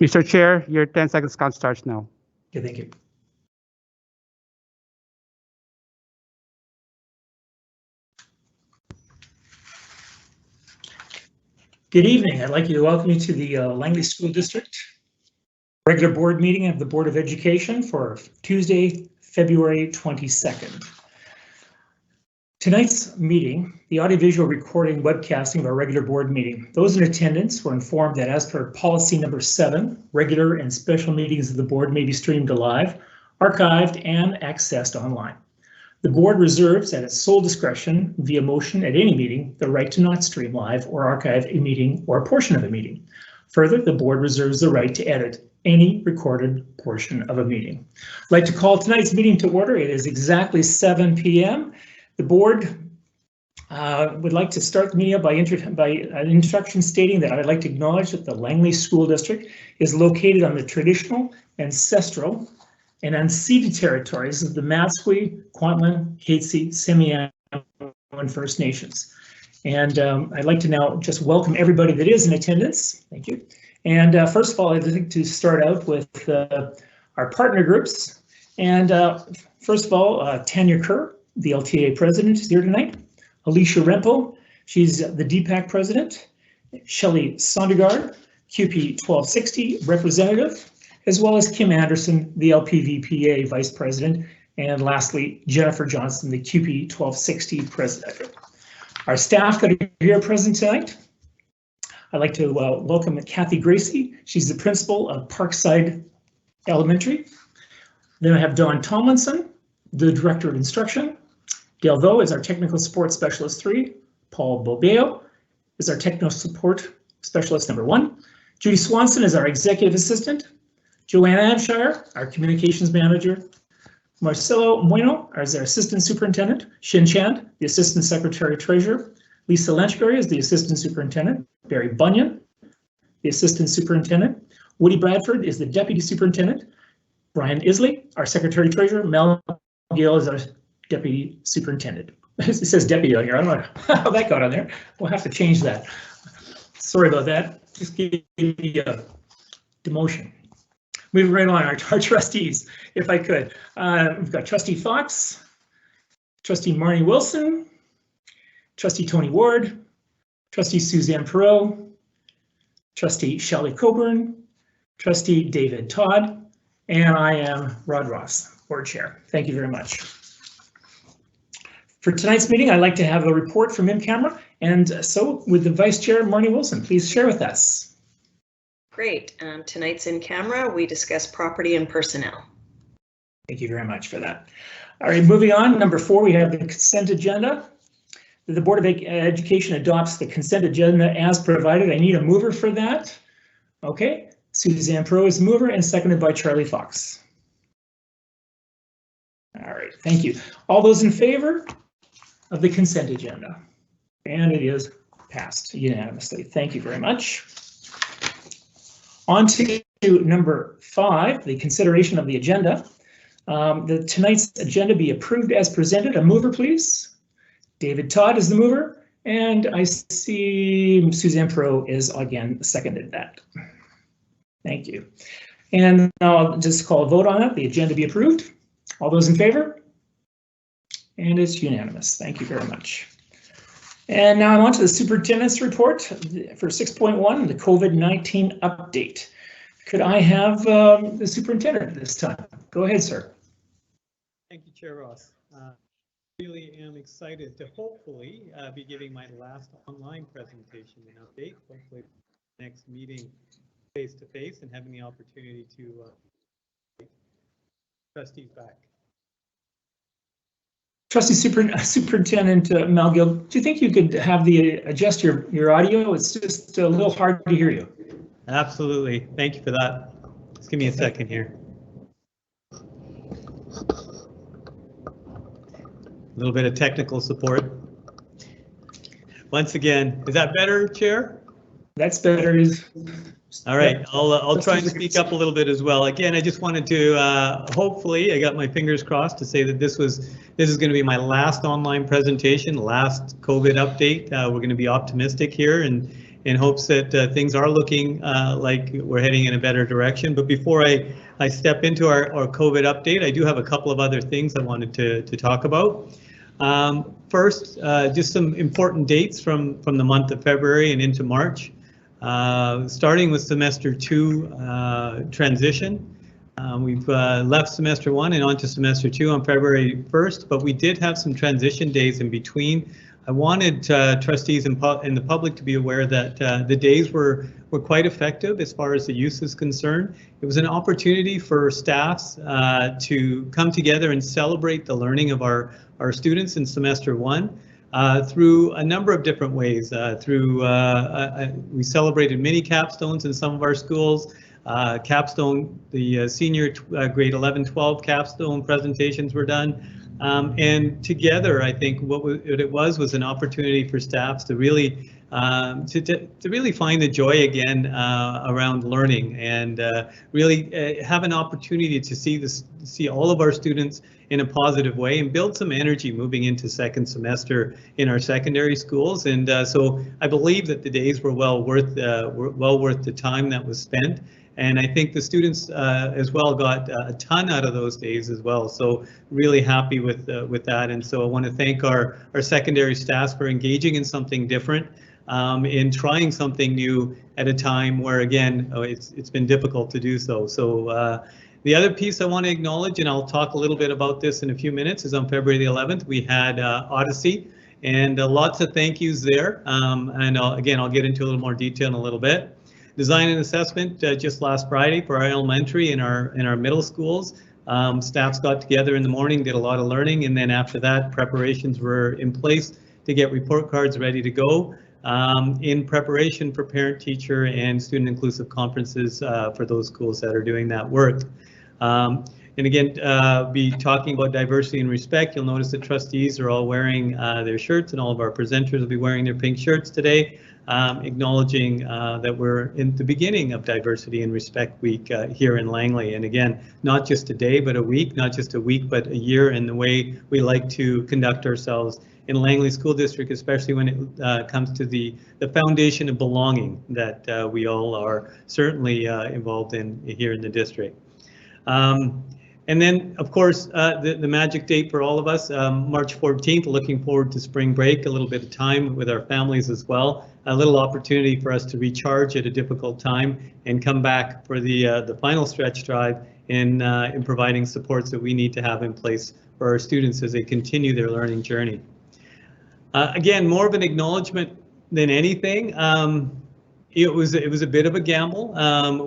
Mr. Chair, your 10 seconds count starts now. Okay, thank you. Good evening. I'd like to welcome you to the Langley School District regular board meeting of the Board of Education for Tuesday, February 22nd. Tonight's meeting, the audiovisual recording webcasting of our regular board meeting. Those in attendance were informed that as per policy number 7, regular and special meetings of the board may be streamed live, archived, and accessed online. The board reserves at its sole discretion via motion at any meeting the right to not stream live or archive a meeting or a portion of a meeting. Further, the board reserves the right to edit any recorded portion of a meeting. I'd like to call tonight's meeting to order. It is exactly 7 p.m. The board would like to start the meeting by an introduction stating that I would like to acknowledge that the Langley School District is located on the traditional, ancestral, and unceded territories of the Matsqui, Kwantlen, Katzie, Simeon, and First Nations. And I'd like to now just welcome everybody that is in attendance. Thank you. And first of all, I'd like to start out with our partner groups. And first of all, Tanya Kerr, the LTA president, is here tonight. Alicia Rempel, she's the DPAC president. Shelley Sondergaard, QP 1260 representative, as well as Kim Anderson, the LPVPA vice president. And lastly, Jennifer Johnson, the QP 1260 president. Our staff that are here present tonight. I'd like to welcome Kathy Gracie. She's the principal of Parkside Elementary. Then I have Dawn Tomlinson, the director of instruction. Gail Vo is our technical support specialist 3. Paul Bobeo is our technical support specialist number 1. Judy Swanson is our executive assistant. Joanne Abshire, our communications manager. Marcelo Bueno is our assistant superintendent. Shin Chand, the assistant secretary treasurer. Lisa Lenchberry is the assistant superintendent. Barry Bunyan, the assistant superintendent. Woody Bradford is the deputy superintendent. Brian Isley, our secretary treasurer. Mel Gill is our deputy superintendent. It says deputy on here. I don't know how that got on there. We'll have to change that. Sorry about that. Just give me a demotion. Moving right on, our trustees, if I could. We've got Trustee Fox, Trustee Marnie Wilson, Trustee Tony Ward, Trustee Suzanne Perot, Trustee Shelley Coburn, Trustee David Todd, and I am Rod Ross, board chair. Thank you very much. For tonight's meeting, I'd like to have a report from in-camera, and so with the vice chair, Marnie Wilson, please share with us. Great. Tonight's in camera, we discuss property and personnel. Thank you very much for that. All right, moving on. Number 4, we have the consent agenda. The Board of Education adopts the consent agenda as provided. I need a mover for that. Okay, Suzanne Pro is the mover and seconded by Charlie Fox. All right, thank you. All those in favor of the consent agenda? And it is passed unanimously. Thank you very much. On to number 5, the consideration of the agenda. Tonight's agenda be approved as presented. A mover, please. David Todd is the mover, and I see Suzanne Pro is again seconded that. Thank you. And now I'll just call a vote on it. The agenda be approved. All those in favor? And it's unanimous. Thank you very much. And now I'm on to the superintendent's report for 6.1, the COVID-19 update. Could I have the superintendent this time? Go ahead, sir. Thank you, Chair Ross. Really am excited to hopefully be giving my last online presentation and update, hopefully next meeting face to face and having the opportunity to trustees back. Trustee Superintendent Malgill, do you think you could have adjust your audio? It's just a little hard to hear you. Absolutely. Thank you for that. Just give me a second here. A little bit of technical support. Once again, is that better, Chair? That's better. All right, I'll try and speak up a little bit as well. Again, I just wanted to hopefully, I got my fingers crossed to say that this is going to be my last online presentation, last COVID update. We're going to be optimistic here and in hopes that things are looking like we're heading in a better direction. But before I step into our COVID update, I do have a couple of other things I wanted to talk about. First, just some important dates from the month of February and into March. Starting with semester 2 transition. We've left semester 1 and on to semester 2 on February 1st, but we did have some transition days in between. I wanted trustees and the public to be aware that the days were quite effective as far as the use is concerned. It was an opportunity for staffs to come together and celebrate the learning of our students in semester 1 through a number of different ways. We celebrated mini capstones in some of our schools. Capstone, the senior grade 11-12 capstone presentations were done. And together, I think what it was an opportunity for staffs to really really find the joy again around learning, and really have an opportunity to see all of our students in a positive way and build some energy moving into second semester in our secondary schools. And so I believe that the days were well worth the time that was spent. And I think the students as well got a ton out of those days as well. So really happy with that. And so I want to thank our secondary staff for engaging in something different, in trying something new at a time where, again, it's been difficult to do so. So the other piece I want to acknowledge, and I'll talk a little bit about this in a few minutes, is on February the 11th, we had Odyssey, and lots of thank yous there. And again, I'll get into a little more detail in a little bit. Design and assessment just last Friday for our elementary and our middle schools. Staffs got together in the morning, did a lot of learning, and then after that, preparations were in place to get report cards ready to go in preparation for parent, teacher, and student inclusive conferences for those schools that are doing that work. And again, be talking about diversity and respect. You'll notice that trustees are all wearing their shirts, and all of our presenters will be wearing their pink shirts today. Acknowledging that we're in the beginning of Diversity and Respect Week here in Langley. And again, not just a day, but a week, not just a week, but a year in the way we like to conduct ourselves in Langley School District, especially when it comes to the foundation of belonging that we all are certainly involved in here in the district. And then, of course, the magic date for all of us, March 14th, looking forward to spring break, a little bit of time with our families as well, a little opportunity for us to recharge at a difficult time and come back for the final stretch drive in providing supports that we need to have in place for our students as they continue their learning journey. Again, more of an acknowledgement than anything. It was a bit of a gamble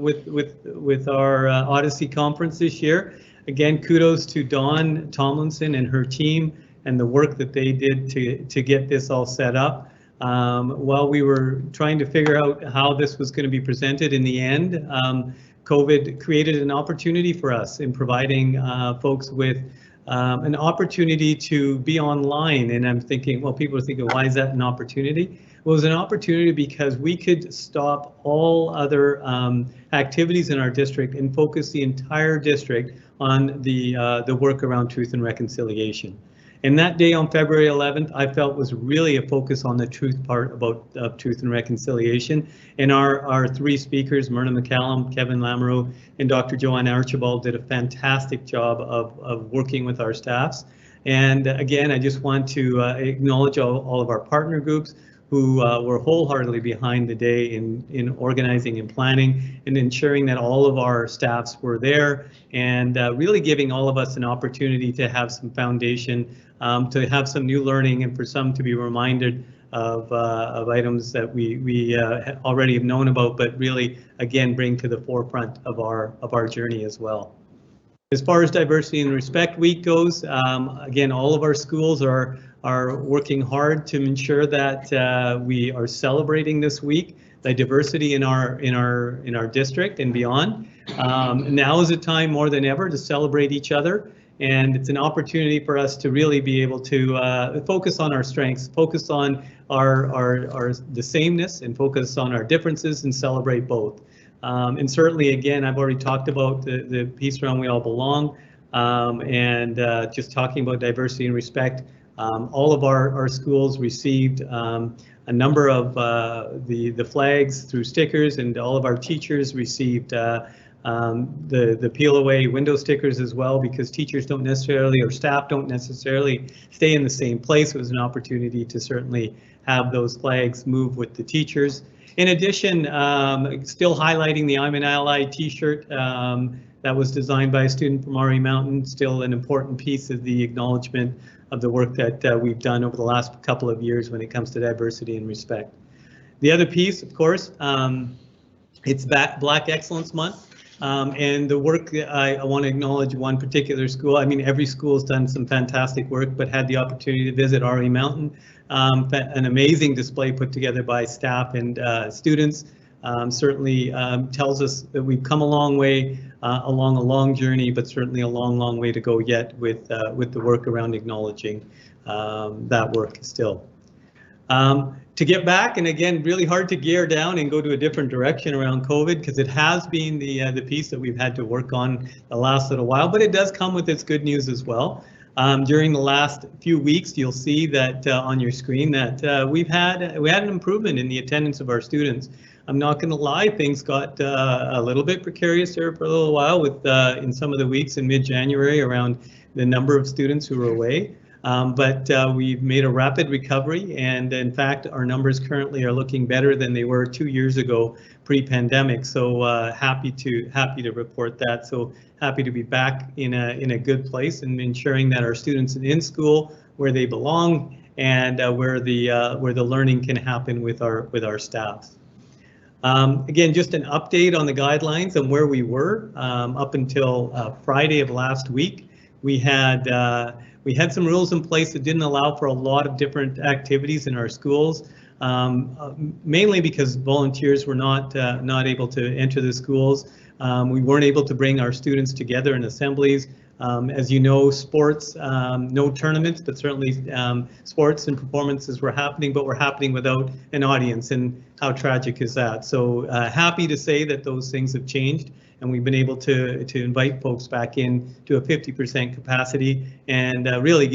with our Odyssey Conference this year. Again, kudos to Dawn Tomlinson and her team and the work that they did to get this all set up. While we were trying to figure out how this was going to be presented in the end, COVID created an opportunity for us in providing folks with an opportunity to be online. And I'm thinking, well, people are thinking, why is that an opportunity? Well, it was an opportunity because we could stop all other activities in our district and focus the entire district on the work around truth and reconciliation. And that day on February 11th, I felt was really a focus on the truth part about truth and reconciliation. And our three speakers, Myrna McCallum, Kevin Lamoureux, and Dr. Joanne Archibald did a fantastic job of working with our staffs. And again, I just want to acknowledge all of our partner groups who were wholeheartedly behind the day in organizing and planning and ensuring that all of our staffs were there, and really giving all of us an opportunity to have some foundation, to have some new learning, and for some to be reminded of items that we already have known about, but really again bring to the forefront of our journey as well. As far as Diversity and Respect Week goes, again, all of our schools are working hard to ensure that we are celebrating this week the diversity in our district and beyond. Now is a time more than ever to celebrate each other, and it's an opportunity for us to really be able to focus on our strengths, focus on the sameness, and focus on our differences and celebrate both. And certainly, again, I've already talked about the piece around We All Belong, and just talking about diversity and respect. All of our schools received a number of the flags through stickers, and all of our teachers received the peel away window stickers as well, because teachers don't necessarily, or staff don't necessarily stay in the same place. It was an opportunity to certainly have those flags move with the teachers. In addition, still highlighting the I'm an Ally t-shirt that was designed by a student from RE Mountain, still an important piece of the acknowledgement of the work that we've done over the last couple of years when it comes to diversity and respect. The other piece, of course, it's Black Excellence Month. And the work, I want to acknowledge one particular school. I mean, every school has done some fantastic work, but had the opportunity to visit RE Mountain. An amazing display put together by staff and students. Certainly tells us that we've come a long way along a long journey, but certainly a long way to go yet with the work around acknowledging that work still. To get back, and again, really hard to gear down and go to a different direction around COVID, because it has been the piece that we've had to work on the last little while, but it does come with its good news as well. During the last few weeks, you'll see that on your screen that we had an improvement in the attendance of our students. I'm not going to lie, things got a little bit precarious there for a little while with in some of the weeks in mid-January around the number of students who were away. But we've made a rapid recovery, and in fact, our numbers currently are looking better than they were 2 years ago, pre-pandemic. So happy to report that. So happy to be back in a good place and ensuring that our students are in school where they belong, and where the learning can happen with our staff. Again, just an update on the guidelines and where we were up until Friday of last week. We had some rules in place that didn't allow for a lot of different activities in our schools, mainly because volunteers were not able to enter the schools. We weren't able to bring our students together in assemblies. As you know, sports, no tournaments, but certainly sports and performances were happening, but were happening without an audience, and how tragic is that? So happy to say that those things have changed, and we've been able to invite folks back in to a 50% capacity, and really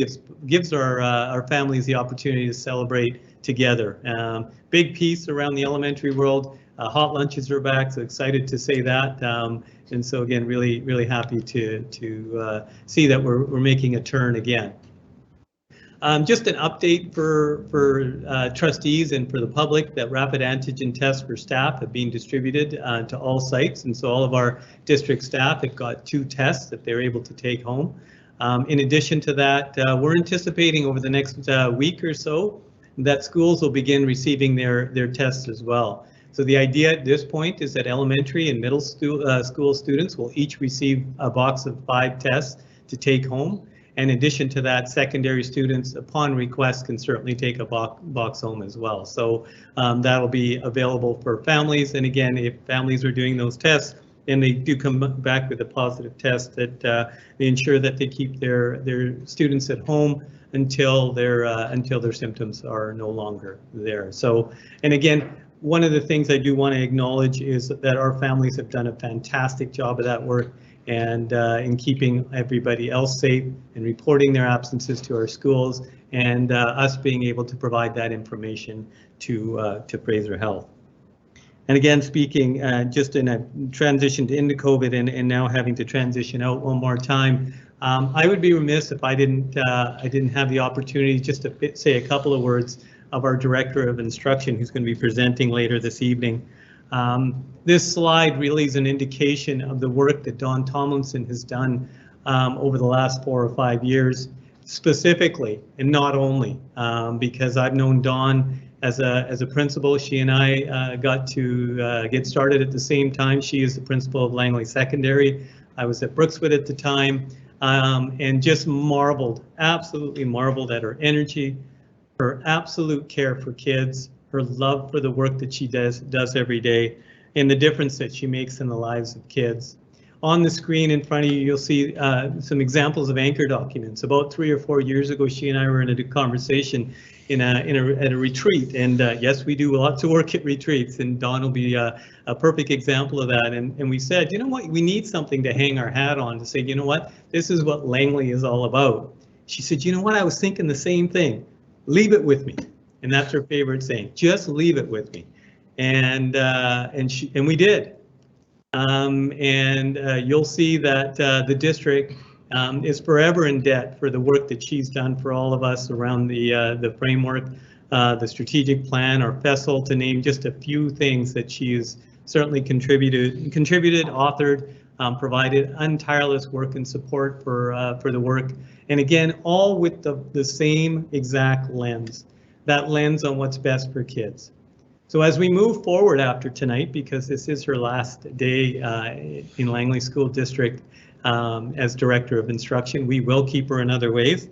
gives our families the opportunity to celebrate together. Big piece around the elementary world. Hot lunches are back, so excited to say that. And so again, really happy to see that we're making a turn again. Just an update for trustees and for the public that rapid antigen tests for staff have been distributed to all sites, and so all of our district staff have got 2 tests that they're able to take home. In addition to that, we're anticipating over the next week or so that schools will begin receiving their tests as well. So the idea at this point is that elementary and middle school students will each receive a box of 5 tests to take home. In addition to that, secondary students, upon request, can certainly take a box home as well. So that'll be available for families. And again, if families are doing those tests and they do come back with a positive test, that they ensure that they keep their students at home until their symptoms are no longer there. So, and again, one of the things I do want to acknowledge is that our families have done a fantastic job of that work, and in keeping everybody else safe and reporting their absences to our schools, and us being able to provide that information to Fraser Health. And again, speaking just in a transition into COVID and now having to transition out one more time, I would be remiss if I didn't have the opportunity just to say a couple of words of our Director of Instruction, who's going to be presenting later this evening. This slide really is an indication of the work that Dawn Tomlinson has done over the last 4 or 5 years, specifically, and not only, because I've known Dawn as a principal. She and I got to get started at the same time. She is the principal of Langley Secondary. I was at Brookswood at the time, and just absolutely marveled at her energy, her absolute care for kids, her love for the work that she does every day, and the difference that she makes in the lives of kids. On the screen in front of you, you'll see some examples of anchor documents. About 3 or 4 years ago, she and I were in a conversation at a retreat, and yes, we do lots of work at retreats, and Dawn will be a perfect example of that. And we said, you know what, we need something to hang our hat on to say, you know what, this is what Langley is all about. She said, you know what, I was thinking the same thing. Leave it with me. And that's her favorite saying, just leave it with me. And we did. You'll see that the district is forever in debt for the work that she's done for all of us around the framework, the strategic plan, our FESL, to name just a few things that she has certainly contributed, authored, provided untireless work and support for the work. And again, all with the same exact lens, that lens on what's best for kids. So as we move forward after tonight, because this is her last day in Langley School District as Director of Instruction, we will keep her in other ways.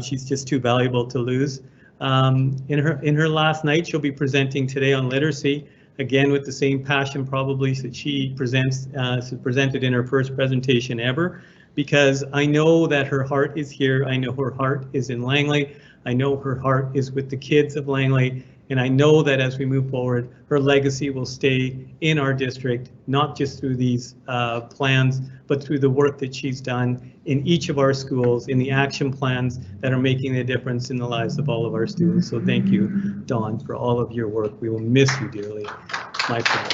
She's just too valuable to lose. In her last night, she'll be presenting today on literacy, again with the same passion probably that she presented in her first presentation ever, because I know that her heart is here. I know her heart is in Langley. I know her heart is with the kids of Langley. And I know that as we move forward, her legacy will stay in our district, not just through these plans, but through the work that she's done in each of our schools, in the action plans that are making a difference in the lives of all of our students. So thank you, Dawn, for all of your work. We will miss you dearly, my friend.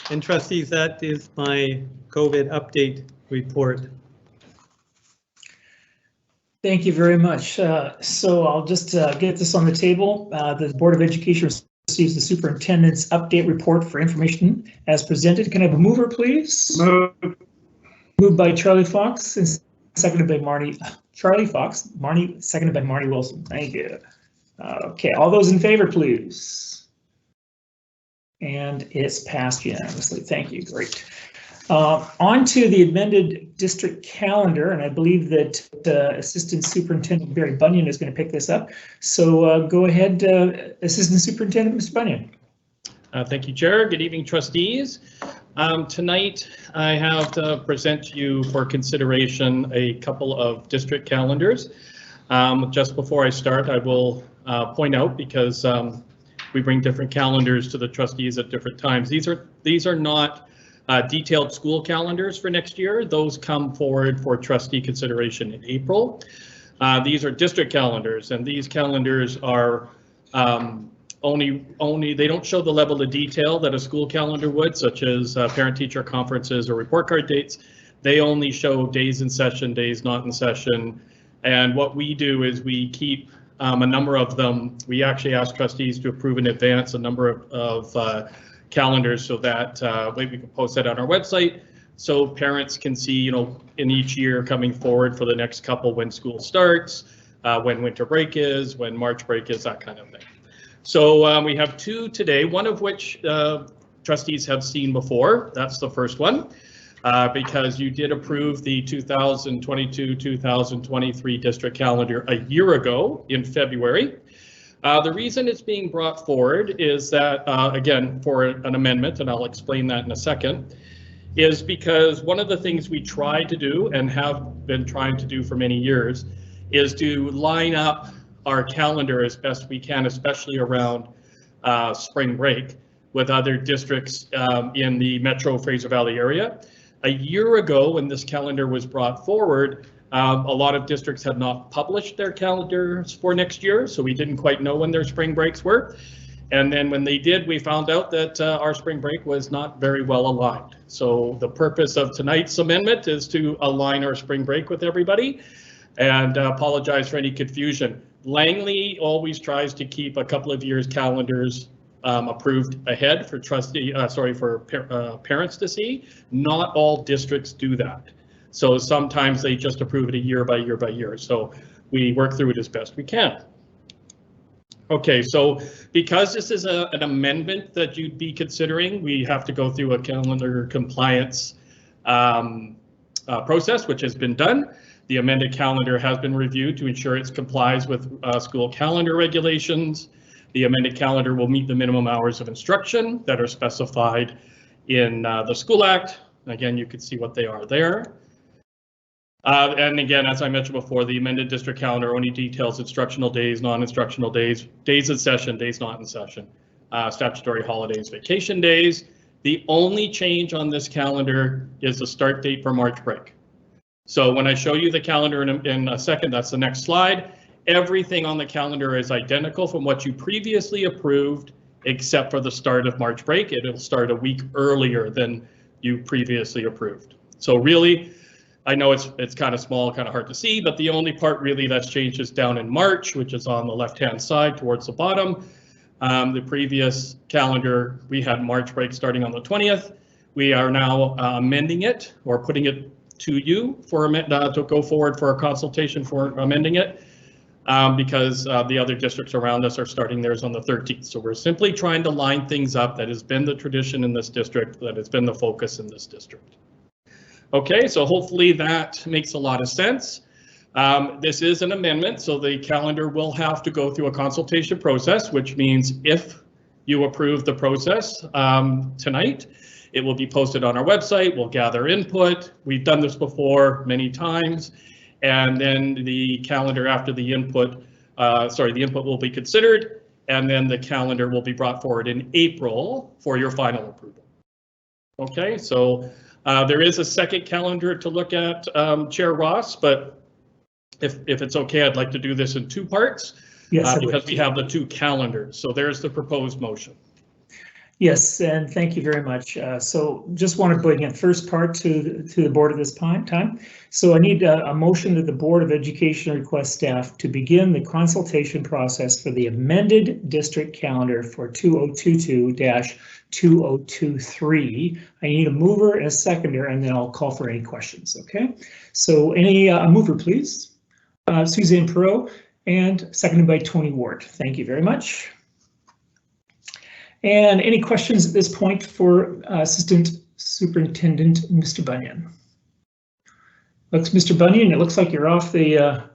And trustees, that is my COVID update report. Thank you very much. So I'll just get this on the table. The Board of Education receives the Superintendent's update report for information as presented. Can I have a mover, please? Moved by Charlie Fox and seconded by Marnie. Charlie Fox, Marnie, seconded by Marnie Wilson. Thank you. Okay, all those in favor, please. And it's passed unanimously. Thank you. Great. On to the amended district calendar, and I believe that Assistant Superintendent Barry Bunyan is going to pick this up. So go ahead, Assistant Superintendent Mr. Bunyan. Thank you, Chair. Good evening, trustees. Tonight I have to present to you for consideration a couple of district calendars. Just before I start, I will point out, because we bring different calendars to the trustees at different times. These are not detailed school calendars for next year. Those come forward for trustee consideration in April. These are district calendars, and these calendars are they don't show the level of detail that a school calendar would, such as parent-teacher conferences or report card dates. They only show days in session, days not in session. And what we do is we keep a number of them. We actually ask trustees to approve in advance a number of calendars, so that we can post that on our website, so parents can see, in each year coming forward for the next couple, when school starts, when winter break is, when March break is, that kind of thing. So we have two today, one of which trustees have seen before. That's the first one, because you did approve the 2022-2023 district calendar a year ago in February. The reason it's being brought forward is that, again, for an amendment, and I'll explain that in a second, is because one of the things we try to do and have been trying to do for many years is to line up our calendar as best we can, especially around spring break, with other districts in the Metro Fraser Valley area. A year ago, when this calendar was brought forward, a lot of districts had not published their calendars for next year, so we didn't quite know when their spring breaks were. And then when they did, we found out that our spring break was not very well aligned. So the purpose of tonight's amendment is to align our spring break with everybody, and apologize for any confusion. Langley always tries to keep a couple of years calendars approved ahead for parents to see. Not all districts do that. So sometimes they just approve it a year by year by year. So we work through it as best we can. Okay, so because this is an amendment that you'd be considering, we have to go through a calendar compliance process, which has been done. The amended calendar has been reviewed to ensure it complies with school calendar regulations. The amended calendar will meet the minimum hours of instruction that are specified in the School Act. Again, you can see what they are there. And again, as I mentioned before, the amended district calendar only details instructional days, non-instructional days, days in session, days not in session, statutory holidays, vacation days. The only change on this calendar is the start date for March break. So when I show you the calendar in a second, that's the next slide. Everything on the calendar is identical from what you previously approved, except for the start of March break. It'll start a week earlier than you previously approved. So really, I know it's kind of small, kind of hard to see, but the only part really that's changed is down in March, which is on the left-hand side towards the bottom. The previous calendar, we had March break starting on the 20th. We are now amending it or putting it to you for to go forward for a consultation for amending it. Because the other districts around us are starting theirs on the 13th. So we're simply trying to line things up. That has been the tradition in this district, that has been the focus in this district. Okay, so hopefully that makes a lot of sense. This is an amendment, so the calendar will have to go through a consultation process, which means if you approve the process tonight, it will be posted on our website. We'll gather input. We've done this before many times. And then the calendar after the input, the input will be considered, and then the calendar will be brought forward in April for your final approval. Okay, so there is a second calendar to look at, Chair Ross, but if it's okay, I'd like to do this in two parts. Yes, because we have the two calendars. So there's the proposed motion. Yes, and thank you very much. So just want to bring in first part to the board at this time. So I need a motion that the Board of Education request staff to begin the consultation process for the amended district calendar for 2022-2023. I need a mover and a seconder, and then I'll call for any questions. Okay, so any mover, please. Suzanne Perot, and seconded by Tony Ward. Thank you very much. And any questions at this point for Assistant Superintendent Mr. Bunyan? Looks, Mr. Bunyan, it looks like you're off there,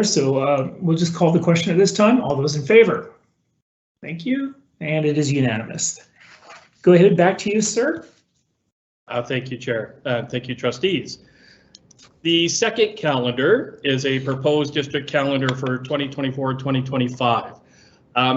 so we'll just call the question at this time. All those in favor? Thank you, and it is unanimous. Go ahead, back to you, sir. Thank you, Chair. Thank you, trustees. The second calendar is a proposed district calendar for 2024-2025.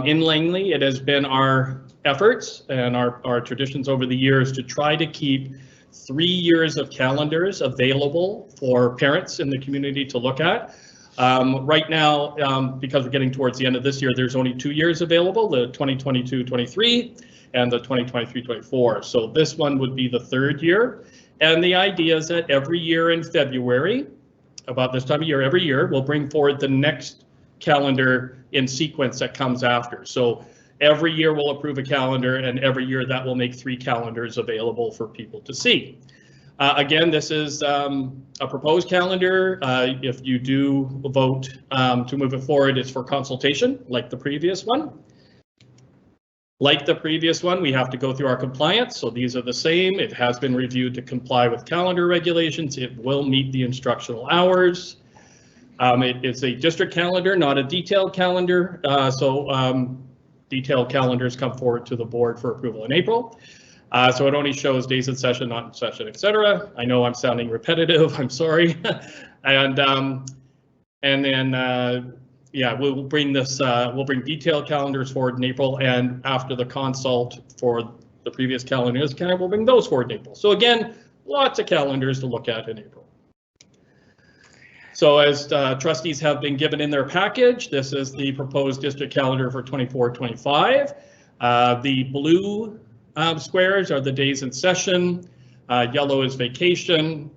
In Langley, it has been our efforts and our traditions over the years to try to keep 3 years of calendars available for parents in the community to look at. Right now, because we're getting towards the end of this year, there's only 2 years available, the 2022-23 and the 2023-24. So this one would be the third year. And the idea is that every year in February, about this time of year, every year, we'll bring forward the next calendar in sequence that comes after. So every year we'll approve a calendar, and every year that will make 3 calendars available for people to see. Again, this is a proposed calendar. If you do vote to move it forward, it's for consultation like the previous one. Like the previous one, we have to go through our compliance. So these are the same. It has been reviewed to comply with calendar regulations. It will meet the instructional hours. It's a district calendar, not a detailed calendar. Detailed calendars come forward to the board for approval in April. So it only shows days in session, not in session, etc. I know I'm sounding repetitive. I'm sorry. And then yeah, we'll bring this. We'll bring detailed calendars forward in April, and after the consult for the previous calendars, we'll bring those forward in April. So again, lots of calendars to look at in April. So as trustees have been given in their package, this is the proposed district calendar for 24-25. The blue squares are the days in session, yellow is vacation,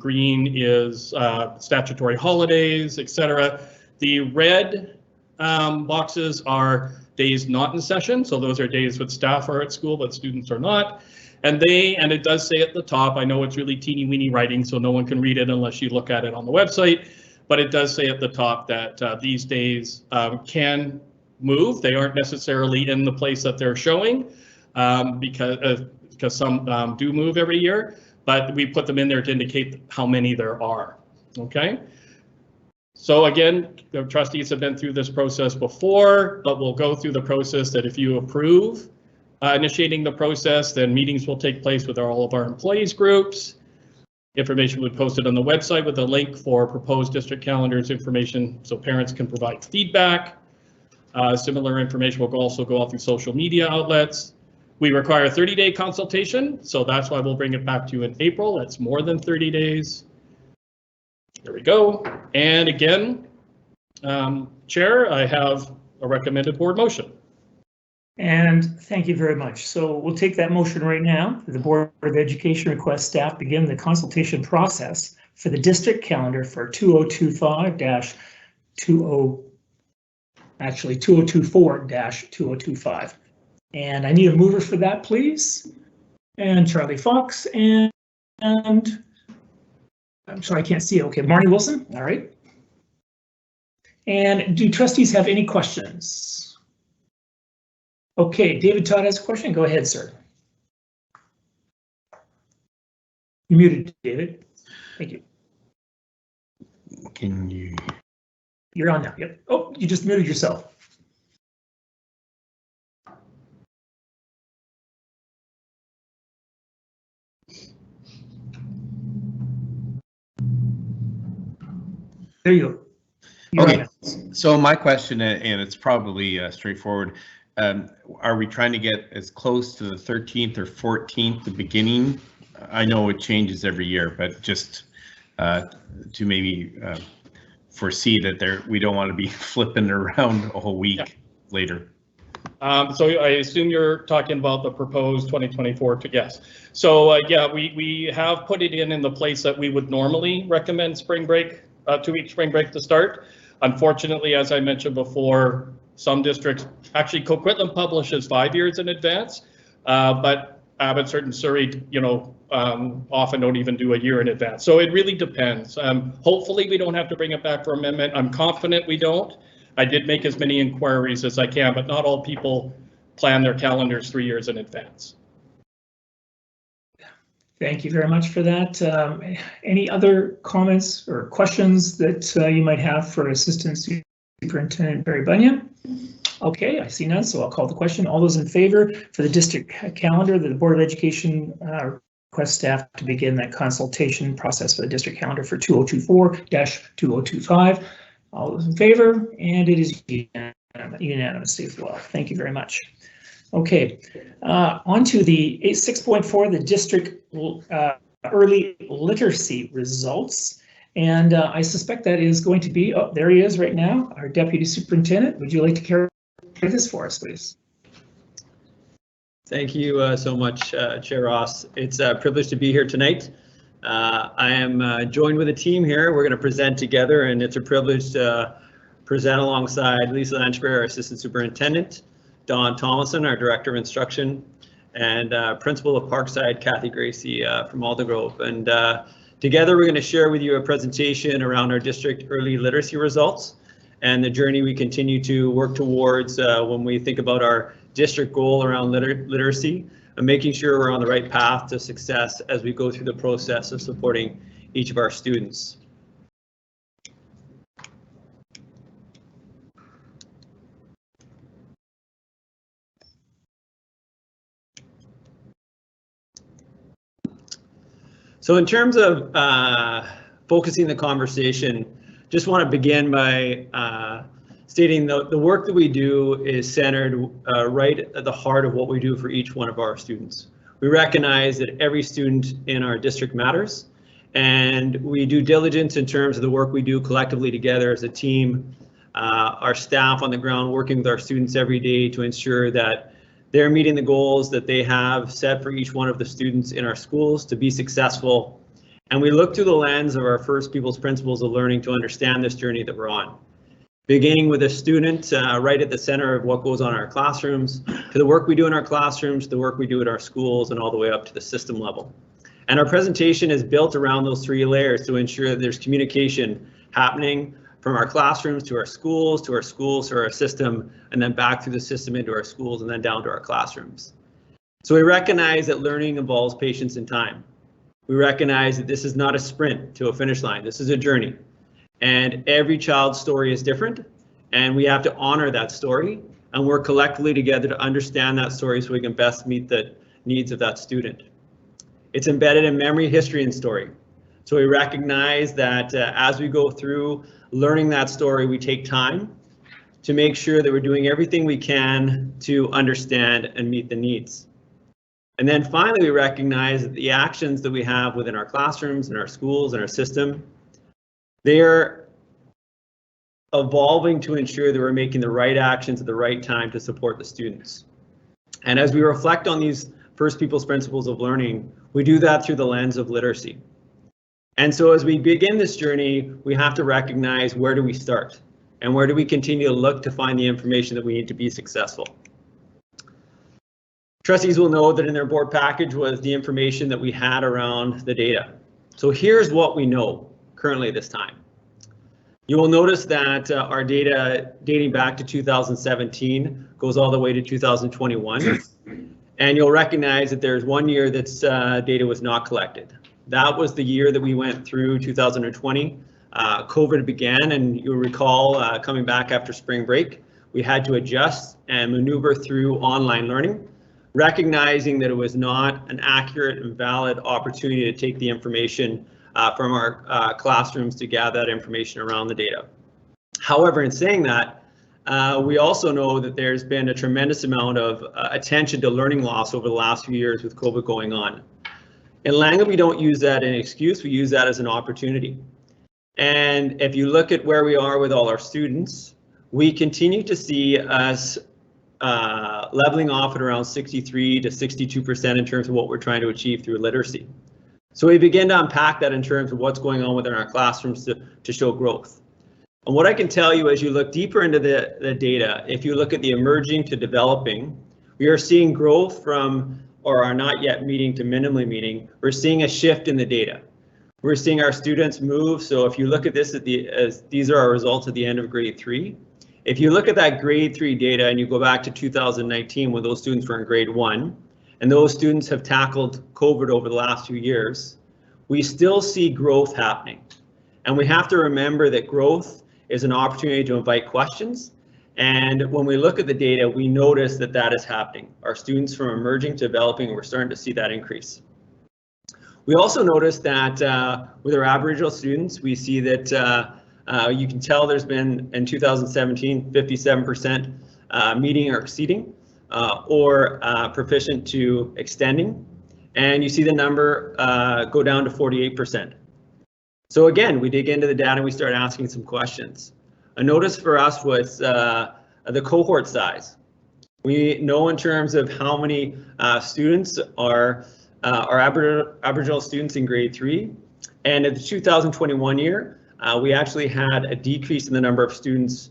green is statutory holidays, etc. The red boxes are days not in session, so those are days when staff are at school but students are not. And it does say at the top, I know it's really teeny weeny writing, so no one can read it unless you look at it on the website, but it does say at the top that these days can move. They aren't necessarily in the place that they're showing because some do move every year, but we put them in there to indicate how many there are, okay? So again, the trustees have been through this process before, but we'll go through the process that if you approve initiating the process, then meetings will take place with all of our employees groups. Information will be posted on the website with a link for proposed district calendars information so parents can provide feedback. Similar information will also go out through social media outlets. We require a 30-day consultation, so that's why we'll bring it back to you in April. That's more than 30 days. There we go. And again, Chair, I have a recommended board motion. And thank you very much. So we'll take that motion right now. The Board of Education requests staff begin the consultation process for the district calendar for 2024-2025. And I need a mover for that, please. And Charlie Fox and I'm sorry, I can't see it. Okay, Marnie Wilson. All right. And do trustees have any questions? Okay, David Todd has a question. Go ahead, sir. You're muted, David. Thank you. Can you? You're on now. Yep. Oh, you just muted yourself. There you go. Okay, so my question, and it's probably straightforward, are we trying to get as close to the 13th or 14th, the beginning? I know it changes every year, but just to maybe foresee that we don't want to be flipping around a whole week later. So I assume you're talking about the proposed 2024 yes. So yeah, we have put it in the place that we would normally recommend spring break, 2-week spring break to start. Unfortunately, as I mentioned before, some districts, actually Coquitlam publishes 5 years in advance, but Abbotsford and Surrey, often don't even do a year in advance. So it really depends. Hopefully we don't have to bring it back for amendment. I'm confident we don't. I did make as many inquiries as I can, but not all people plan their calendars 3 years in advance. Thank you very much for that. Any other comments or questions that you might have for Assistant Superintendent Barry Bunyan? Okay, I see none, so I'll call the question. All those in favor for the district calendar, the Board of Education requests staff to begin that consultation process for the district calendar for 2024-2025. All those in favor, and it is unanimous as well. Thank you very much. Okay, on to the 6.4, the district early literacy results. And I suspect that is going to be, oh, there he is right now, our Deputy Superintendent. Would you like to carry this for us, please? Thank you so much, Chair Ross. It's a privilege to be here tonight. I am joined with a team here. We're going to present together, and it's a privilege to present alongside Lisa Lanchbury, our Assistant Superintendent, Don Thomason, our Director of Instruction, and Principal of Parkside, Kathy Gracie from Aldergrove. And together we're going to share with you a presentation around our district early literacy results and the journey we continue to work towards when we think about our district goal around literacy and making sure we're on the right path to success as we go through the process of supporting each of our students. So in terms of focusing the conversation, just want to begin by stating the work that we do is centered right at the heart of what we do for each one of our students. We recognize that every student in our district matters, and we do diligence in terms of the work we do collectively together as a team, our staff on the ground working with our students every day to ensure that they're meeting the goals that they have set for each one of the students in our schools to be successful. And we look through the lens of our First People's Principles of Learning to understand this journey that we're on. Beginning with a student right at the center of what goes on in our classrooms, to the work we do in our classrooms, to the work we do at our schools, and all the way up to the system level. And our presentation is built around those 3 layers to ensure that there's communication happening from our classrooms to our schools, to our system, and then back through the system into our schools and then down to our classrooms. So we recognize that learning involves patience and time. We recognize that this is not a sprint to a finish line. This is a journey, and every child's story is different, and we have to honor that story and work collectively together to understand that story so we can best meet the needs of that student. It's embedded in memory, history, and story. So we recognize that as we go through learning that story, we take time to make sure that we're doing everything we can to understand and meet the needs. And then finally, we recognize that the actions that we have within our classrooms and our schools and our system They're evolving to ensure that we're making the right actions at the right time to support the students. And as we reflect on these First People's Principles of Learning, we do that through the lens of literacy. And so as we begin this journey, we have to recognize, where do we start? And where do we continue to look to find the information that we need to be successful? Trustees will know that in their board package was the information that we had around the data. So here's what we know currently at this time. You will notice that our data dating back to 2017 goes all the way to 2021. And you'll recognize that there's 1 year that's data was not collected. That was the year that we went through 2020. COVID began, and you'll recall coming back after spring break, we had to adjust and maneuver through online learning, recognizing that it was not an accurate and valid opportunity to take the information from our classrooms to gather that information around the data. However, in saying that, we also know that there's been a tremendous amount of attention to learning loss over the last few years with COVID going on. In Langham, we don't use that as an excuse, we use that as an opportunity. And if you look at where we are with all our students, we continue to see us leveling off at around 63 to 62% in terms of what we're trying to achieve through literacy. So we begin to unpack that in terms of what's going on within our classrooms to show growth. And what I can tell you as you look deeper into the data, if you look at the emerging to developing, we are seeing growth from, or are not yet meeting, to minimally meeting. We're seeing a shift in the data. We're seeing our students move. So if you look at this as these are our results at the end of grade 3. If you look at that grade 3 data and you go back to 2019 when those students were in grade 1, and those students have tackled COVID over the last few years, we still see growth happening. And we have to remember that growth is an opportunity to invite questions. And when we look at the data, we notice that that is happening. Our students from emerging to developing, we're starting to see that increase. We also notice that with our Aboriginal students, we see that you can tell there's been, in 2017, 57% meeting or exceeding or proficient to extending. And you see the number go down to 48%. So again, we dig into the data and we start asking some questions. A notice for us was the cohort size. We know in terms of how many students are Aboriginal students in grade 3. And in the 2021 year, we actually had a decrease in the number of students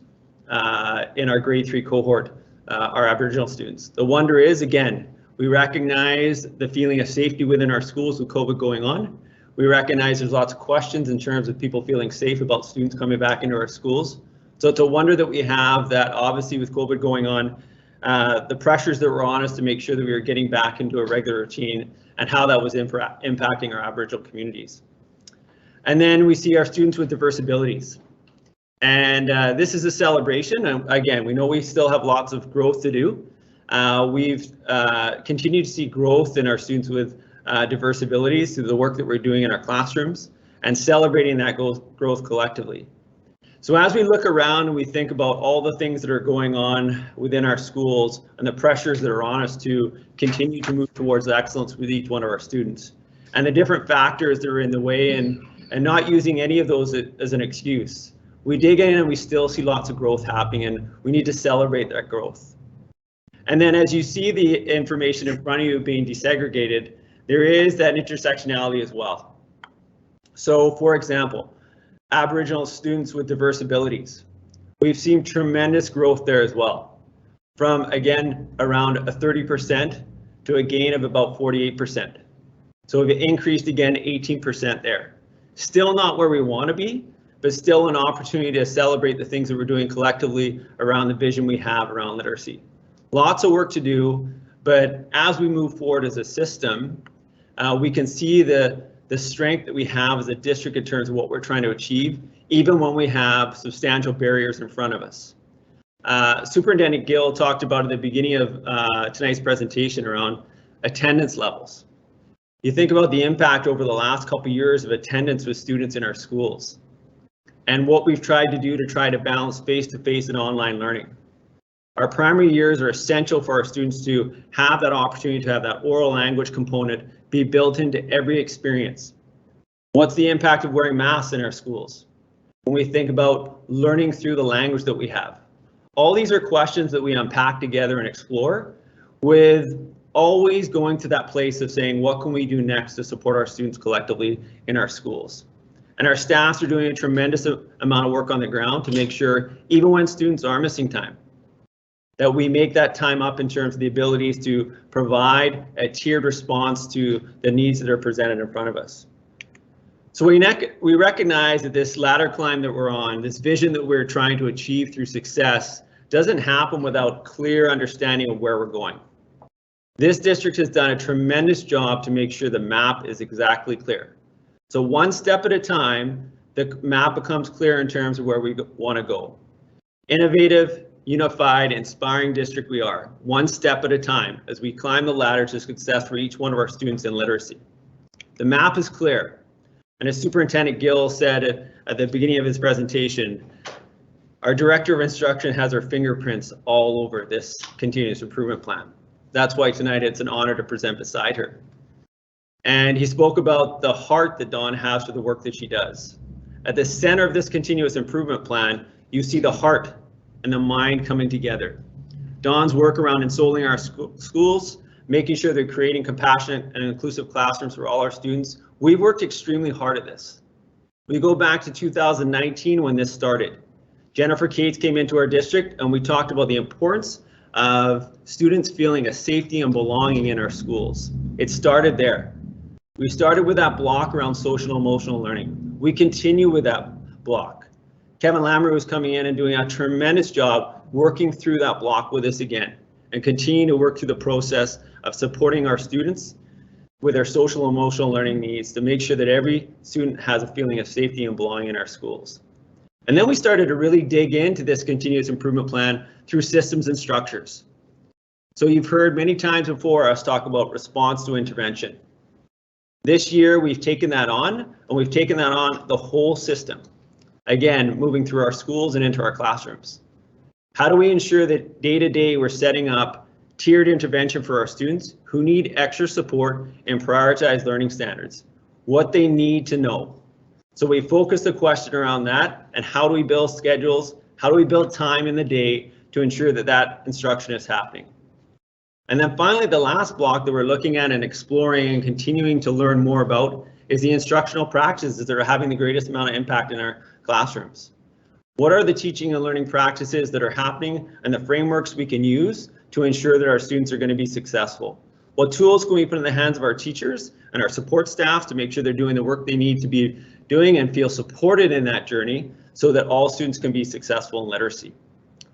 in our grade 3 cohort, our Aboriginal students. The wonder is, again, we recognize the feeling of safety within our schools with COVID going on. We recognize there's lots of questions in terms of people feeling safe about students coming back into our schools. So it's a wonder that we have that, obviously with COVID going on, the pressures that were on us to make sure that we were getting back into a regular routine and how that was impacting our Aboriginal communities. And then we see our students with diverse abilities. And this is a celebration. And again, we know we still have lots of growth to do. We've continued to see growth in our students with diverse abilities through the work that we're doing in our classrooms and celebrating that growth collectively. So as we look around and we think about all the things that are going on within our schools and the pressures that are on us to continue to move towards excellence with each one of our students and the different factors that are in the way and not using any of those as an excuse, we dig in and we still see lots of growth happening, and we need to celebrate that growth. And then as you see the information in front of you being desegregated, there is that intersectionality as well. So for example, Aboriginal students with diverse abilities. We've seen tremendous growth there as well, from again around a 30% to a gain of about 48%. So we've increased again 18% there. Still not where we want to be, but still an opportunity to celebrate the things that we're doing collectively around the vision we have around literacy. Lots of work to do, but as we move forward as a system, we can see the strength that we have as a district in terms of what we're trying to achieve, even when we have substantial barriers in front of us. Superintendent Gill talked about at the beginning of tonight's presentation around attendance levels. You think about the impact over the last couple of years of attendance with students in our schools and what we've tried to do to try to balance face-to-face and online learning. Our primary years are essential for our students to have that opportunity to have that oral language component be built into every experience. What's the impact of wearing masks in our schools? when we think about learning through the language that we have. All these are questions that we unpack together and explore, with always going to that place of saying, what can we do next to support our students collectively in our schools? And our staffs are doing a tremendous amount of work on the ground to make sure, even when students are missing time, that we make that time up in terms of the abilities to provide a tiered response to the needs that are presented in front of us. So we recognize that this ladder climb that we're on, this vision that we're trying to achieve through success, doesn't happen without clear understanding of where we're going. This district has done a tremendous job to make sure the map is exactly clear. So one step at a time, the map becomes clear in terms of where we want to go. Innovative, unified, inspiring district we are, one step at a time as we climb the ladder to success for each one of our students in literacy. The map is clear. And as Superintendent Gill said at the beginning of his presentation, our Director of Instruction has her fingerprints all over this continuous improvement plan. That's why tonight it's an honor to present beside her. And he spoke about the heart that Dawn has for the work that she does. At the center of this continuous improvement plan, you see the heart and the mind coming together. Dawn's work around ensoling our schools, making sure they're creating compassionate and inclusive classrooms for all our students. We've worked extremely hard at this. We go back to 2019 when this started. Jennifer Cates came into our district and we talked about the importance of students feeling a safety and belonging in our schools. It started there. We started with that block around social emotional learning. We continue with that block. Kevin Lamoureux is coming in and doing a tremendous job working through that block with us again and continue to work through the process of supporting our students with their social emotional learning needs to make sure that every student has a feeling of safety and belonging in our schools. And then we started to really dig into this continuous improvement plan through systems and structures. So you've heard many times before us talk about response to intervention. This year we've taken that on, and we've taken that on the whole system. Again, moving through our schools and into our classrooms. How do we ensure that day to day we're setting up tiered intervention for our students who need extra support and prioritized learning standards, what they need to know. So we focus the question around that and how do we build schedules, how do we build time in the day to ensure that that instruction is happening. And then finally, the last block that we're looking at and exploring and continuing to learn more about is the instructional practices that are having the greatest amount of impact in our classrooms. What are the teaching and learning practices that are happening and the frameworks we can use to ensure that our students are going to be successful? What tools can we put in the hands of our teachers and our support staff to make sure they're doing the work they need to be doing and feel supported in that journey so that all students can be successful in literacy?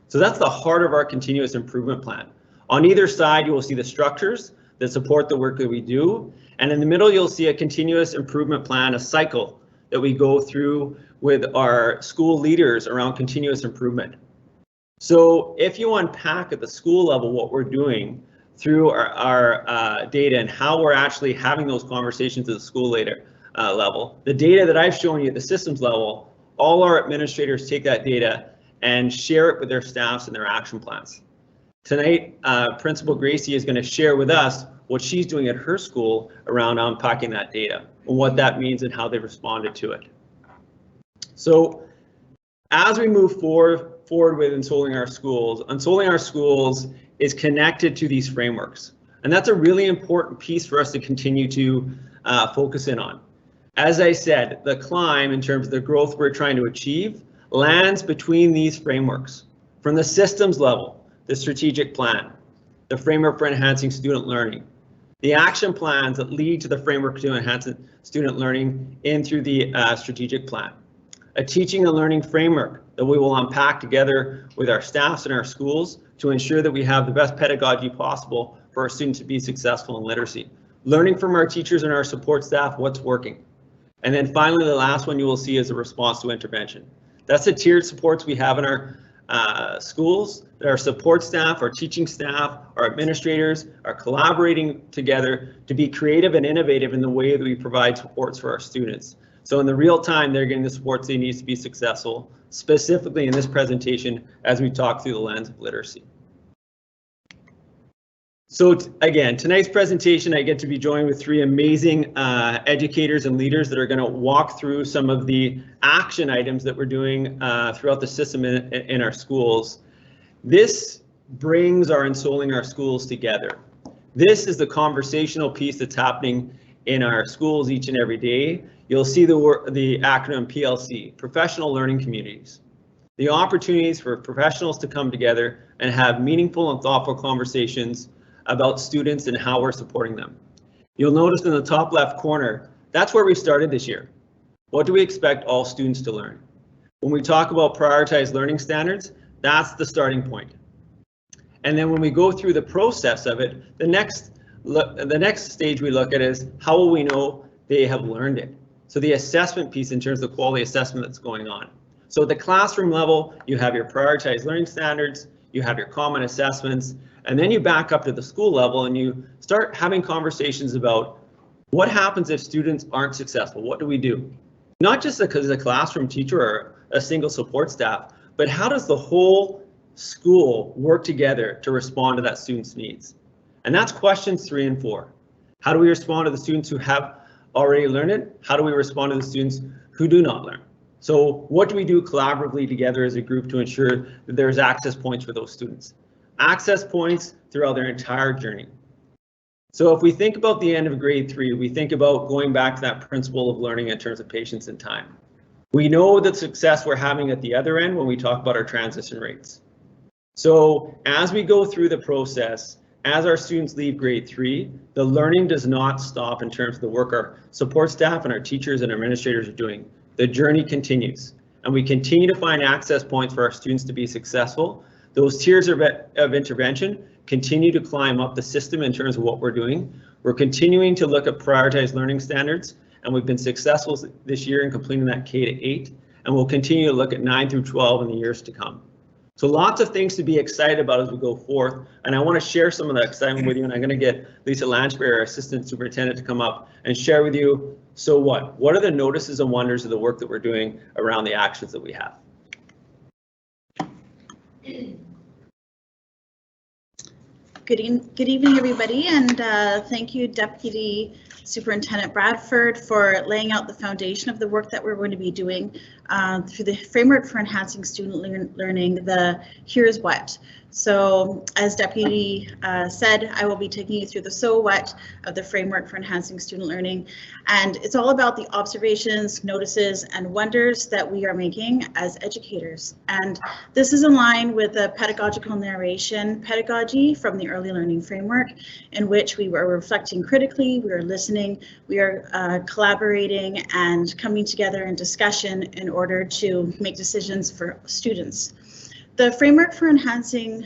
So that's the heart of our continuous improvement plan. On either side, you will see the structures that support the work that we do. And in the middle, you'll see a continuous improvement plan, a cycle that we go through with our school leaders around continuous improvement. So if you unpack at the school level what we're doing through our data and how we're actually having those conversations at the school level, the data that I've shown you at the systems level, all our administrators take that data and share it with their staffs and their action plans. Tonight, Principal Gracie is going to share with us what she's doing at her school around unpacking that data and what that means and how they responded to it. So as we move forward with ensoling our schools is connected to these frameworks. And that's a really important piece for us to continue to focus in on. As I said, the climb in terms of the growth we're trying to achieve lands between these frameworks. From the systems level, the strategic plan, the framework for enhancing student learning, the action plans that lead to the framework to enhance student learning in through the strategic plan, a teaching and learning framework that we will unpack together with our staffs in our schools to ensure that we have the best pedagogy possible for our students to be successful in literacy. Learning from our teachers and our support staff what's working. And then finally, the last one you will see is a response to intervention. That's the tiered supports we have in our schools. Our support staff, our teaching staff, our administrators are collaborating together to be creative and innovative in the way that we provide supports for our students. So in the real time, they're getting the supports they need to be successful, specifically in this presentation as we talk through the lens of literacy. So again, tonight's presentation, I get to be joined with three amazing educators and leaders that are going to walk through some of the action items that we're doing throughout the system in our schools. This brings our Ensouling Our Schools together. This is the conversational piece that's happening in our schools each and every day. You'll see the acronym PLC, Professional Learning Communities. The opportunities for professionals to come together and have meaningful and thoughtful conversations about students and how we're supporting them. You'll notice in the top left corner, that's where we started this year. What do we expect all students to learn? When we talk about prioritized learning standards, that's the starting point. And then when we go through the process of it, the next stage we look at is how will we know they have learned it? So the assessment piece in terms of the quality assessment that's going on. So at the classroom level, you have your prioritized learning standards, you have your common assessments, and then you back up to the school level and you start having conversations about what happens if students aren't successful. What do we do? Not just because a classroom teacher or a single support staff, but how does the whole school work together to respond to that student's needs? And that's questions 3 and 4. How do we respond to the students who have already learned it? How do we respond to the students who do not learn? So what do we do collaboratively together as a group to ensure that there's access points for those students? Access points throughout their entire journey. So if we think about the end of grade 3, we think about going back to that principle of learning in terms of patience and time. We know the success we're having at the other end when we talk about our transition rates. So as we go through the process, as our students leave grade 3, the learning does not stop in terms of the work our support staff and our teachers and administrators are doing. The journey continues, and we continue to find access points for our students to be successful. Those tiers of intervention continue to climb up the system in terms of what we're doing. We're continuing to look at prioritized learning standards, and we've been successful this year in completing that K-8, and we'll continue to look at 9 through 12 in the years to come. So lots of things to be excited about as we go forth, and I want to share some of that excitement with you, and I'm going to get Lisa Lanchberry, our Assistant Superintendent, to come up and share with you, so what? What are the notices and wonders of the work that we're doing around the actions that we have? Good evening, everybody, and thank you, Deputy Superintendent Bradford, for laying out the foundation of the work that we're going to be doing through the Framework for Enhancing Student Learning, the Here's What. So as Deputy said, I will be taking you through the so what of the Framework for Enhancing Student Learning. And it's all about the observations, notices, and wonders that we are making as educators. And this is in line with the pedagogical narration pedagogy from the Early Learning Framework, in which we were reflecting critically, we are listening, we are collaborating and coming together in discussion in order to make decisions for students. The Framework for Enhancing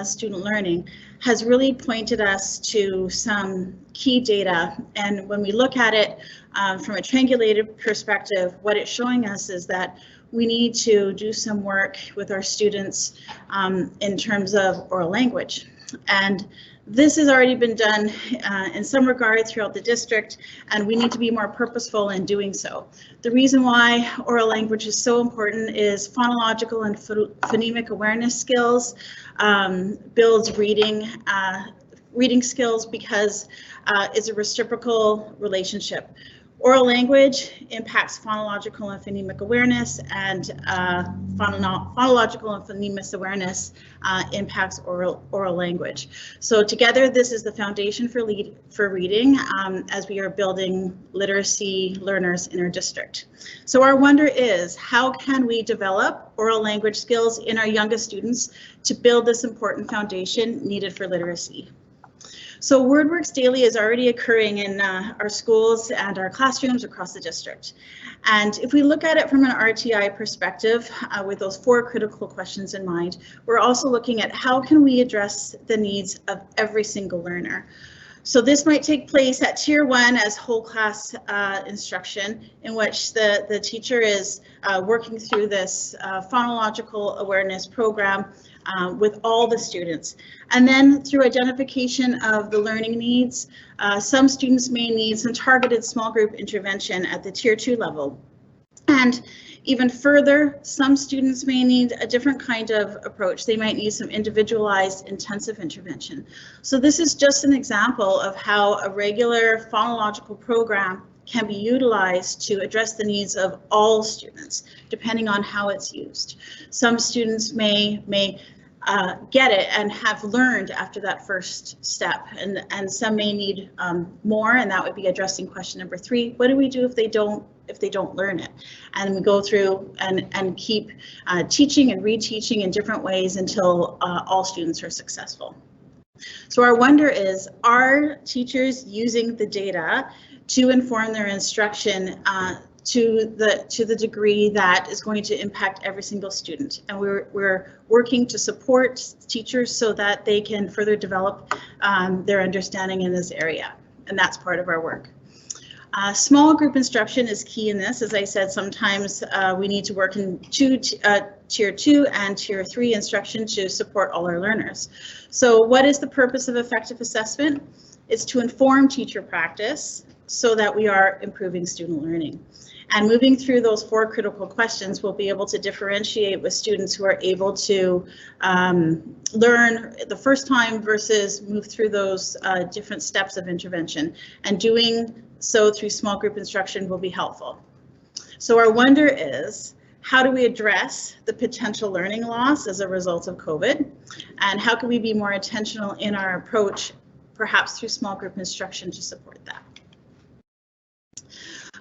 Student Learning has really pointed us to some key data, and when we look at it from a triangulated perspective, what it's showing us is that we need to do some work with our students in terms of oral language. And this has already been done in some regard throughout the district, and we need to be more purposeful in doing so. The reason why oral language is so important is phonological and phonemic awareness skills, builds reading skills because it's a reciprocal relationship. Oral language impacts phonological and phonemic awareness, and phonological and phonemic awareness impacts oral language. So together, this is the foundation for reading as we are building literacy learners in our district. So our wonder is, how can we develop oral language skills in our youngest students to build this important foundation needed for literacy? So WordWorks Daily is already occurring in our schools and our classrooms across the district. And if we look at it from an RTI perspective, with those 4 critical questions in mind, we're also looking at how can we address the needs of every single learner. So this might take place at Tier 1 as whole class instruction, in which the teacher is working through this phonological awareness program with all the students. And then through identification of the learning needs, some students may need some targeted small group intervention at the Tier 2 level. And Even further, some students may need a different kind of approach. They might need some individualized intensive intervention. So this is just an example of how a regular phonological program can be utilized to address the needs of all students, depending on how it's used. Some students may get it and have learned after that first step, and some may need more, and that would be addressing question number 3. What do we do if they don't learn it? And we go through and keep teaching and reteaching in different ways until all students are successful. So our wonder is, are teachers using the data to inform their instruction to the degree that is going to impact every single student? And we're working to support teachers so that they can further develop their understanding in this area, and that's part of our work. Small group instruction is key in this. As I said, sometimes we need to work in Tier 2 and Tier 3 instruction to support all our learners. So what is the purpose of effective assessment? It's to inform teacher practice so that we are improving student learning. And moving through those 4 critical questions, we'll be able to differentiate with students who are able to learn the first time versus move through those different steps of intervention. And doing so through small group instruction will be helpful. So our wonder is, how do we address the potential learning loss as a result of COVID? And how can we be more intentional in our approach, perhaps through small group instruction, to support that?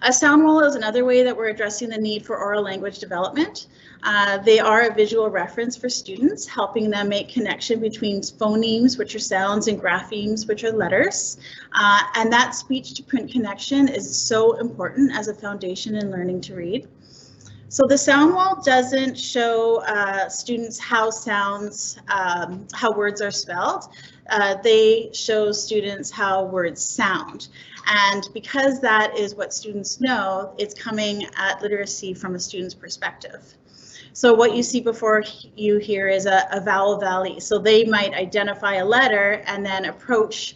A sound wall is another way that we're addressing the need for oral language development. They are a visual reference for students, helping them make connection between phonemes, which are sounds, and graphemes, which are letters. And that speech to print connection is so important as a foundation in learning to read. So the sound wall doesn't show students how words are spelled. They show students how words sound. And because that is what students know, it's coming at literacy from a student's perspective. So what you see before you here is a vowel valley. So they might identify a letter and then approach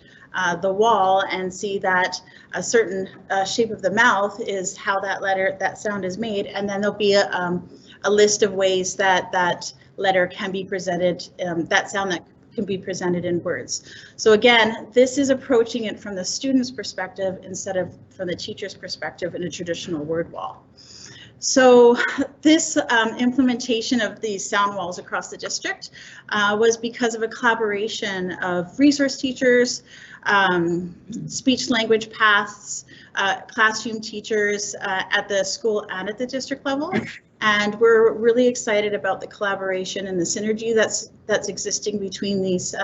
the wall and see that a certain shape of the mouth is how that sound is made. And then there'll be a list of ways that that letter can be presented, that sound that can be presented in words. So again, this is approaching it from the student's perspective instead of from the teacher's perspective in a traditional word wall. So this implementation of these sound walls across the district was because of a collaboration of resource teachers, speech language paths, classroom teachers at the school and at the district level. And we're really excited about the collaboration and the synergy that's existing between these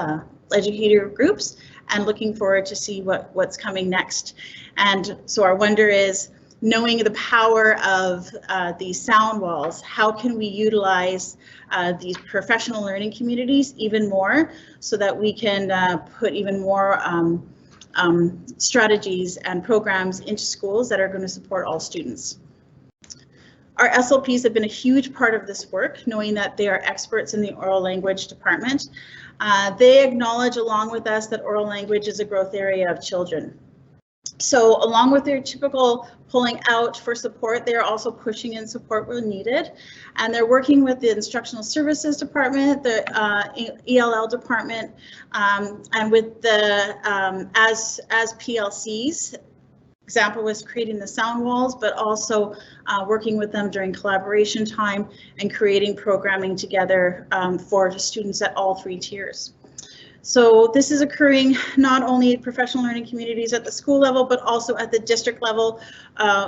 educator groups, and looking forward to see what's coming next. And so our wonder is, knowing the power of these sound walls, how can we utilize these professional learning communities even more so that we can put even more strategies and programs into schools that are going to support all students. Our SLPs have been a huge part of this work, knowing that they are experts in the oral language department. They acknowledge along with us that oral language is a growth area of children. So along with their typical pulling out for support, they're also pushing in support where needed. And they're working with the instructional services department, the ELL department, and with the as PLCs. Example was creating the sound walls, but also working with them during collaboration time and creating programming together for the students at all 3 tiers. So this is occurring not only professional learning communities at the school level, but also at the district level,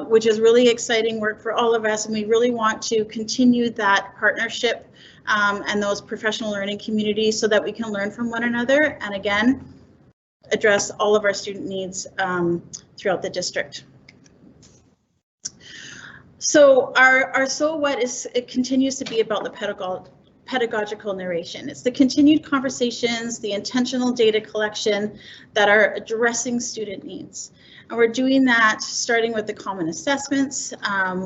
which is really exciting work for all of us. And we really want to continue that partnership and those professional learning communities so that we can learn from one another. And again, address all of our student needs throughout the district. So our so what is, it continues to be about the pedagogical narration. It's the continued conversations, the intentional data collection that are addressing student needs. And we're doing that starting with the common assessments,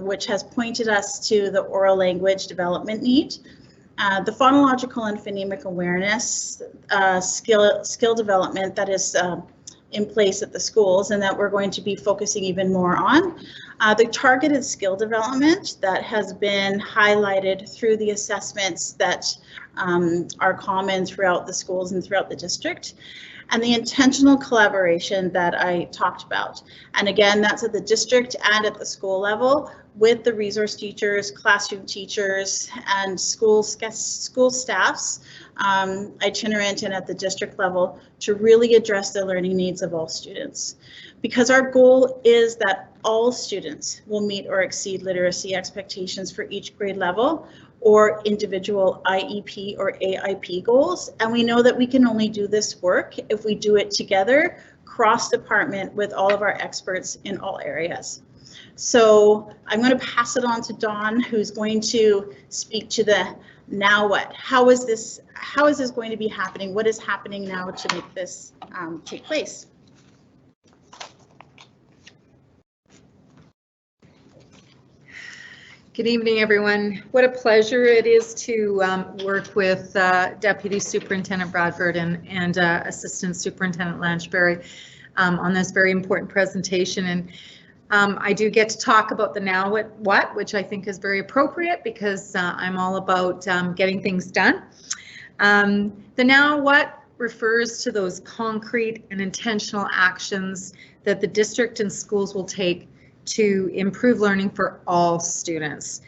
which has pointed us to the oral language development need. The phonological and phonemic awareness skill development that is in place at the schools and that we're going to be focusing even more on. The targeted skill development that has been highlighted through the assessments that are common throughout the schools and throughout the district, and the intentional collaboration that I talked about. And again, that's at the district and at the school level with the resource teachers, classroom teachers, and school staffs, itinerant and at the district level, to really address the learning needs of all students. Because our goal is that all students will meet or exceed literacy expectations for each grade level or individual IEP or AIP goals. And we know that we can only do this work if we do it together, cross-department, with all of our experts in all areas. So I'm going to pass it on to Dawn, who's going to speak to the now what. How is this going to be happening? What is happening now to make this take place? Good evening, everyone. What a pleasure it is to work with Deputy Superintendent Bradford and Assistant Superintendent Lanchberry on this very important presentation. And I do get to talk about the now what, which I think is very appropriate because I'm all about getting things done. The now what refers to those concrete and intentional actions that the district and schools will take to improve learning for all students.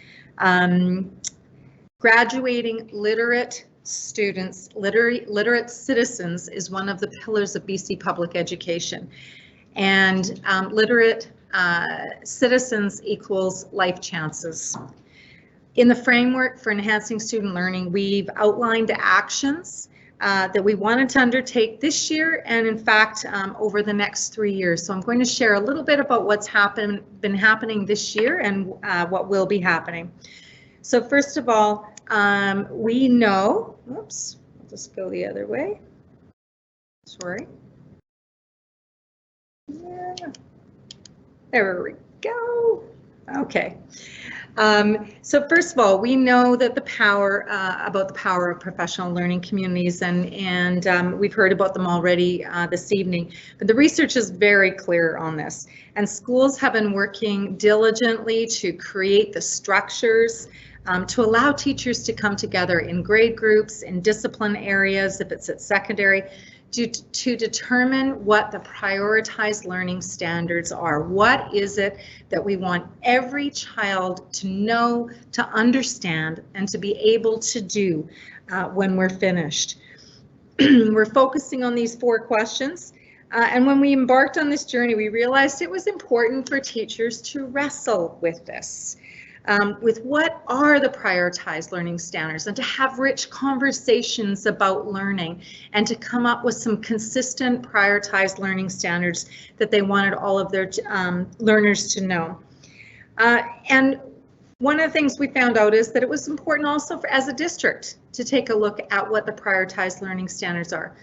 Graduating literate students, literate citizens is one of the pillars of BC public education. And literate citizens equals life chances. In the framework for enhancing student learning, we've outlined actions that we wanted to undertake this year and in fact over the next 3 years. So I'm going to share a little bit about what's been happening this year and what will be happening. So first of all, we know, oops, I'll just go the other way. Sorry. Yeah. There we go. Okay. So first of all, we know that about the power of professional learning communities, and we've heard about them already this evening, but the research is very clear on this, and schools have been working diligently to create the structures to allow teachers to come together in grade groups, in discipline areas, if it's at secondary, to determine what the prioritized learning standards are. What is it that we want every child to know, to understand, and to be able to do when we're finished? We're focusing on these 4 questions. And when we embarked on this journey, we realized it was important for teachers to wrestle with this. With what are the prioritized learning standards, and to have rich conversations about learning and to come up with some consistent prioritized learning standards that they wanted all of their learners to know. And one of the things we found out is that it was important also as a district to take a look at what the prioritized learning standards are.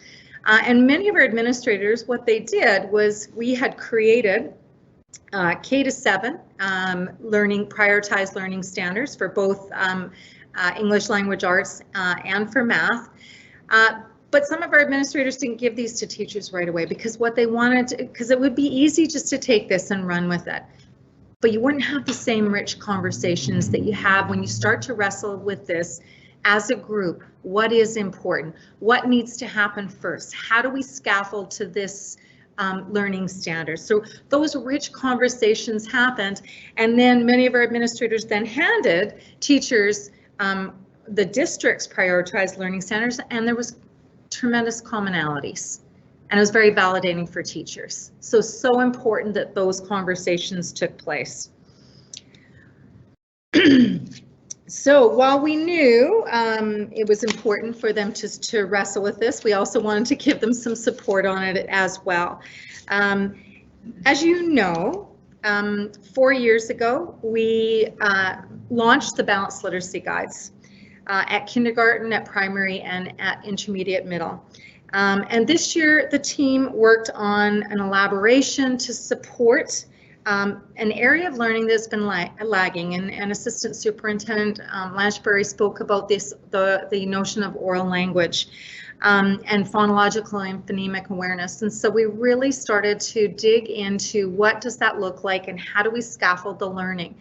And many of our administrators, what they did was we had created K to 7 prioritized learning standards for both English language arts and for math. But some of our administrators didn't give these to teachers right away because what they wanted, because it would be easy just to take this and run with it. But you wouldn't have the same rich conversations that you have when you start to wrestle with this as a group. What is important? What needs to happen first? How do we scaffold to this learning standards? So those rich conversations happened, and then many of our administrators then handed teachers the district's prioritized learning standards, and there was tremendous commonalities, and it was very validating for teachers. So important that those conversations took place. So while we knew it was important for them to wrestle with this, we also wanted to give them some support on it as well. As you know, 4 years ago, we launched the Balanced Literacy Guides at kindergarten, at primary, and at intermediate middle. And this year, the team worked on an elaboration to support an area of learning that's been lagging, and Assistant Superintendent Lanchberry spoke about this, the notion of oral language. and phonological and phonemic awareness. And so we really started to dig into what does that look like and how do we scaffold the learning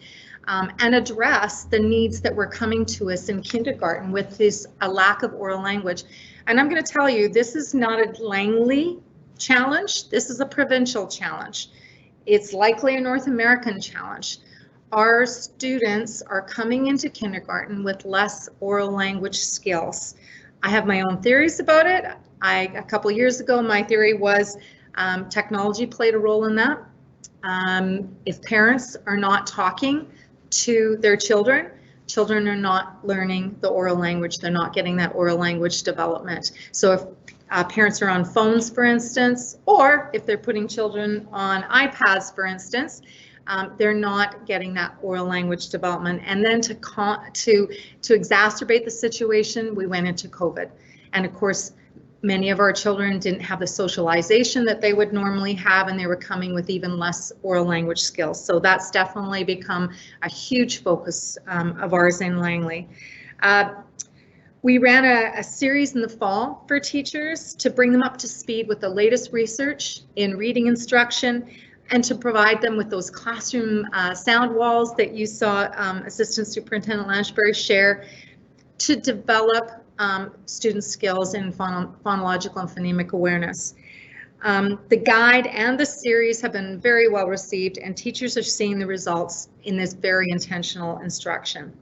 and address the needs that were coming to us in kindergarten with this lack of oral language. And I'm going to tell you, this is not a Langley challenge. This is a provincial challenge. It's likely a North American challenge. Our students are coming into kindergarten with less oral language skills. I have my own theories about it. A couple years ago, my theory was technology played a role in that. If parents are not talking to their children, children are not learning the oral language. They're not getting that oral language development. So if parents are on phones, for instance, or if they're putting children on iPads, for instance, they're not getting that oral language development. And then to exacerbate the situation, we went into COVID. And of course, many of our children didn't have the socialization that they would normally have, and they were coming with even less oral language skills. So that's definitely become a huge focus of ours in Langley. We ran a series in the fall for teachers to bring them up to speed with the latest research in reading instruction and to provide them with those classroom sound walls that you saw Assistant Superintendent Lanchbury share to develop student skills in phonological and phonemic awareness. The guide and the series have been very well received, and teachers are seeing the results in this very intentional instruction.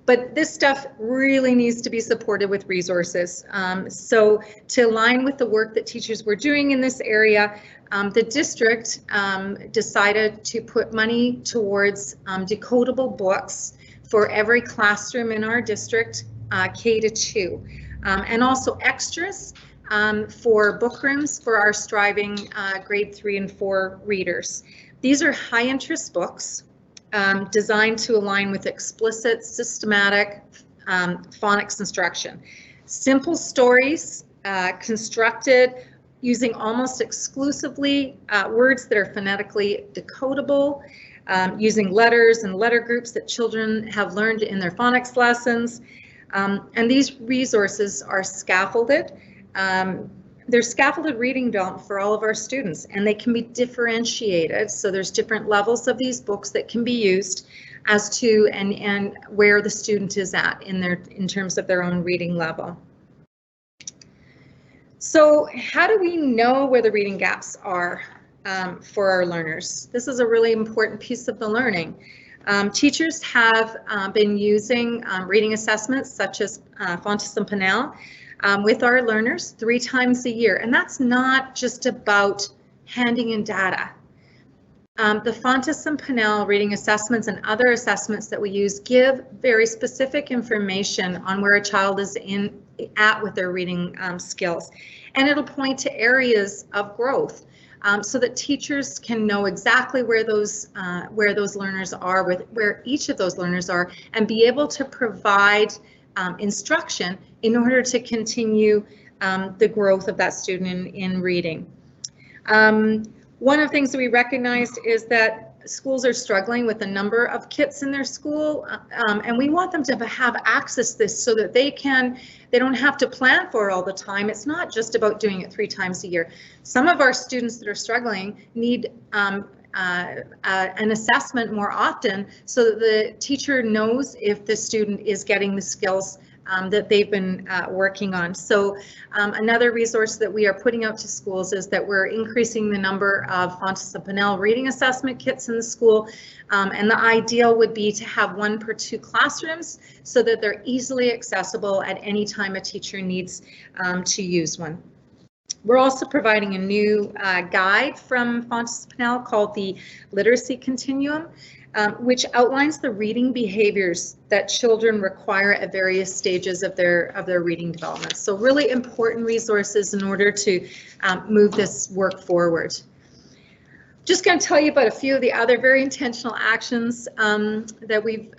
But this stuff really needs to be supported with resources. So to align with the work that teachers were doing in this area, the district decided to put money towards decodable books for every classroom in our district, K to 2, and also extras for book rooms for our striving grade 3 and 4 readers. These are high interest books designed to align with explicit, systematic phonics instruction. Simple stories constructed using almost exclusively words that are phonetically decodable, using letters and letter groups that children have learned in their phonics lessons. And these resources are scaffolded. They're scaffolded reading development for all of our students, and they can be differentiated. So there's different levels of these books that can be used as to and where the student is at in terms of their own reading level. So how do we know where the reading gaps are for our learners? This is a really important piece of the learning. Teachers have been using reading assessments such as Fontes and Pinnell with our learners 3 times a year, and that's not just about handing in data. The Fontes and Pinnell reading assessments and other assessments that we use give very specific information on where a child is at with their reading skills, and it'll point to areas of growth so that teachers can know exactly where those learners are, where each of those learners are, and be able to provide instruction in order to continue the growth of that student in reading. One of the things that we recognized is that schools are struggling with the number of kits in their school, and we want them to have access to this so that they don't have to plan for it all the time. It's not just about doing it 3 times a year. Some of our students that are struggling need an assessment more often so that the teacher knows if the student is getting the skills that they've been working on. So another resource that we are putting out to schools is that we're increasing the number of Fontes and Pinnell reading assessment kits in the school, and the ideal would be to have 1 per 2 classrooms so that they're easily accessible at any time a teacher needs to use one. We're also providing a new guide from Fontes and Pinnell called the Literacy Continuum, which outlines the reading behaviors that children require at various stages of their reading development. So really important resources in order to move this work forward. Just going to tell you about a few of the other very intentional actions that we've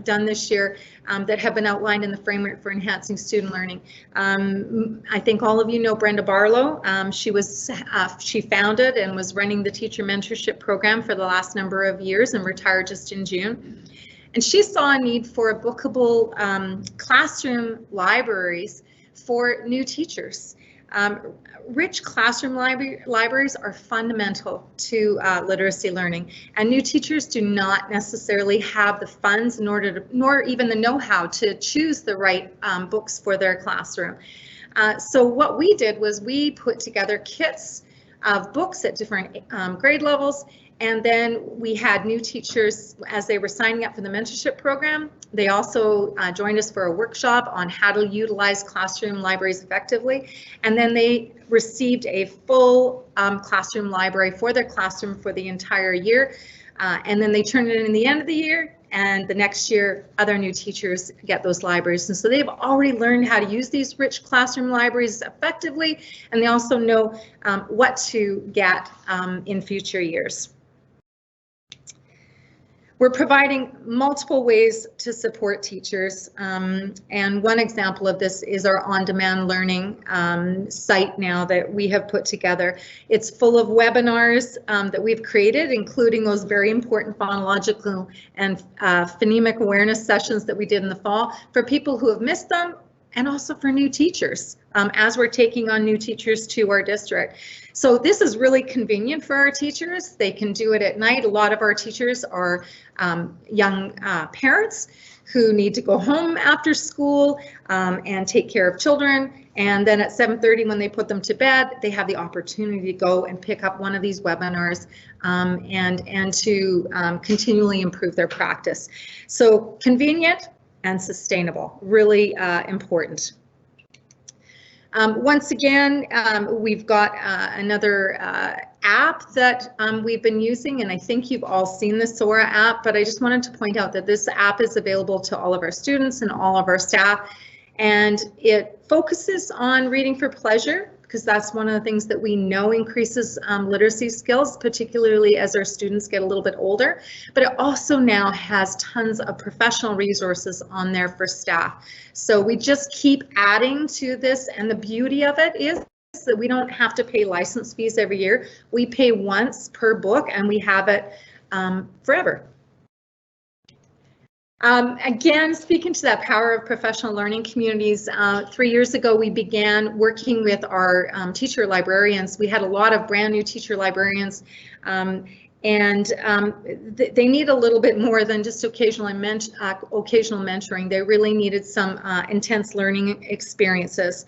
done this year that have been outlined in the framework for enhancing student learning. I think all of you know Brenda Barlow. She founded and was running the teacher mentorship program for the last number of years and retired just in June. And she saw a need for bookable classroom libraries for new teachers. Rich classroom libraries are fundamental to literacy learning, and new teachers do not necessarily have the funds in order to, nor even the know-how to choose the right books for their classroom. So what we did was we put together kits of books at different grade levels, and then we had new teachers, as they were signing up for the mentorship program, they also joined us for a workshop on how to utilize classroom libraries effectively, and then they received a full classroom library for their classroom for the entire year, and then they turned it in the end of the year, and the next year other new teachers get those libraries. And so they've already learned how to use these rich classroom libraries effectively, and they also know what to get in future years. We're providing multiple ways to support teachers, and one example of this is our on-demand learning site now that we have put together. It's full of webinars that we've created, including those very important phonological and phonemic awareness sessions that we did in the fall for people who have missed them, and also for new teachers as we're taking on new teachers to our district. So this is really convenient for our teachers. They can do it at night. A lot of our teachers are young parents who need to go home after school and take care of children. And then at 7:30 when they put them to bed, they have the opportunity to go and pick up one of these webinars and to continually improve their practice. So convenient and sustainable, really important. Once again, we've got another app that we've been using, and I think you've all seen the SORA app, but I just wanted to point out that this app is available to all of our students and all of our staff, and it focuses on reading for pleasure, because that's one of the things that we know increases literacy skills, particularly as our students get a little bit older. But it also now has tons of professional resources on there for staff. So we just keep adding to this, and the beauty of it is that we don't have to pay license fees every year. We pay once per book, and we have it forever. Again, speaking to that power of professional learning communities, 3 years ago we began working with our teacher librarians. We had a lot of brand new teacher librarians, and they need a little bit more than just occasional mentoring. They really needed some intense learning experiences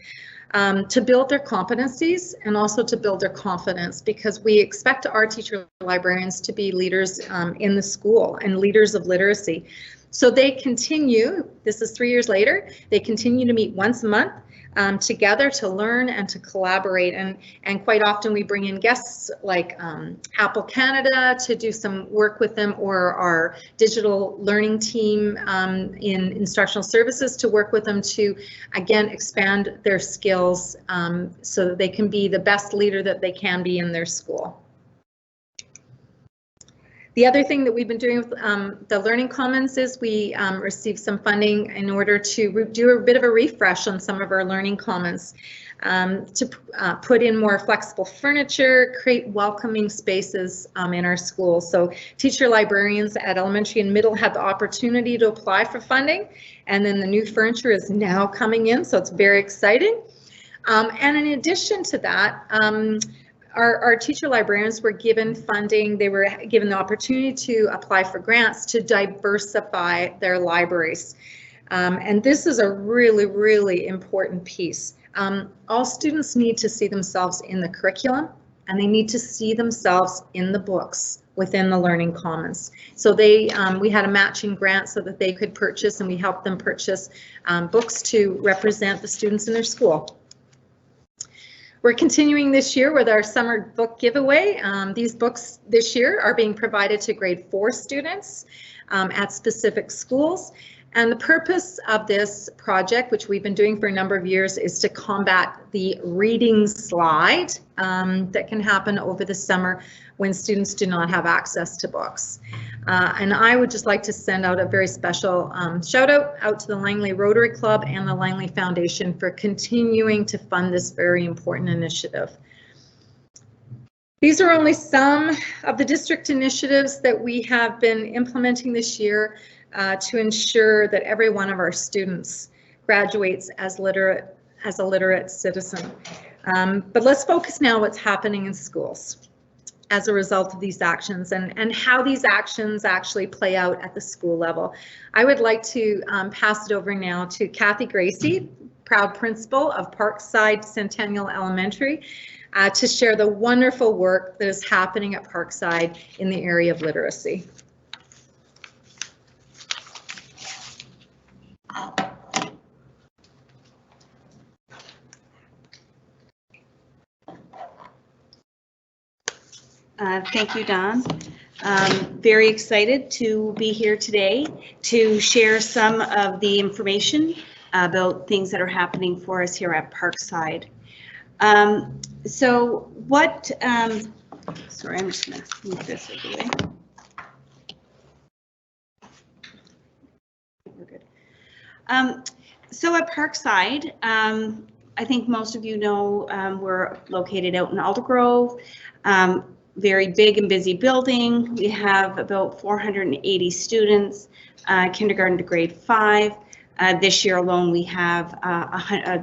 to build their competencies and also to build their confidence, because we expect our teacher librarians to be leaders in the school and leaders of literacy. So they continue, this is 3 years later, they continue to meet once a month together to learn and to collaborate. And quite often we bring in guests like Apple Canada to do some work with them, or our digital learning team in instructional services to work with them to, again, expand their skills so that they can be the best leader that they can be in their school. The other thing that we've been doing with the Learning Commons is we received some funding in order to do a bit of a refresh on some of our Learning Commons, to put in more flexible furniture, create welcoming spaces in our schools. So teacher librarians at elementary and middle had the opportunity to apply for funding, and then the new furniture is now coming in, so it's very exciting. And in addition to that, our teacher librarians were given funding. They were given the opportunity to apply for grants to diversify their libraries. And this is a really, really important piece. All students need to see themselves in the curriculum, and they need to see themselves in the books within the Learning Commons. So we had a matching grant so that they could purchase, and we helped them purchase books to represent the students in their school. We're continuing this year with our summer book giveaway. These books this year are being provided to grade 4 students at specific schools. And the purpose of this project, which we've been doing for a number of years, is to combat the reading slide that can happen over the summer when students do not have access to books. And I would just like to send out a very special shout out to the Langley Rotary Club and the Langley Foundation for continuing to fund this very important initiative. These are only some of the district initiatives that we have been implementing this year to ensure that every one of our students graduates as literate as a literate citizen. But let's focus now what's happening in schools as a result of these actions and how these actions actually play out at the school level. I would like to pass it over now to Kathy Gracie, proud principal of Parkside Centennial Elementary, to share the wonderful work that is happening at Parkside in the area of literacy. Thank you, Don. Very excited to be here today to share some of the information about things that are happening for us here at Parkside. So what, sorry, I'm just going to move this out of the way. We're good. So at Parkside, I think most of you know we're located out in Aldergrove. Very big and busy building. We have about 480 students, kindergarten to grade 5. This year alone, we have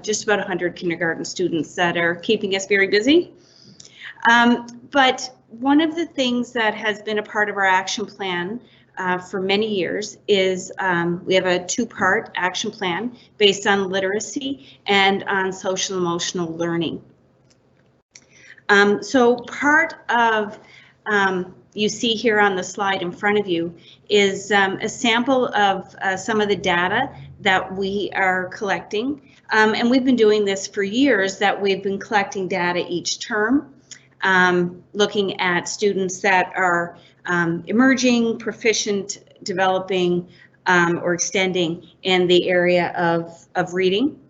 just about 100 kindergarten students that are keeping us very busy. But one of the things that has been a part of our action plan for many years is we have a 2-part action plan based on literacy and on social emotional learning. So part of, you see here on the slide in front of you, is a sample of some of the data that we are collecting. And we've been doing this for years, that we've been collecting data each term, looking at students that are emerging, proficient, developing, or extending in the area of reading.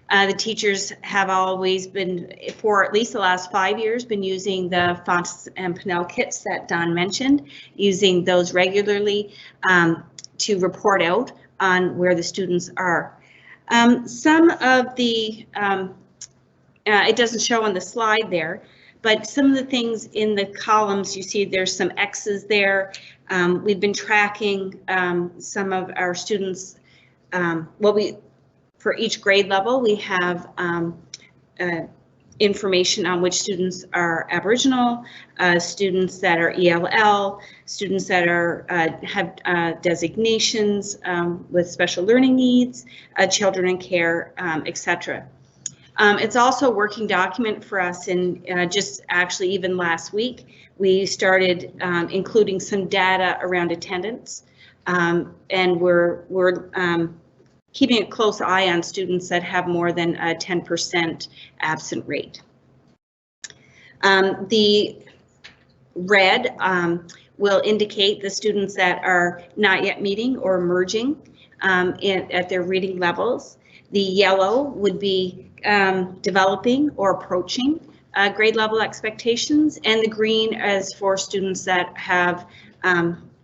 The teachers have always been, for at least the last 5 years, been using the Fonts and Pinnell kits that Don mentioned, using those regularly to report out on where the students are. Some of the, it doesn't show on the slide there, but some of the things in the columns, you see there's some X's there. We've been tracking some of our students, for each grade level, we have information on which students are Aboriginal, students that are ELL, students that are have designations with special learning needs, children in care, etc. It's also a working document for us, and just actually even last week, we started including some data around attendance, and we're keeping a close eye on students that have more than a 10% absent rate. The red will indicate the students that are not yet meeting or emerging at their reading levels. The yellow would be developing or approaching grade level expectations, and the green is for students that have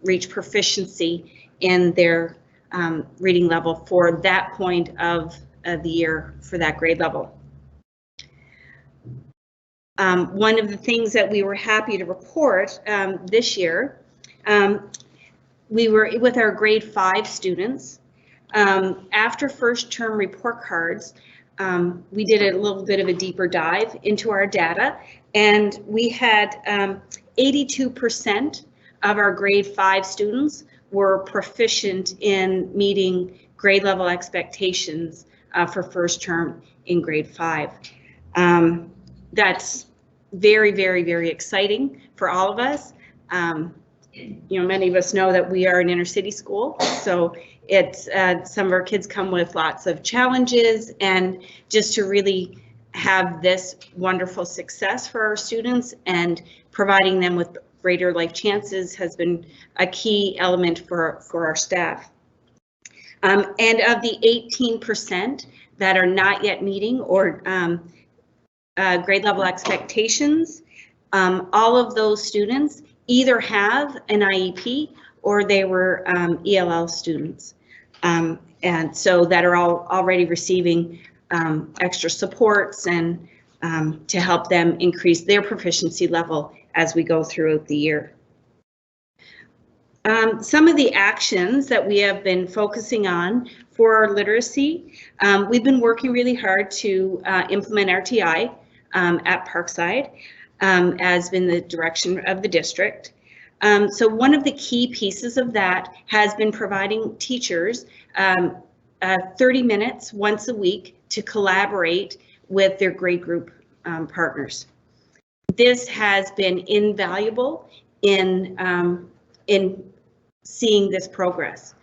reached proficiency in their reading level for that point of the year for that grade level. One of the things that we were happy to report this year, we were with our grade 5 students. After first term report cards, we did a little bit of a deeper dive into our data, and we had 82% of our grade 5 students were proficient in meeting grade level expectations for first term in grade 5. That's very, very, very exciting for all of us. You know, many of us know that we are an inner city school, so it's some of our kids come with lots of challenges, and just to really have this wonderful success for our students and providing them with greater life chances has been a key element for our staff. And of the 18% that are not yet meeting or grade level expectations, all of those students either have an IEP or they were ELL students. And so that are all already receiving extra supports and to help them increase their proficiency level as we go throughout the year. Some of the actions that we have been focusing on for our literacy. We've been working really hard to implement RTI at Parkside, as been the direction of the district. So one of the key pieces of that has been providing teachers 30 minutes once a week to collaborate with their grade group partners. This has been invaluable in seeing this progress.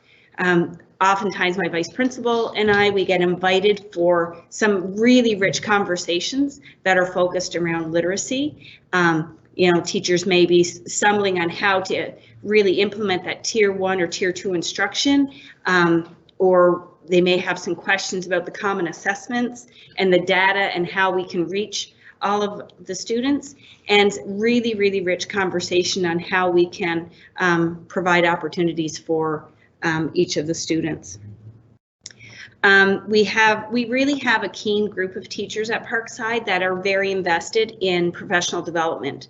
Oftentimes my vice principal and we get invited for some really rich conversations that are focused around literacy. You know, teachers may be stumbling on how to really implement that tier 1 or tier 2 instruction, or they may have some questions about the common assessments and the data and how we can reach all of the students, and really, really rich conversation on how we can provide opportunities for each of the students. We really have a keen group of teachers at Parkside that are very invested in professional development.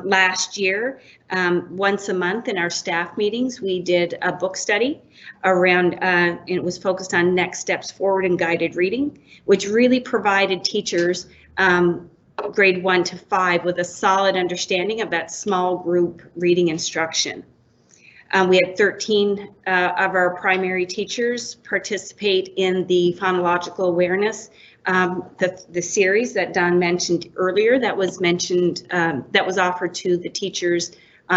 Last year, once a month in our staff meetings, we did a book study around, and it was focused on next steps forward in guided reading, which really provided teachers grade 1 to 5 with a solid understanding of that small group reading instruction. We had 13 of our primary teachers participate in the phonological awareness, the series that Don mentioned earlier, that was mentioned, that was offered to the teachers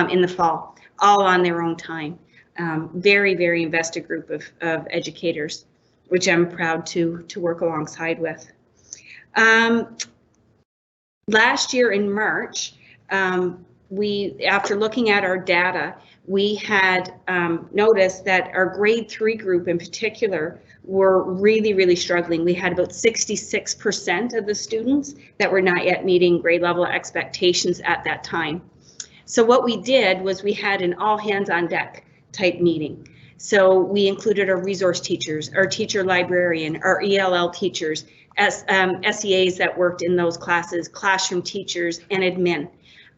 in the fall, all on their own time. Very, very invested group of educators, which I'm proud to work alongside with. Last year in March, after looking at our data, we had noticed that our grade 3 group in particular were really, really struggling. We had about 66% of the students that were not yet meeting grade level expectations at that time. So what we did was we had an all hands on deck type meeting. So we included our resource teachers, our teacher librarian, our ELL teachers, SEAs that worked in those classes, classroom teachers, and admin.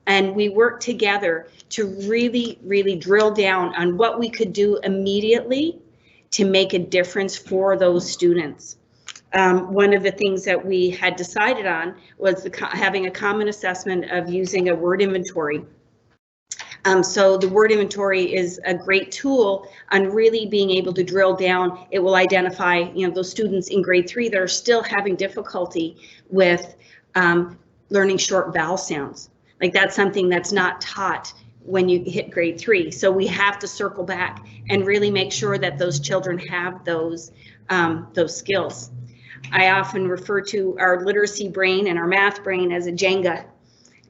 And we worked together to really, really drill down on what we could do immediately to make a difference for those students. One of the things that we had decided on was having a common assessment of using a word inventory. So the word inventory is a great tool on really being able to drill down. It will identify, you know, those students in grade 3 that are still having difficulty with learning short vowel sounds. Like that's something that's not taught when you hit grade 3. So we have to circle back and really make sure that those children have those skills. I often refer to our literacy brain and our math brain as a Jenga.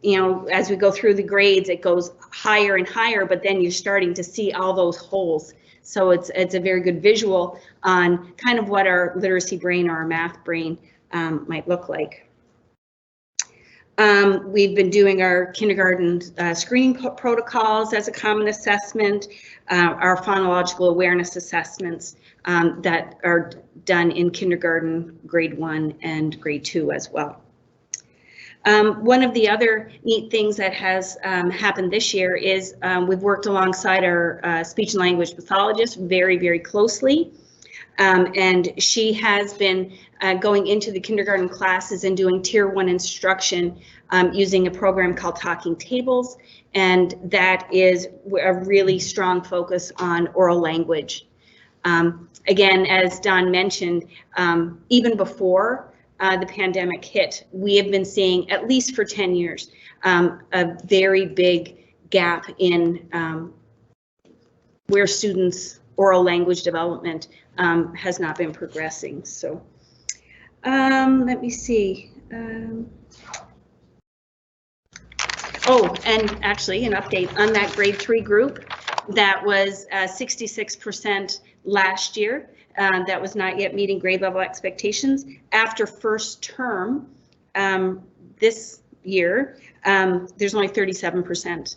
You know, as we go through the grades, it goes higher and higher, but then you're starting to see all those holes. So it's a very good visual on kind of what our literacy brain or our math brain might look like. We've been doing our kindergarten screening protocols as a common assessment, our phonological awareness assessments that are done in kindergarten, grade 1 and grade 2 as well. One of the other neat things that has happened this year is we've worked alongside our speech and language pathologist very, very closely. And she has been going into the kindergarten classes and doing tier 1 instruction using a program called Talking Tables. And that is a really strong focus on oral language. Again, as Don mentioned, even before the pandemic hit, we have been seeing, at least for 10 years, a very big gap in where students' oral language development has not been progressing. So let me see. Oh, and actually an update on that grade 3 group that was 66% last year. That was not yet meeting grade level expectations. After first term this year, there's only 37%.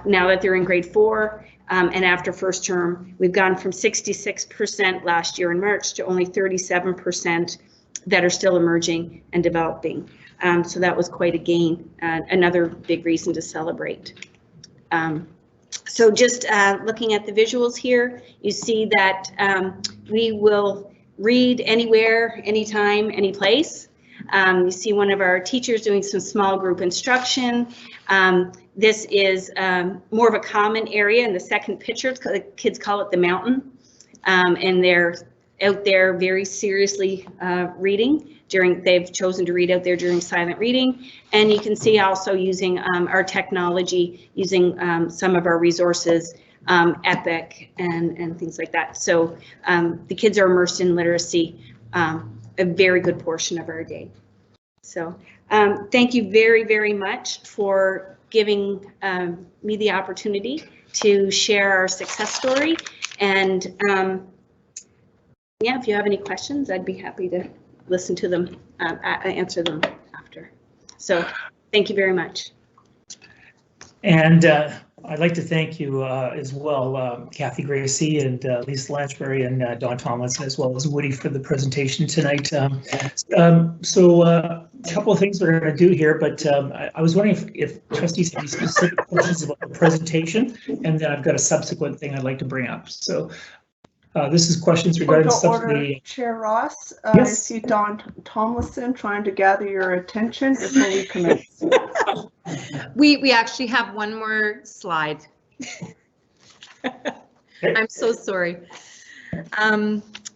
Now that they're in grade 4 and after first term, we've gone from 66% last year in March to only 37% that are still emerging and developing. So that was quite a gain, another big reason to celebrate. So just looking at the visuals here, you see that we will read anywhere, anytime, any place. You see one of our teachers doing some small group instruction. This is more of a common area in the second picture. The kids call it the mountain. And they're out there very seriously reading. They've chosen to read out there during silent reading. And you can see also using our technology, using some of our resources, Epic and things like that. So the kids are immersed in literacy a very good portion of our day. So thank you very, very much for giving me the opportunity to share our success story. And yeah, if you have any questions, I'd be happy to listen to them, answer them after. So thank you very much. And I'd like to thank you as well, Kathy Gracie and Lisa Lanchbury and Don Tomlinson, as well as Woody, for the presentation tonight. So a couple of things we're going to do here, but I was wondering if trustees have any specific questions about the presentation, and then I've got a subsequent thing I'd like to bring up. So this is questions regarding order, Chair Ross. Yes. I see Don Tomlinson trying to gather your attention before we commence. We actually have one more slide. I'm so sorry.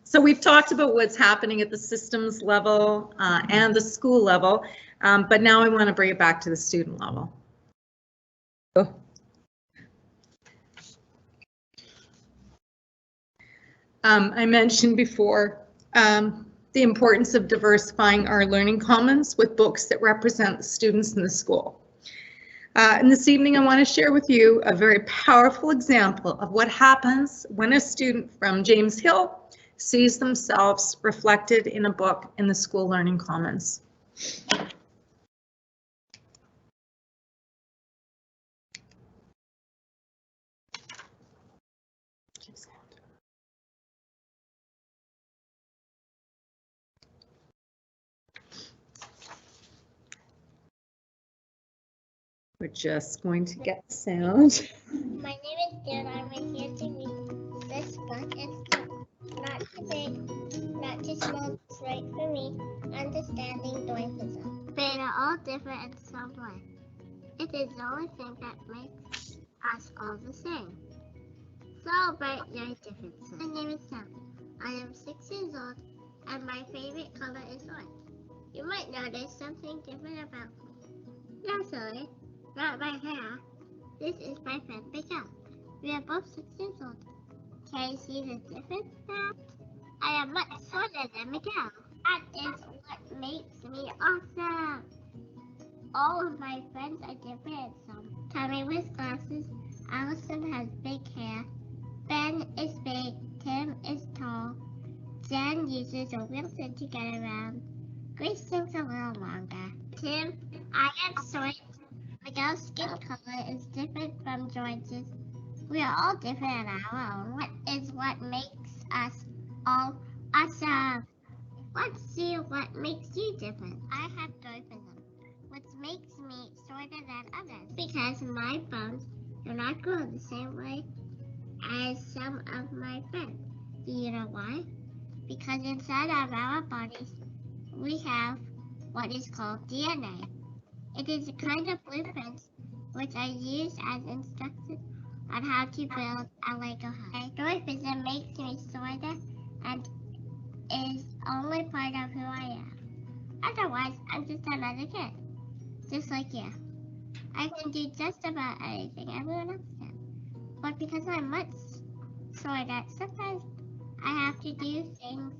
So we've talked about what's happening at the systems level and the school level, but now I want to bring it back to the student level. Oh. I mentioned before the importance of diversifying our learning commons with books that represent the students in the school. And this evening I want to share with you a very powerful example of what happens when a student from James Hill sees themselves reflected in a book in the school learning commons. We're just going to get the sound. My name is Dan. I'm here to read this book. It's not too big, not too small, it's right for me. Understanding dwarfism. They are all different in some way. It is the only thing that makes us all the same. Celebrate your differences. My name is Sam. I am 6 years old and my favorite color is white. You might notice something different about me. No, sorry. Not my hair. This is my friend Miguel. We are both 6 years old. Can you see the difference now? I am much shorter than Miguel. That is what makes me awesome. All of my friends are different. Some Tommy wears glasses. Allison has big hair. Ben is big. Tim is tall. Jen uses a wheelchair to get around. Grace thinks a little longer. Tim, I am short. Miguel's skin color is different from George's. We are all different in our own. What makes us all awesome? Let's see what makes you different. I have dwarfism, which makes me shorter than others because my bones do not grow the same way as some of my friends. Do you know why? Because inside of our bodies, we have what is called DNA. It is a kind of blueprint which I use as instructions on how to build a Lego house. Dwarfism makes me shorter and is only part of who I am. Otherwise, I'm just another kid, just like you. I can do just about anything everyone else can. But because I'm much shorter, sometimes I have to do things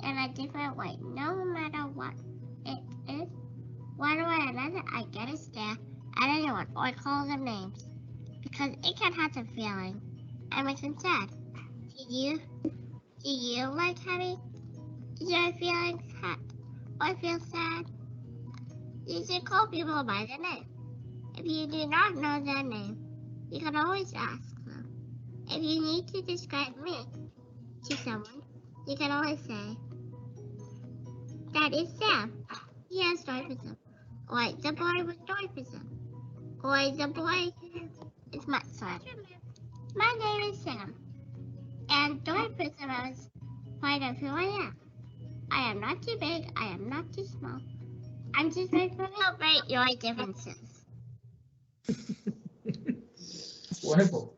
in a different way, no matter what it is. One way or another, I get a stare at anyone or call them names because it can hurt a feeling and makes them sad. Do you like having your feelings hurt or feel sad? You should call people by their name. If you do not know their name, you can always ask them. If you need to describe me to someone, you can always say, "That is Sam. He has dwarfism." Or the boy with dwarfism. Or the boy is much shorter. My name is Sam, and during prison I was part of who I am. I am not too big, I am not too small. I'm just right for celebrate your differences. Wonderful.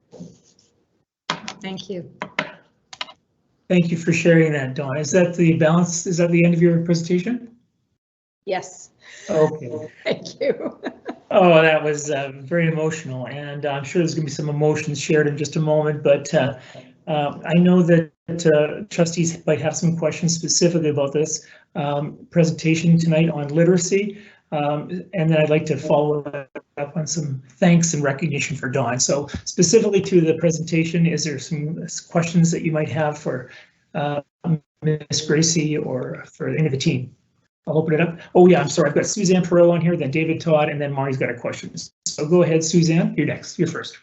Thank you. Thank you for sharing that, Dawn. Is that the balance? Is that the end of your presentation? Yes. Okay. Thank you. Oh, that was very emotional, and I'm sure there's going to be some emotions shared in just a moment, but I know that trustees might have some questions specifically about this presentation tonight on literacy, and then I'd like to follow up on some thanks and recognition for Dawn. So specifically to the presentation, is there some questions that you might have for Ms. Gracie or for any of the team? I'll open it up. Oh yeah, I'm sorry. I've got Suzanne Perot on here, then David Todd, and then Marnie's got a question. So go ahead, Suzanne. You're next. You're first.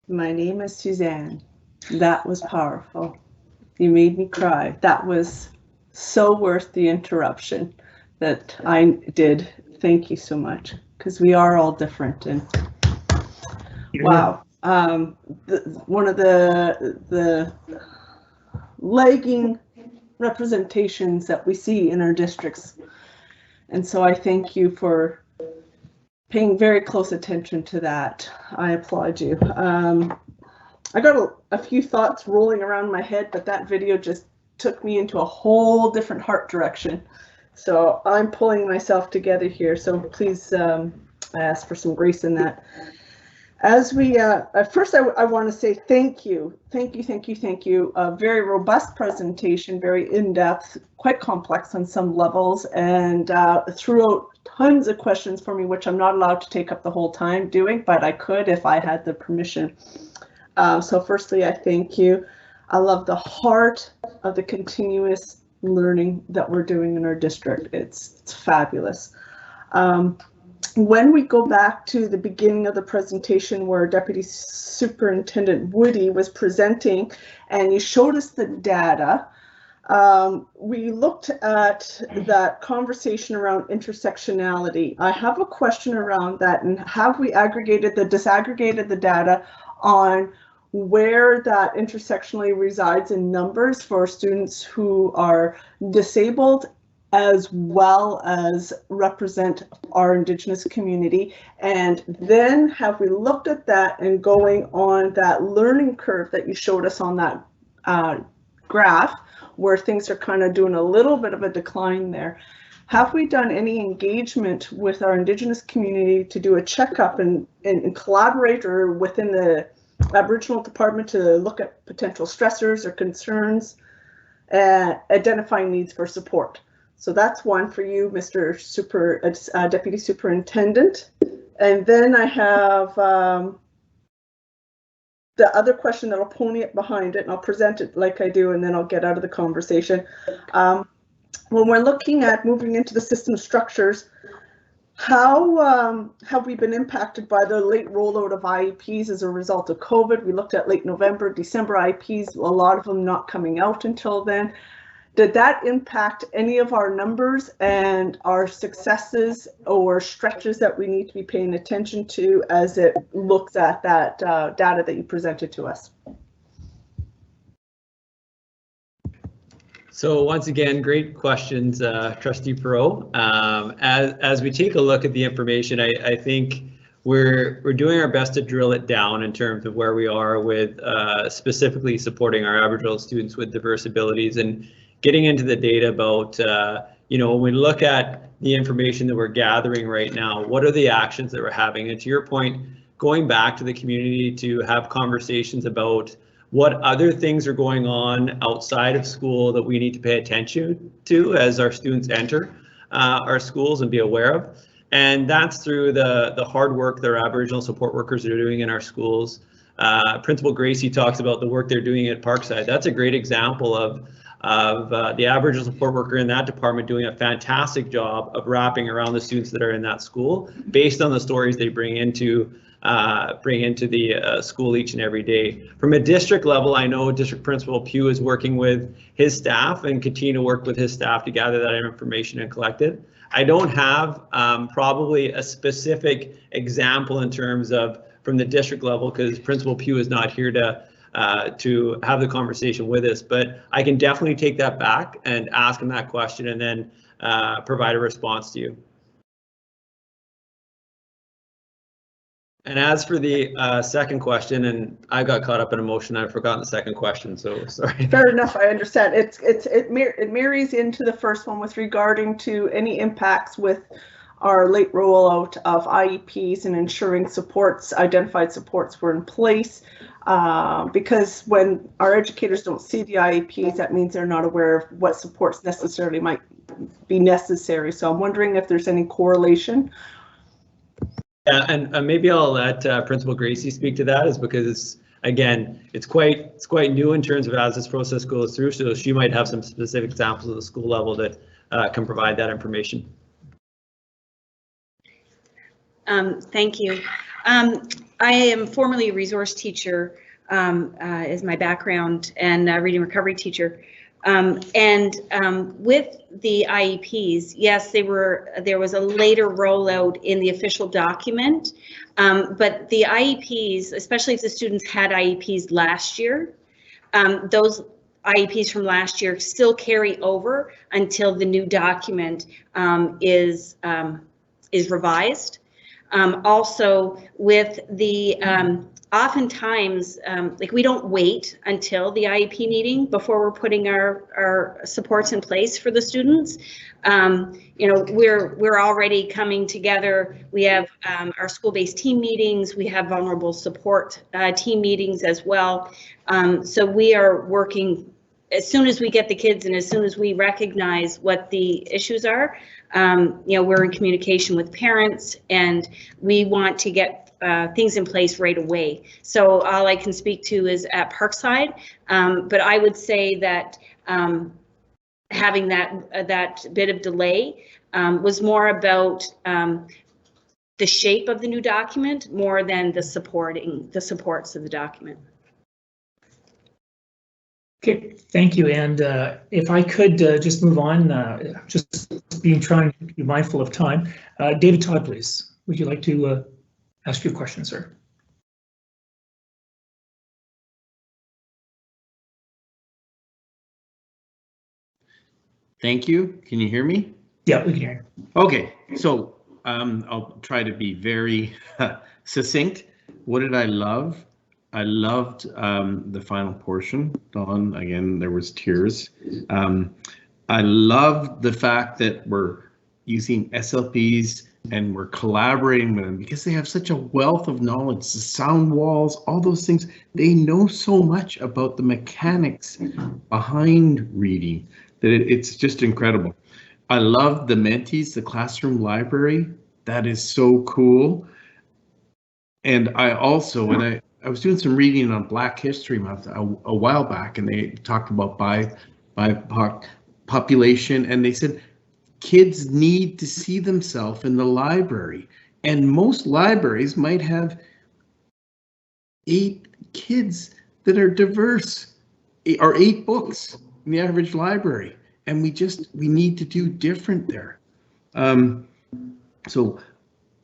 My name is Suzanne. That was powerful. You made me cry. That was so worth the interruption that I did. Thank you so much, because we are all different. And wow, one of the lagging representations that we see in our districts. And so I thank you for paying very close attention to that. I applaud you. I got a few thoughts rolling around my head, but that video just took me into a whole different heart direction. So I'm pulling myself together here. So please, I ask for some grace in that. As we, first I want to say thank you. A very robust presentation, very in-depth, quite complex on some levels, and threw out tons of questions for me, which I'm not allowed to take up the whole time doing, but I could if I had the permission. So firstly, I thank you. I love the heart of the continuous learning that we're doing in our district. It's fabulous. When we go back to the beginning of the presentation where Deputy Superintendent Woody was presenting and he showed us the data, we looked at that conversation around intersectionality. I have a question around that, and have we disaggregated the data on where that intersectionally resides in numbers for students who are disabled as well as represent our Indigenous community? And then have we looked at that and going on that learning curve that you showed us on that graph, where things are kind of doing a little bit of a decline there? Have we done any engagement with our Indigenous community to do a checkup and collaborate or within the Aboriginal department to look at potential stressors or concerns and identifying needs for support? So that's one for you, Mr. Deputy Superintendent. And then I have the other question that I'll pony it behind it, and I'll present it like I do, and then I'll get out of the conversation. When we're looking at moving into the system structures, how have we been impacted by the late rollout of IEPs as a result of COVID? We looked at late November, December IEPs, a lot of them not coming out until then. Did that impact any of our numbers and our successes or stretches that we need to be paying attention to as it looks at that data that you presented to us? So once again, great questions, Trustee Perot. As we take a look at the information, I think we're doing our best to drill it down in terms of where we are with specifically supporting our Aboriginal students with diverse abilities and getting into the data about, when we look at the information that we're gathering right now, what are the actions that we're having? And to your point, going back to the community to have conversations about what other things are going on outside of school that we need to pay attention to as our students enter our schools and be aware of. And that's through the hard work that our Aboriginal support workers are doing in our schools. Principal Gracie talks about the work they're doing at Parkside. That's a great example of the Aboriginal support worker in that department doing a fantastic job of wrapping around the students that are in that school based on the stories they bring into the school each and every day. From a district level, I know District Principal Pugh is working with his staff and continue to work with his staff to gather that information and collect it. I don't have probably a specific example in terms of from the district level, because Principal Pugh is not here to have the conversation with us, but I can definitely take that back and ask him that question and then provide a response to you. And as for the second question, and I got caught up in emotion, I've forgotten the second question, so sorry. Fair enough, I understand. It marries into the first one with regarding to any impacts with our late rollout of IEPs and ensuring supports, identified supports were in place. Because when our educators don't see the IEPs, that means they're not aware of what supports necessarily might be necessary. So I'm wondering if there's any correlation. Yeah, and maybe I'll let Principal Gracie speak to that, is because it's quite new in terms of as this process goes through. So she might have some specific examples at the school level that can provide that information. Thank you. I am formerly a resource teacher, is my background, and a reading recovery teacher. With the IEPs, yes, there was a later rollout in the official document, but the IEPs, especially if the students had IEPs last year, those IEPs from last year still carry over until the new document is revised. Also, with the oftentimes, like, we don't wait until the IEP meeting before we're putting our supports in place for the students. You know, we're already coming together. We have our school-based team meetings. We have vulnerable support team meetings as well. So we are working as soon as we get the kids and as soon as we recognize what the issues are. You know, we're in communication with parents, and we want to get things in place right away. So all I can speak to is at Parkside, but I would say that having that bit of delay was more about the shape of the new document more than the supports of the document. Okay, thank you. And if I could just move on, just trying to be mindful of time. David Todd, please. Would you like to ask your question, sir? Thank you. Can you hear me? Yeah, we can hear you. Okay, so I'll try to be very succinct. What did I love? I loved the final portion, Dawn. Again, there was tears. I loved the fact that we're using SLPs and we're collaborating with them because they have such a wealth of knowledge, the sound walls, all those things. They know so much about the mechanics behind reading that it's just incredible. I love the Mentees, the classroom library. That is so cool. And I also, when I was doing some reading on Black History Month a while back, and they talked about BIPOC population, and they said kids need to see themselves in the library. And most libraries might have 8 kids that are diverse, or 8 books in the average library. And we need to do different there. So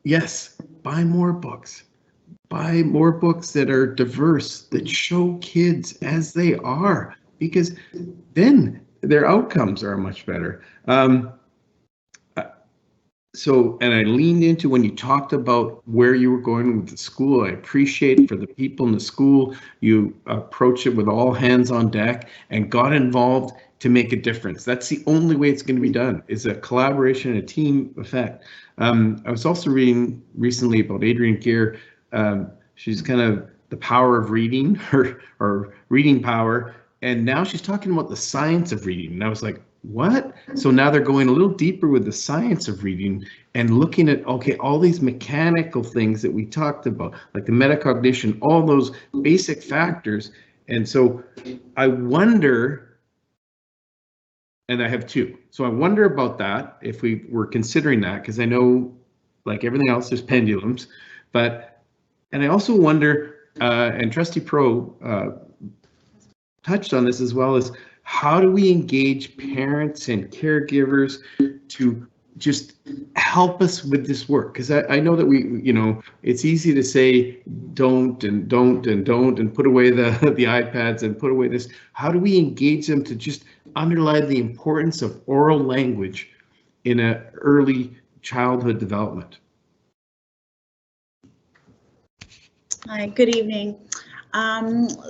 yes, buy more books. Buy more books that are diverse, that show kids as they are, because then their outcomes are much better. So, and I leaned into when you talked about where you were going with the school. I appreciate for the people in the school, you approach it with all hands on deck and got involved to make a difference. That's the only way it's going to be done, is a collaboration and a team effect. I was also reading recently about Adrienne Gear. She's kind of the power of reading, or reading power. And now she's talking about the science of reading. And I was like, what? So now they're going a little deeper with the science of reading and looking at, okay, all these mechanical things that we talked about, like the metacognition, all those basic factors. And so I wonder, and I have 2. So I wonder about that, if we were considering that, because I know, like everything else, there's pendulums, and I also wonder, and Trustee Pro touched on this as well, as how do we engage parents and caregivers to just help us with this work, because I know that it's easy to say don't and put away the iPads and put away this. How do we engage them to just underline the importance of oral language in an early childhood development? Hi, good evening.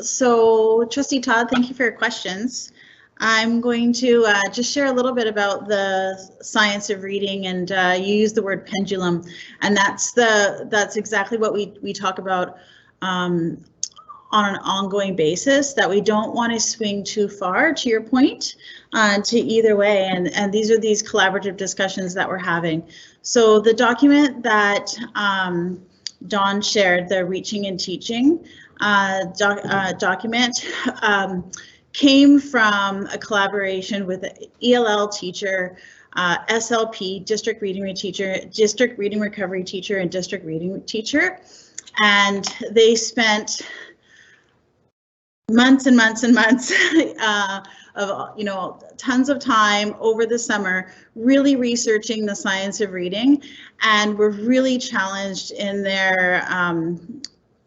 So Trustee Todd, thank you for your questions. I'm going to just share a little bit about the science of reading, and you use the word pendulum, and that's exactly what we talk about on an ongoing basis, that we don't want to swing too far, to your point, to either way, and these are these collaborative discussions that we're having. So the document that Dawn shared, the Reaching and Teaching document, came from a collaboration with an ELL teacher, SLP, District Reading Recovery teacher, and District Reading teacher. And they spent months and months and months of tons of time over the summer really researching the science of reading, and were really challenged in their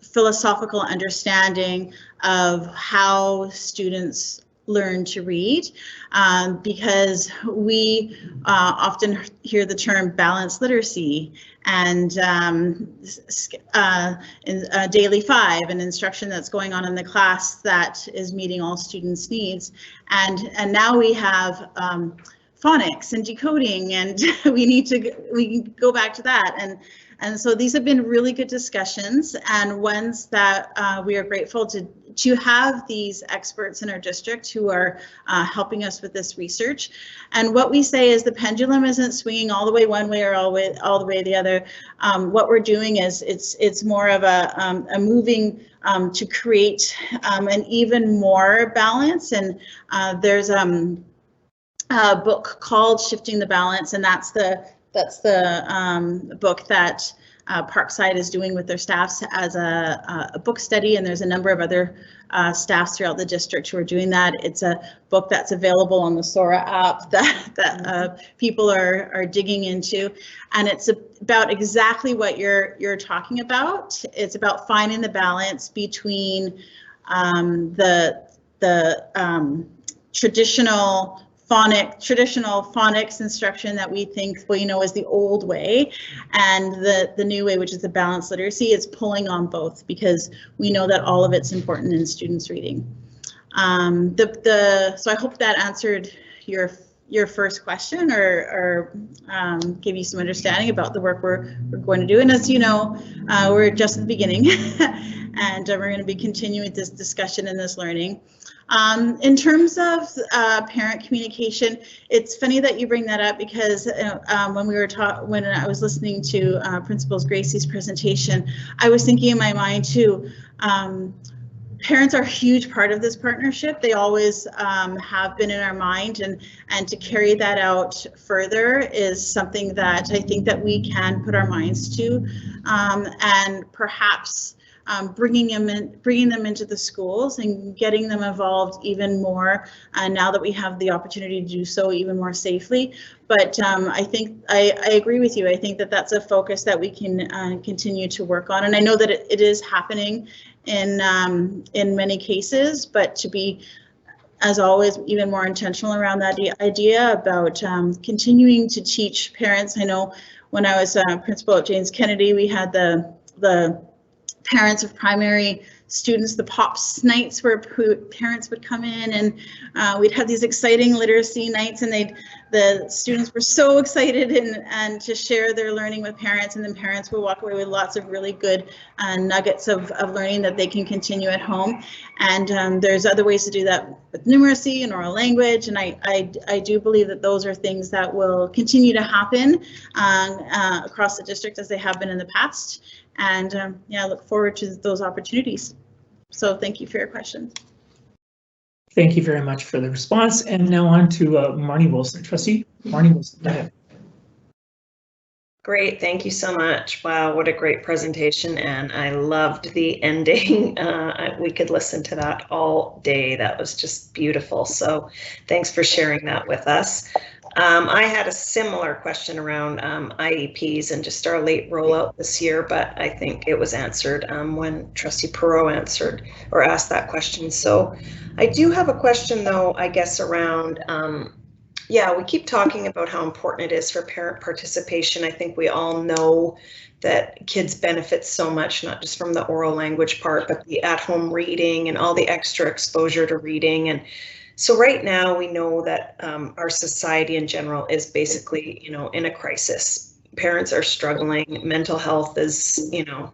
philosophical understanding of how students learn to read, because we often hear the term balanced literacy, and in Daily 5, an instruction that's going on in the class that is meeting all students' needs, and now we have phonics and decoding, and we can go back to that, and so these have been really good discussions, and ones that we are grateful to have these experts in our district who are helping us with this research. And what we say is the pendulum isn't swinging all the way one way or all the way the other. What we're doing is it's more of a moving to create an even more balance. And there's a book called Shifting the Balance, and that's the book that Parkside is doing with their staffs as a book study, and there's a number of other staffs throughout the district who are doing that. It's a book that's available on the Sora app that people are digging into, and it's about exactly what you're talking about. It's about finding the balance between the traditional phonics instruction that we think, is the old way, and the new way, which is the balanced literacy. Is pulling on both, because we know that all of it's important in students reading. So I hope that answered your first question, or give you some understanding about the work we're going to do. And as you know, we're just at the beginning, and we're going to be continuing this discussion and this learning. In terms of parent communication, it's funny that you bring that up, because when I was listening to Principal Gracie's presentation, I was thinking in my mind too. Parents are a huge part of this partnership. They always have been in our mind, and to carry that out further is something that I think that we can put our minds to, and perhaps bringing them into the schools and getting them involved even more, now that we have the opportunity to do so even more safely. But I think I agree with you. I think that that's a focus that we can continue to work on, and I know that it is happening in many cases, but to be, as always, even more intentional around that idea about continuing to teach parents. I know when I was principal at James Kennedy, we had the parents of primary students, the POPs nights, where parents would come in, and we'd have these exciting literacy nights, and the students were so excited and to share their learning with parents, and then parents would walk away with lots of really good nuggets of learning that they can continue at home. And there's other ways to do that with numeracy and oral language, and I do believe that those are things that will continue to happen across the district as they have been in the past. And yeah, I look forward to those opportunities. So thank you for your question. Thank you very much for the response. And now on to Marnie Wilson. Trustee Marnie Wilson, go ahead. Great, thank you so much. Wow, what a great presentation, and I loved the ending. We could listen to that all day. That was just beautiful. So thanks for sharing that with us. I had a similar question around IEPs and just our late rollout this year, but I think it was answered when Trustee Perot answered or asked that question. So I do have a question though, I guess around, yeah, we keep talking about how important it is for parent participation. I think we all know that kids benefit so much, not just from the oral language part, but the at-home reading and all the extra exposure to reading. And so right now we know that our society in general is basically, you know, in a crisis. Parents are struggling. Mental health is, you know,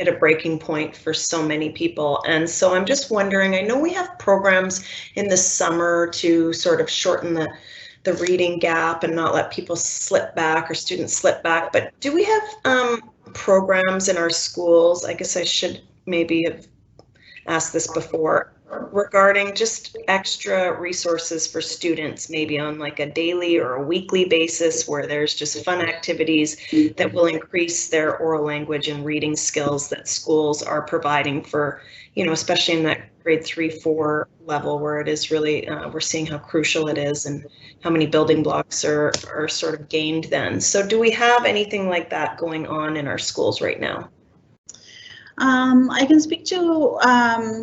at a breaking point for so many people. And so I'm just wondering, I know we have programs in the summer to sort of shorten the reading gap and not let people slip back or students slip back, but do we have programs in our schools? I guess I should maybe have asked this before, regarding just extra resources for students, maybe on like a daily or a weekly basis, where there's just fun activities that will increase their oral language and reading skills that schools are providing for, you know, especially in that grade 3-4 level where it is really, we're seeing how crucial it is and how many building blocks are sort of gained then. So do we have anything like that going on in our schools right now? I can speak to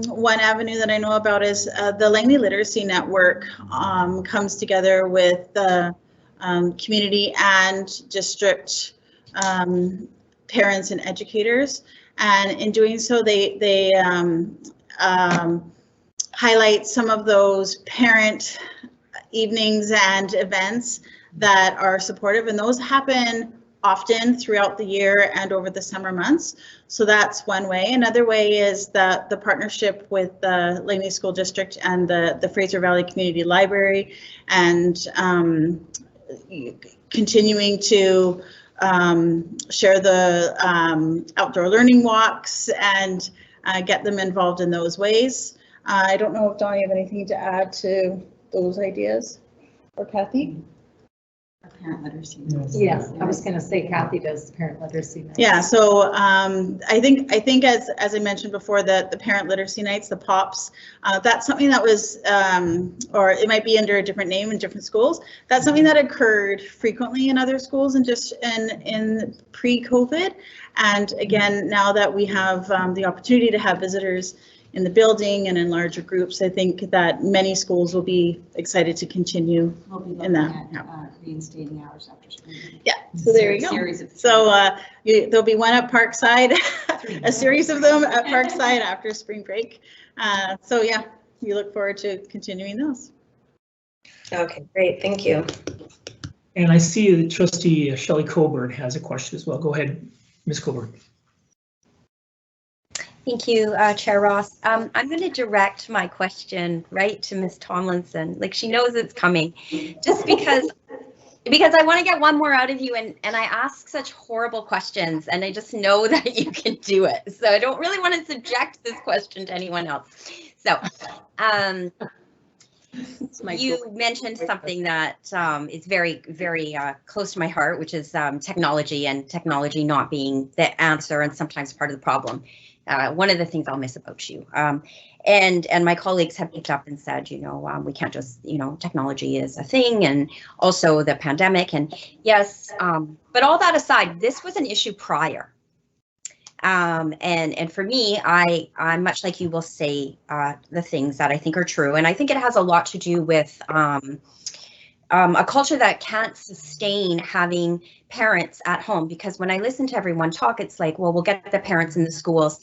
one avenue that I know about is the Langley Literacy Network comes together with the community and district parents and educators, and in doing so they highlight some of those parent evenings and events that are supportive, and those happen often throughout the year and over the summer months. So that's one way. Another way is that the partnership with the Langley School District and the Fraser Valley Community Library, and continuing to share the outdoor learning walks and get them involved in those ways. I don't know if Donnie have anything to add to those ideas, or Kathy? Parent literacy nights. Yes, I was going to say Kathy does parent literacy nights. Yeah, so I think as I mentioned before, that the parent literacy nights, the POPs, that's something that was, or it might be under a different name in different schools. That's something that occurred frequently in other schools and just in pre-COVID. And again, now that we have the opportunity to have visitors in the building and in larger groups, I think that many schools will be excited to continue in that. Reinstating hours after spring break. Yeah, so there you go. So there'll be one at Parkside, a series of them at Parkside after spring break. So yeah, we look forward to continuing those. Okay, great, thank you. And I see that Trustee Shelley Coburn has a question as well. Go ahead, Ms. Coburn. Thank you, Chair Ross. I'm going to direct my question right to Ms. Tomlinson. Like, she knows it's coming, just because I want to get one more out of you, and I ask such horrible questions, and I just know that you can do it. So I don't really want to subject this question to anyone else. So you mentioned something that is very, very close to my heart, which is technology, and technology not being the answer and sometimes part of the problem. One of the things I'll miss about you. And my colleagues have picked up and said, you know, we can't just, you know, technology is a thing, and also the pandemic, and yes, but all that aside, this was an issue prior. And for me, I'm much like you will say the things that I think are true, and I think it has a lot to do with a culture that can't sustain having parents at home, because when I listen to everyone talk, it's like, well, we'll get the parents in the schools.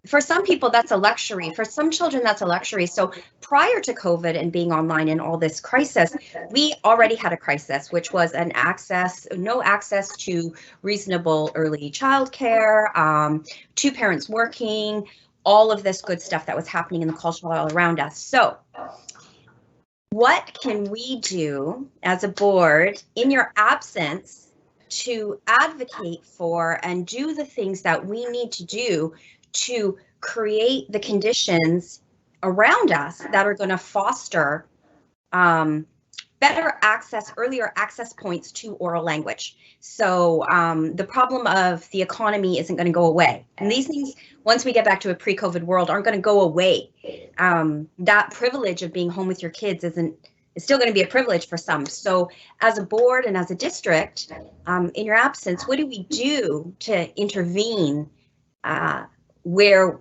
For some people, that's a luxury. For some children, that's a luxury. So prior to COVID and being online and all this crisis, we already had a crisis, which was no access to reasonable early childcare, two parents working, all of this good stuff that was happening in the culture all around us. So what can we do as a board in your absence to advocate for and do the things that we need to do to create the conditions around us that are going to foster better access, earlier access points to oral language? So the problem of the economy isn't going to go away. And these things, once we get back to a pre-COVID world, aren't going to go away. That privilege of being home with your kids isn't it's still going to be a privilege for some. So as a board and as a district, in your absence, what do we do to intervene where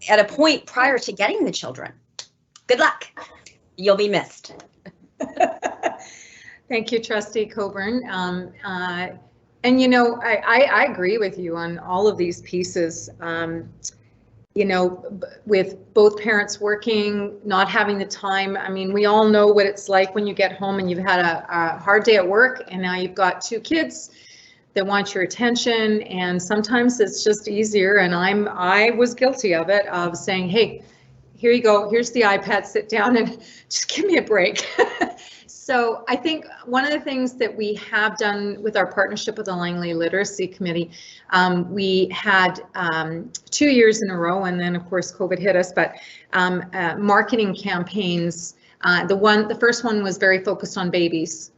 at a point prior to getting the children? Good luck. You'll be missed. Thank you, Trustee Coburn. And you know, I agree with you on all of these pieces. You know, with both parents working, not having the time. I mean, we all know what it's like when you get home and you've had a hard day at work, and now you've got 2 kids that want your attention, and sometimes it's just easier. And I was guilty of it, of saying, hey, here you go, here's the iPad, sit down and just give me a break. So I think one of the things that we have done with our partnership with the Langley Literacy Committee, we had 2 years in a row, and then of course COVID hit us, but marketing campaigns. The first one was very focused on babies.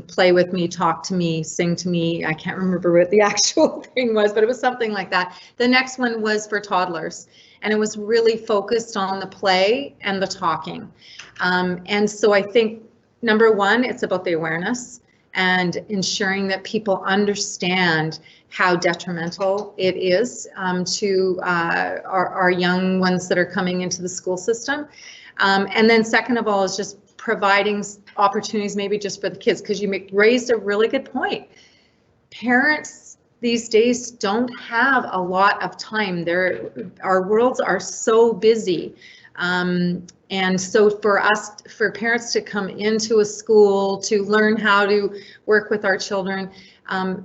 Play with me, talk to me, sing to me. I can't remember what the actual thing was, but it was something like that. The next one was for toddlers, and it was really focused on the play and the talking. And so I think, number one, it's about the awareness and ensuring that people understand how detrimental it is to our young ones that are coming into the school system. And then second of all is just providing opportunities maybe just for the kids, because you raised a really good point. Parents these days don't have a lot of time. Our worlds are so busy. And so for parents to come into a school to learn how to work with our children,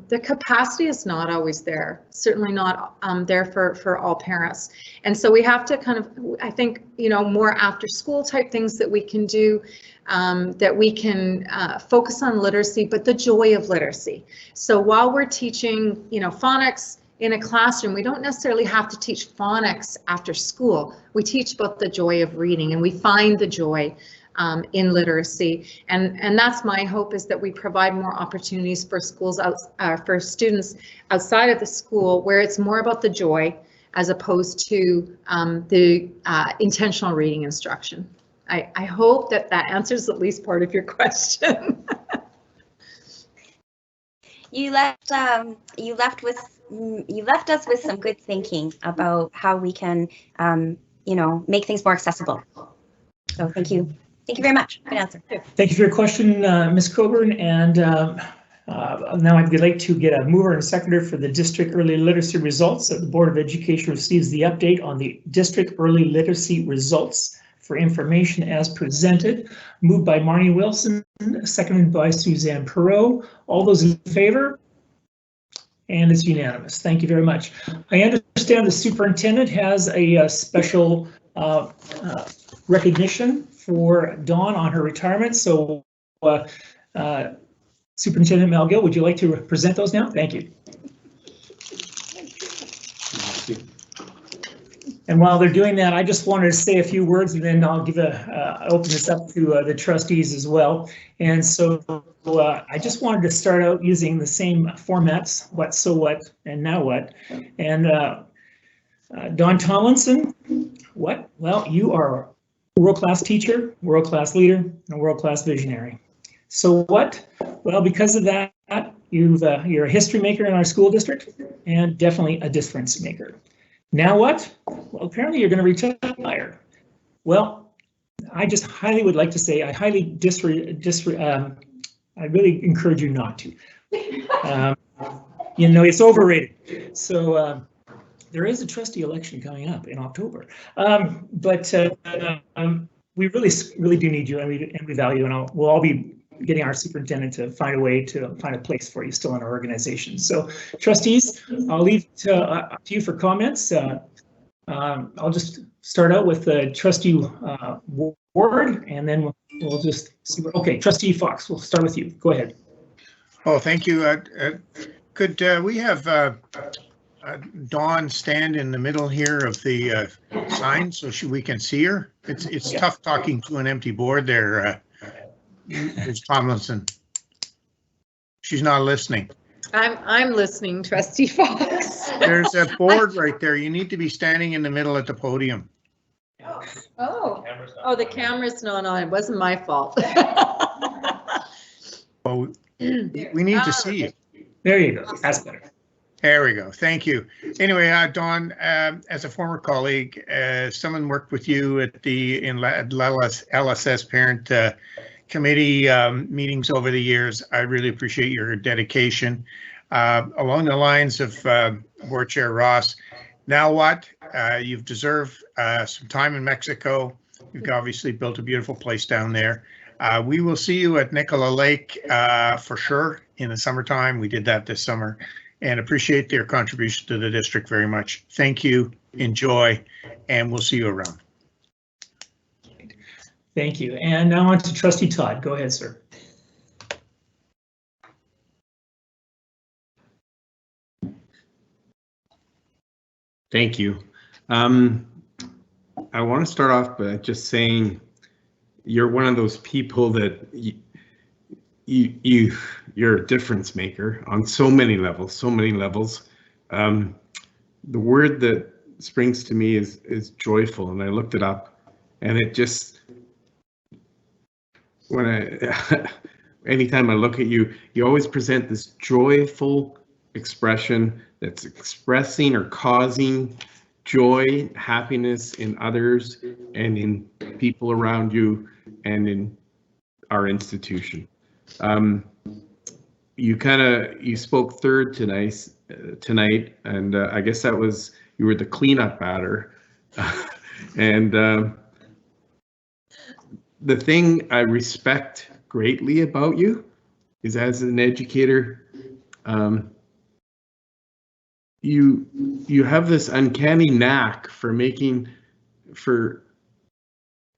the capacity is not always there, certainly not there for all parents. And so we have to kind of, I think, you know, more after school type things that we can do, that we can focus on literacy, but the joy of literacy. So while we're teaching, you know, phonics in a classroom, we don't necessarily have to teach phonics after school. We teach about the joy of reading, and we find the joy in literacy. And that's my hope, is that we provide more opportunities for schools for students outside of the school, where it's more about the joy as opposed to the intentional reading instruction. I hope that answers at least part of your question. You left us with some good thinking about how we can, you know, make things more accessible. So thank you. Thank you very much. Good answer. Thank you for your question, Ms. Coburn. And now I'd like to get a mover and a seconder for the district early literacy results. The Board of Education receives the update on the district early literacy results for information as presented. Moved by Marnie Wilson, seconded by Suzanne Perot. All those in favor? And it's unanimous. Thank you very much. I understand the superintendent has a special recognition for Dawn on her retirement. So Superintendent Malgill, would you like to present those now? Thank you. And while they're doing that, I just wanted to say a few words, and then I'll give open this up to the trustees as well. And so I just wanted to start out using the same formats: what, so what, and now what. And Dawn Tomlinson, what? Well, you are a world-class teacher, world-class leader, and a world-class visionary. So what? Well, because of that, you're a history maker in our school district, and definitely a difference maker. Now what? Well, apparently you're going to retire. Well, I just highly would like to say I highly I really encourage you not to. You know, it's overrated. So there is a trustee election coming up in October, but we really do need you, and we value, and we'll all be getting our superintendent to find a way to find a place for you still in our organization. So trustees, I'll leave to you for comments. I'll just start out with trustee Ward, and then we'll just see what, okay, trustee Fox, we'll start with you. Go ahead. Oh, thank you. Could we have Dawn stand in the middle here of the sign so we can see her? It's tough talking to an empty board there, Ms. Tomlinson. She's not listening. I'm listening, Trustee Fox. There's a board right there. You need to be standing in the middle at the podium. Oh, the camera's not on. It wasn't my fault. Well, we need to see you. There you go. That's better. There we go. Thank you. Anyway, Dawn, as a former colleague, someone worked with you at the LSS parent committee meetings over the years. I really appreciate your dedication. Along the lines of Board Chair Ross, now what? You've deserved some time in Mexico. You've obviously built a beautiful place down there. We will see you at Nicola Lake for sure in the summertime. We did that this summer, and appreciate your contribution to the district very much. Thank you, enjoy, and we'll see you around. Thank you. And now on to Trustee Todd. Go ahead, sir. Thank you. I want to start off by just saying you're one of those people that you're a difference maker on so many levels, The word that springs to me is joyful, and I looked it up, and it just, anytime I look at you, you always present this joyful expression that's expressing or causing joy, happiness in others and in people around you and in our institution. You spoke third tonight, and I guess that was, you were the cleanup batter. And the thing I respect greatly about you is, as an educator, you have this uncanny knack for making, for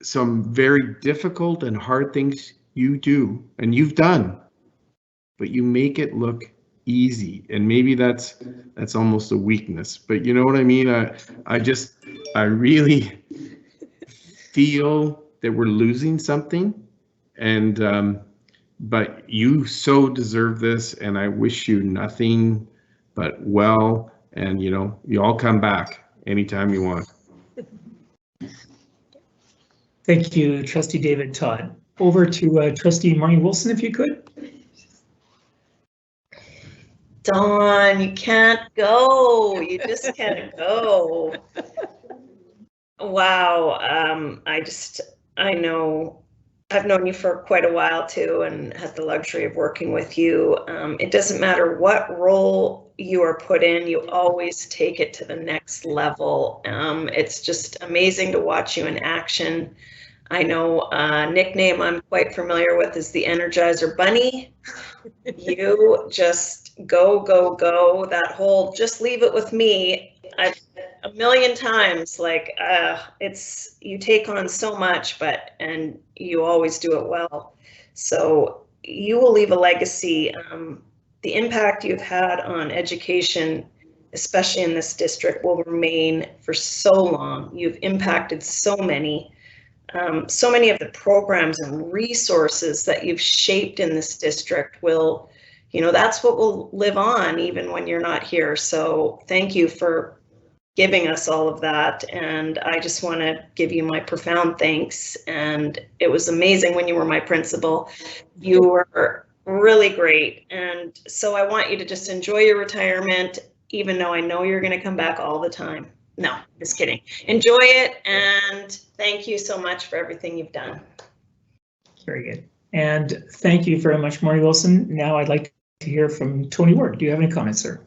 some very difficult and hard things you do and you've done, but you make it look easy. And maybe that's almost a weakness, but you know what I mean? I really feel that we're losing something, and but you so deserve this, and I wish you nothing but well, and you know, you all come back anytime you want. Thank you, Trustee David Todd. Over to Trustee Marnie Wilson, if you could. Dawn, you can't go. You just can't go. Wow. I know I've known you for quite a while too, and had the luxury of working with you. It doesn't matter what role you are put in, you always take it to the next level. It's just amazing to watch you in action. I know a nickname I'm quite familiar with is the Energizer Bunny. You just go, go, go. That whole just leave it with me. A million times, like it's, you take on so much, and you always do it well. So you will leave a legacy. The impact you've had on education, especially in this district, will remain for so long. You've impacted so many of the programs and resources that you've shaped in this district will, you know, that's what will live on even when you're not here. So thank you for giving us all of that. And I just want to give you my profound thanks. And it was amazing when you were my principal. You were really great. And so I want you to just enjoy your retirement, even though I know you're going to come back all the time. No, just kidding. Enjoy it. And thank you so much for everything you've done. Very good. And thank you very much, Marnie Wilson. Now I'd like to hear from Tony Ward. Do you have any comments, sir?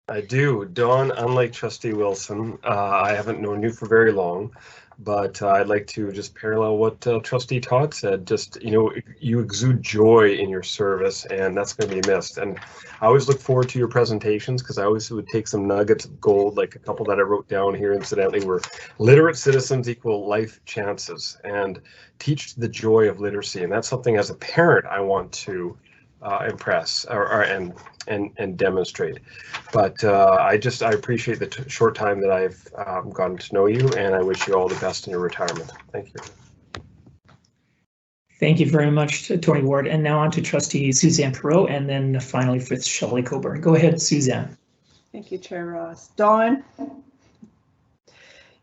I do. Dawn, unlike Trustee Wilson, I haven't known you for very long, but I'd like to just parallel what Trustee Todd said. Just, you know, you exude joy in your service, and that's going to be missed. And I always look forward to your presentations, because I always would take some nuggets of gold, like a couple that I wrote down here incidentally, were literate citizens equal life chances, and teach the joy of literacy. And that's something as a parent I want to impress and demonstrate. But I appreciate the short time that I've gotten to know you, and I wish you all the best in your retirement. Thank you. Thank you very much to Tony Ward. And now on to Trustee Suzanne Perot, and then finally for Shelley Coburn. Go ahead, Suzanne. Thank you, Chair Ross. Dawn,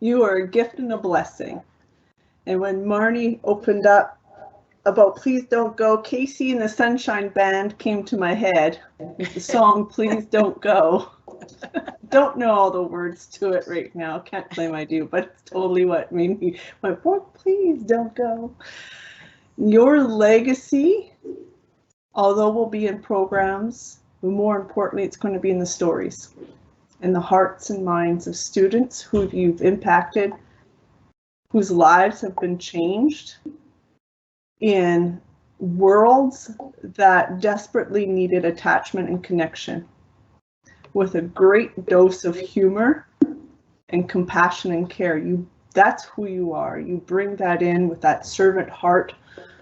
You are a gift and a blessing. And when Marnie opened up about Please Don't Go, Casey and the Sunshine Band came to my head with the song Please Don't Go. Don't know all the words to it right now. Can't claim I do, but it's totally what made me went, please don't go. Your legacy, although will be in programs, but more importantly, it's going to be in the stories, in the hearts and minds of students who you've impacted, whose lives have been changed in worlds that desperately needed attachment and connection, with a great dose of humor and compassion and care. That's who you are. You bring that in with that servant heart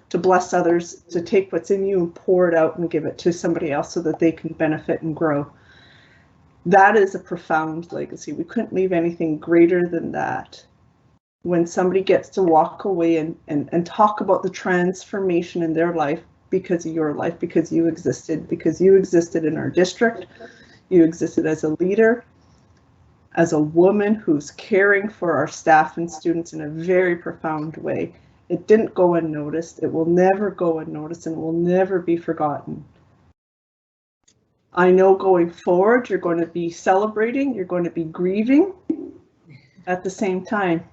to bless others, to take what's in you and pour it out and give it to somebody else so that they can benefit and grow. That is a profound legacy. We couldn't leave anything greater than that. When somebody gets to walk away and talk about the transformation in their life because of your life, because you existed in our district, you existed as a leader, as a woman who's caring for our staff and students in a very profound way. It didn't go unnoticed. It will never go unnoticed, and it will never be forgotten. I know going forward, you're going to be celebrating, you're going to be grieving at the same time.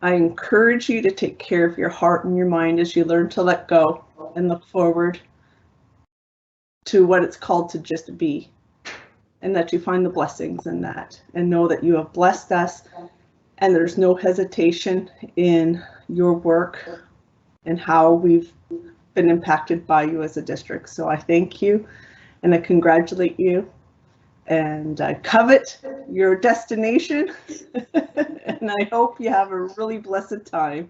I encourage you to take care of your heart and your mind as you learn to let go and look forward to what it's called to just be, and that you find the blessings in that and know that you have blessed us, and there's no hesitation in your work and how we've been impacted by you as a district. So I thank you and I congratulate you, and I covet your destination and I hope you have a really blessed time.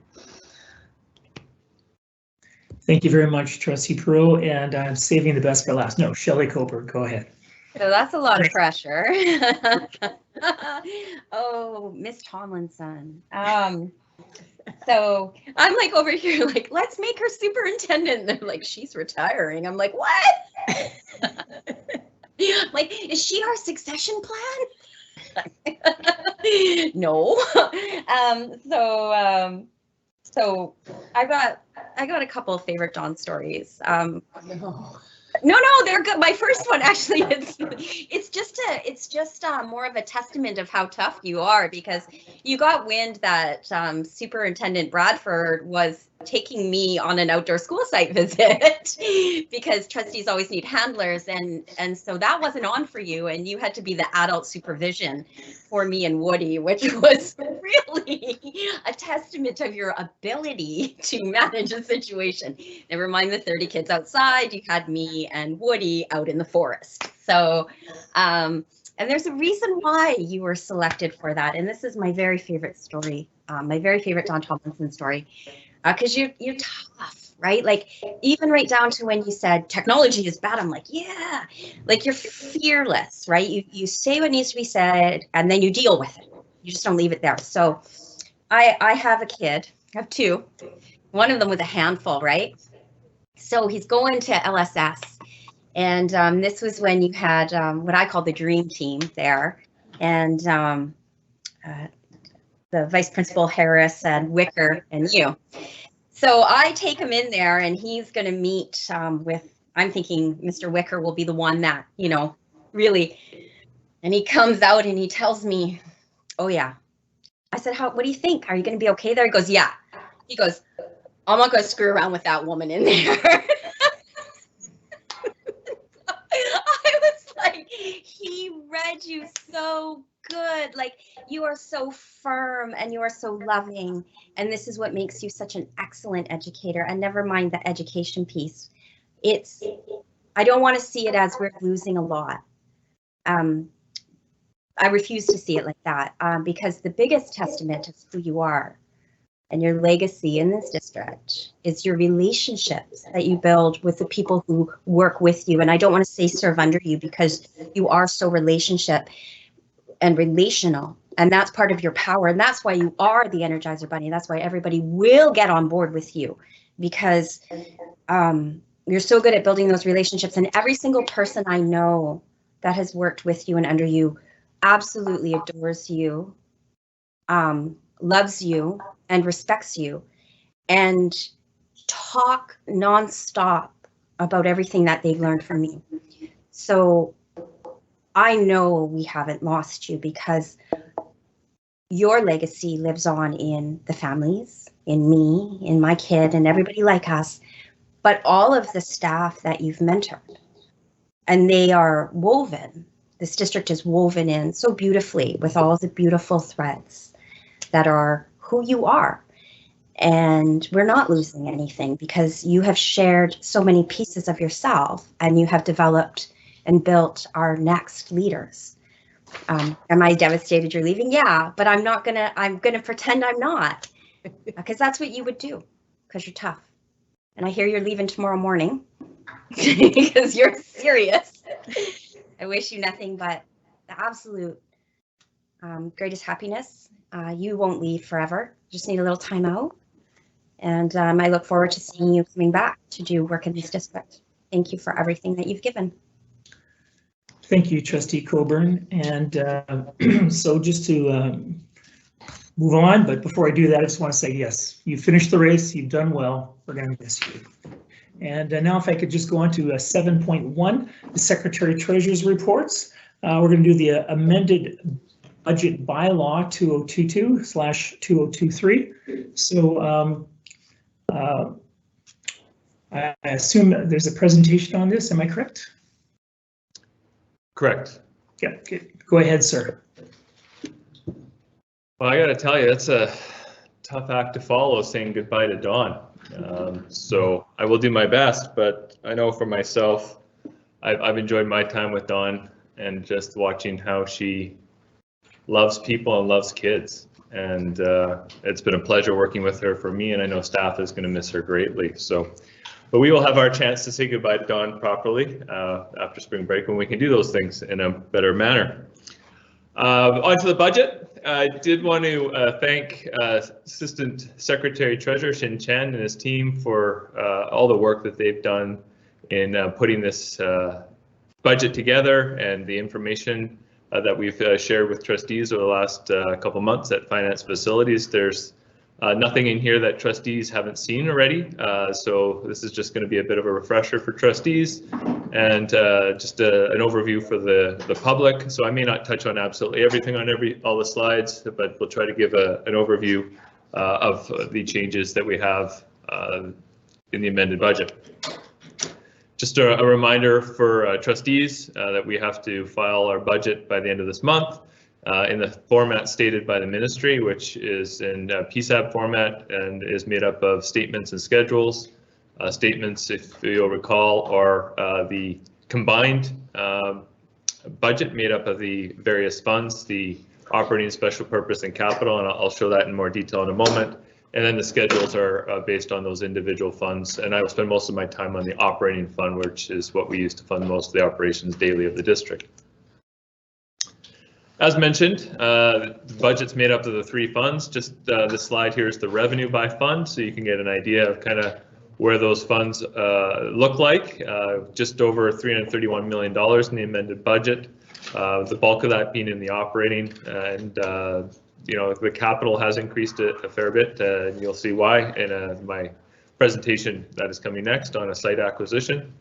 Thank you very much, Trustee Perot, and I'm saving the best for last. No, Shelley Coburn, go ahead. So that's a lot of pressure. Oh, Miss Tomlinson. So I'm like over here, like, let's make her superintendent. They're like, she's retiring. I'm like, what? Like, is she our succession plan? No. So I got a couple of favorite Dawn stories. No, they're good. My first one, actually, it's just more of a testament of how tough you are, because you got wind that Superintendent Bradford was taking me on an outdoor school site visit because trustees always need handlers, and so that wasn't on for you, and you had to be the adult supervision for me and Woody, which was really a testament of your ability to manage a situation. Never mind the 30 kids outside, you had me and Woody out in the forest. So, and there's a reason why you were selected for that, and this is my very favorite story, my very favorite Dawn Tomlinson story. Because you're tough, right? Like, even right down to when you said technology is bad, I'm like, yeah, like, you're fearless, right? You say what needs to be said, and then you deal with it. You just don't leave it there. So I have a kid, I have two, one of them was a handful, right? So he's going to LSS, and this was when you had what I call the dream team there, and the Vice Principal Harris and Wicker and you. So I take him in there, and he's going to meet with, I'm thinking Mr. Wicker will be the one that, really, and he comes out and he tells me, oh yeah. I said, what do you think? Are you going to be okay there? He goes, yeah. He goes, I'm not going to screw around with that woman in there. I was like, he read you so good. Like, you are so firm and you are so loving. And this is what makes you such an excellent educator. And never mind the education piece. I don't want to see it as we're losing a lot. I refuse to see it like that, because the biggest testament of who you are and your legacy in this district is your relationships that you build with the people who work with you. And I don't want to say serve under you, because you are so relationship and relational, and that's part of your power. And that's why you are the Energizer Bunny. That's why everybody will get on board with you, because you're so good at building those relationships. And every single person I know that has worked with you and under you absolutely adores you loves you and respects you, and talk nonstop about everything that they've learned from you. So I know we haven't lost you, because your legacy lives on in the families, in me, in my kid, and everybody like us, but all of the staff that you've mentored. And they are woven, this district is woven in so beautifully with all the beautiful threads that are who you are. And we're not losing anything, because you have shared so many pieces of yourself, and you have developed and built our next leaders. Am I devastated you're leaving? Yeah, but I'm gonna pretend I'm not, because that's what you would do, because you're tough. And I hear you're leaving tomorrow morning because you're serious. I wish you nothing but the absolute greatest happiness. You won't leave forever. Just need a little time out. And I look forward to seeing you coming back to do work in this district. Thank you for everything that you've given. Thank you, Trustee Coburn. And so just to move on, but before I do that, I just want to say, yes, you finished the race, you've done well, we're going to miss you. And now if I could just go on to 7.1, the Secretary Treasurer's reports. We're going to do the amended budget bylaw 2022/2023. So I assume that there's a presentation on this, am I correct? Correct. Yeah, okay. Go ahead, sir. Well, I got to tell you, it's a tough act to follow, saying goodbye to Dawn. So I will do my best, but I know for myself, I've enjoyed my time with Dawn and just watching how she loves people and loves kids. And it's been a pleasure working with her for me, and I know staff is going to miss her greatly. So, but we will have our chance to say goodbye to Dawn properly after spring break, when we can do those things in a better manner. On to the budget. I did want to thank Assistant Secretary Treasurer Shin Chen and his team for all the work that they've done in putting this budget together, and the information that we've shared with trustees over the last couple months at finance facilities. There's nothing in here that trustees haven't seen already, so this is just going to be a bit of a refresher for trustees, and just an overview for the public. So I may not touch on absolutely everything on all the slides, but we'll try to give an overview of the changes that we have in the amended budget. Just a reminder for trustees that we have to file our budget by the end of this month in the format stated by the ministry, which is in PSAB format and is made up of statements and schedules. Statements, if you'll recall, are the combined budget made up of the various funds, the operating, special purpose, and capital, and I'll show that in more detail in a moment. And then the schedules are based on those individual funds, and I will spend most of my time on the operating fund, which is what we use to fund most of the operations daily of the district. As mentioned, the budget's made up of the three funds. Just this slide here is the revenue by fund, so you can get an idea of kind of where those funds look like. Just over $331 million in the amended budget. The bulk of that being in the operating, and you know, the capital has increased a fair bit, and you'll see why in my presentation that is coming next on a site acquisition.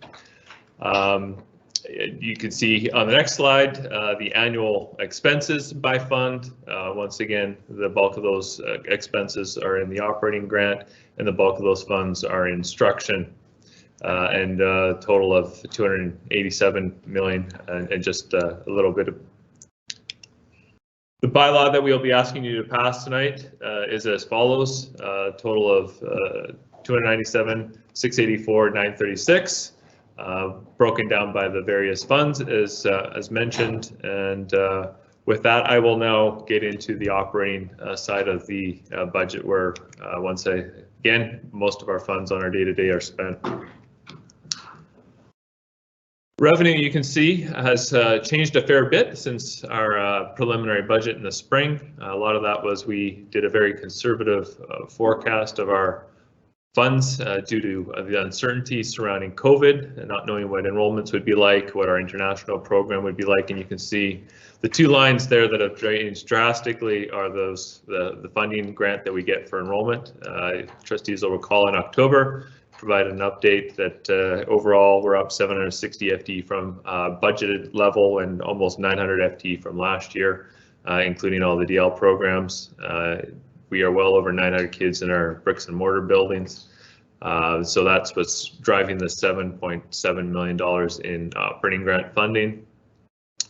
You can see on the next slide the annual expenses by fund. Once again, the bulk of those expenses are in the operating grant, and the bulk of those funds are in instruction, and a total of $287 million, and just a little bit of. The bylaw that we'll be asking you to pass tonight is as follows: total of 297, 684, 936, broken down by the various funds as mentioned. And with that, I will now get into the operating side of the budget, where again, most of our funds on our day-to-day are spent. Revenue, you can see, has changed a fair bit since our preliminary budget in the spring. A lot of that was we did a very conservative forecast of our funds due to the uncertainty surrounding COVID and not knowing what enrollments would be like, what our international program would be like. And you can see the two lines there that have changed drastically are those the funding grant that we get for enrollment. Trustees will recall in October provided an update that overall we're up 760 FTE from budgeted level and almost 900 FTE from last year, including all the DL programs. We are well over 900 kids in our bricks and mortar buildings. So that's what's driving the $7.7 million in operating grant funding.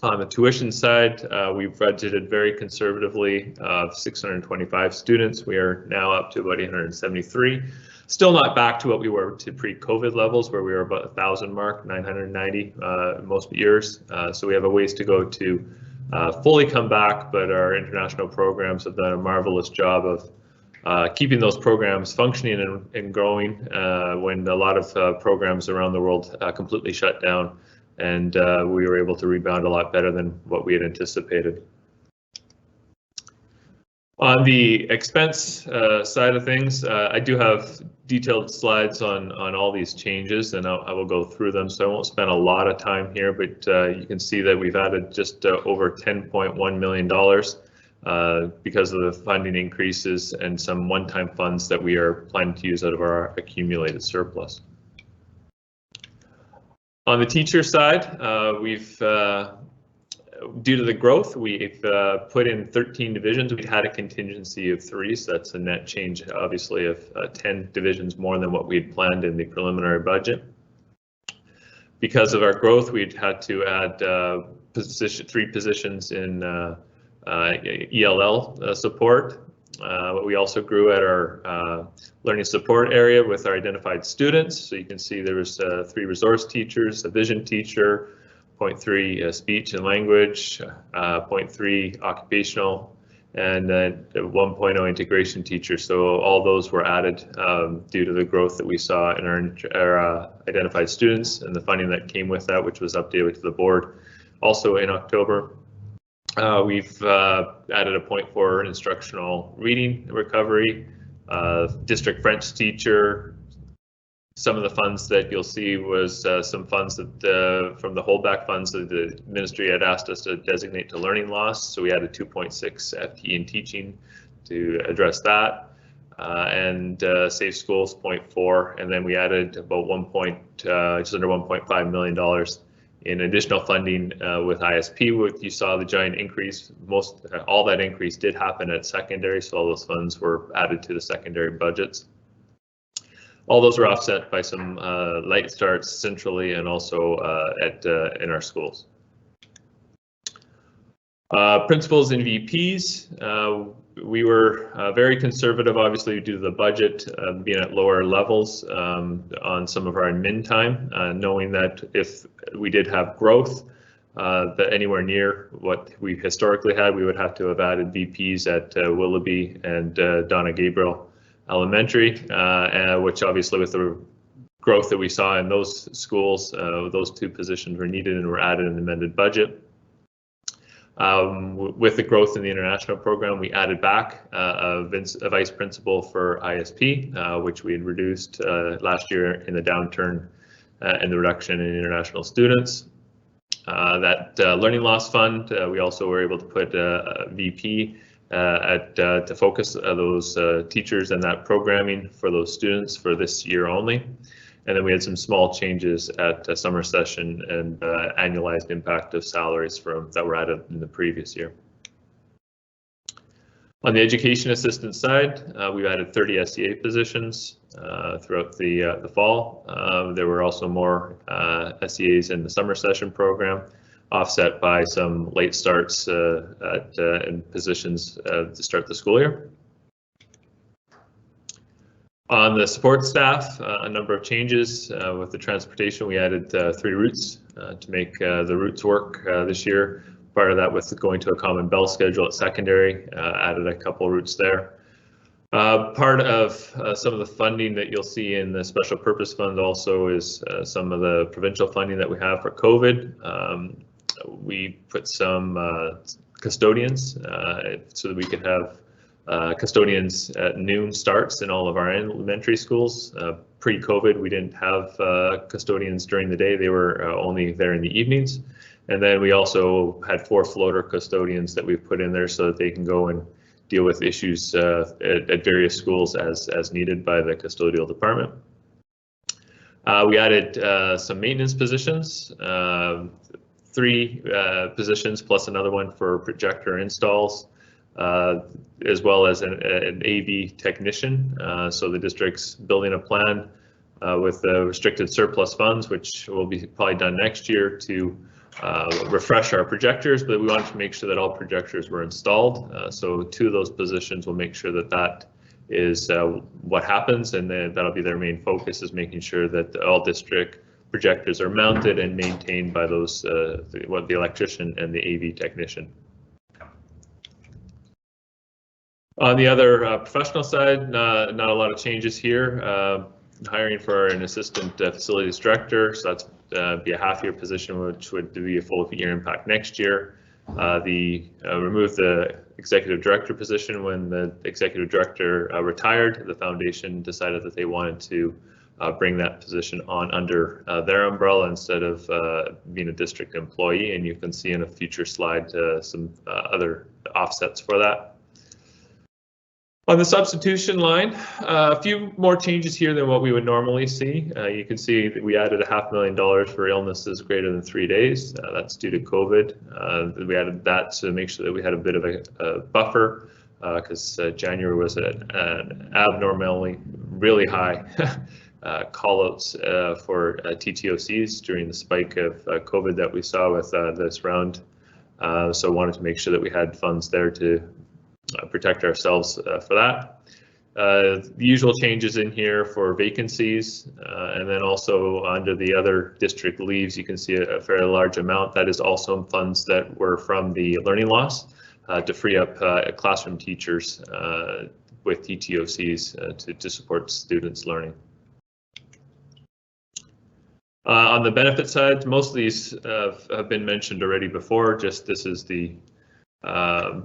On the tuition side, we've budgeted very conservatively of 625 students. We are now up to about 873. Still not back to what we were to pre-COVID levels, where we were about 1,000 mark, 990 most years. So we have a ways to go to fully come back, but our international programs have done a marvelous job of keeping those programs functioning and growing when a lot of programs around the world completely shut down, and we were able to rebound a lot better than what we had anticipated. On the expense side of things, I do have detailed slides on all these changes, and I will go through them, so I won't spend a lot of time here, but you can see that we've added just over $10.1 million because of the funding increases and some one-time funds that we are planning to use out of our accumulated surplus. On the teacher side, we've due to the growth, we've put in 13 divisions. We had a contingency of 3, so that's a net change, obviously, of 10 divisions more than what we had planned in the preliminary budget. Because of our growth, we'd had to add 3 positions in ELL support. We also grew at our learning support area with our identified students. So you can see there was 3 resource teachers, a vision teacher, 0.3 speech and language, 0.3 occupational, and then 1.0 integration teacher. So all those were added due to the growth that we saw in our identified students and the funding that came with that, which was updated to the board also in October. We've added a 0.4 instructional reading recovery, district French teacher. Some of the funds that you'll see was some funds that from the holdback funds that the ministry had asked us to designate to learning loss. So we added 2.6 FTE in teaching to address that, and Safe Schools 0.4, and then we added about just under $1.5 million in additional funding with ISP. With you saw the giant increase. All that increase did happen at secondary, so all those funds were added to the secondary budgets. All those are offset by some light starts centrally and also in our schools. Principals and VPs, we were very conservative, obviously, due to the budget being at lower levels on some of our admin time, knowing that if we did have growth that anywhere near what we historically had, we would have to have added VPs at Willoughby and Donna Gabriel Elementary, which obviously with the growth that we saw in those schools, those 2 positions were needed and were added in the amended budget. With the growth in the international program, we added back a vice principal for ISP, which we had reduced last year in the downturn and the reduction in international students. That learning loss fund, we also were able to put a VP to focus those teachers and that programming for those students for this year only. And then we had some small changes at summer session and annualized impact of salaries that were added in the previous year. On the education assistant side, we've added 30 SEA positions throughout the fall. There were also more SEAs in the summer session program, offset by some late starts in positions to start the school year. On the support staff, a number of changes with the transportation. We added 3 routes to make the routes work this year. Part of that with going to a common bell schedule at secondary, added a couple routes there. Part of some of the funding that you'll see in the special purpose fund also is some of the provincial funding that we have for COVID. We put some custodians so that we could have Custodians at noon starts in all of our elementary schools. Pre-COVID, we didn't have custodians during the day. They were only there in the evenings. And then we also had 4 floater custodians that we've put in there so that they can go and deal with issues at various schools as needed by the custodial department. We added some maintenance positions, 3 positions plus another one for projector installs, as well as an AV technician. So the district's building a plan with the restricted surplus funds, which will be probably done next year, to refresh our projectors, but we wanted to make sure that all projectors were installed. So 2 of those positions will make sure that that is what happens, and then that'll be their main focus, is making sure that all district projectors are mounted and maintained by those the electrician and the AV technician. On the other professional side, not a lot of changes here. Hiring for an assistant facilities director, so that's be a half-year position, which would be a full-year impact next year. Remove the executive director position when the executive director retired. The foundation decided that they wanted to bring that position on under their umbrella instead of being a district employee, and you can see in a future slide some other offsets for that. On the substitution line, a few more changes here than what we would normally see. You can see that we added $500,000 for illnesses greater than 3 days. That's due to COVID. We added that to make sure that we had a bit of a buffer, because January was an abnormally really high callouts for TTOCs during the spike of COVID that we saw with this round. So wanted to make sure that we had funds there to protect ourselves for that. The usual changes in here for vacancies, and then also under the other district leaves, you can see a fairly large amount. That is also funds that were from the learning loss to free up classroom teachers with TTOCs to support students' learning. On the benefit side, most of these have been mentioned already before. Just this is the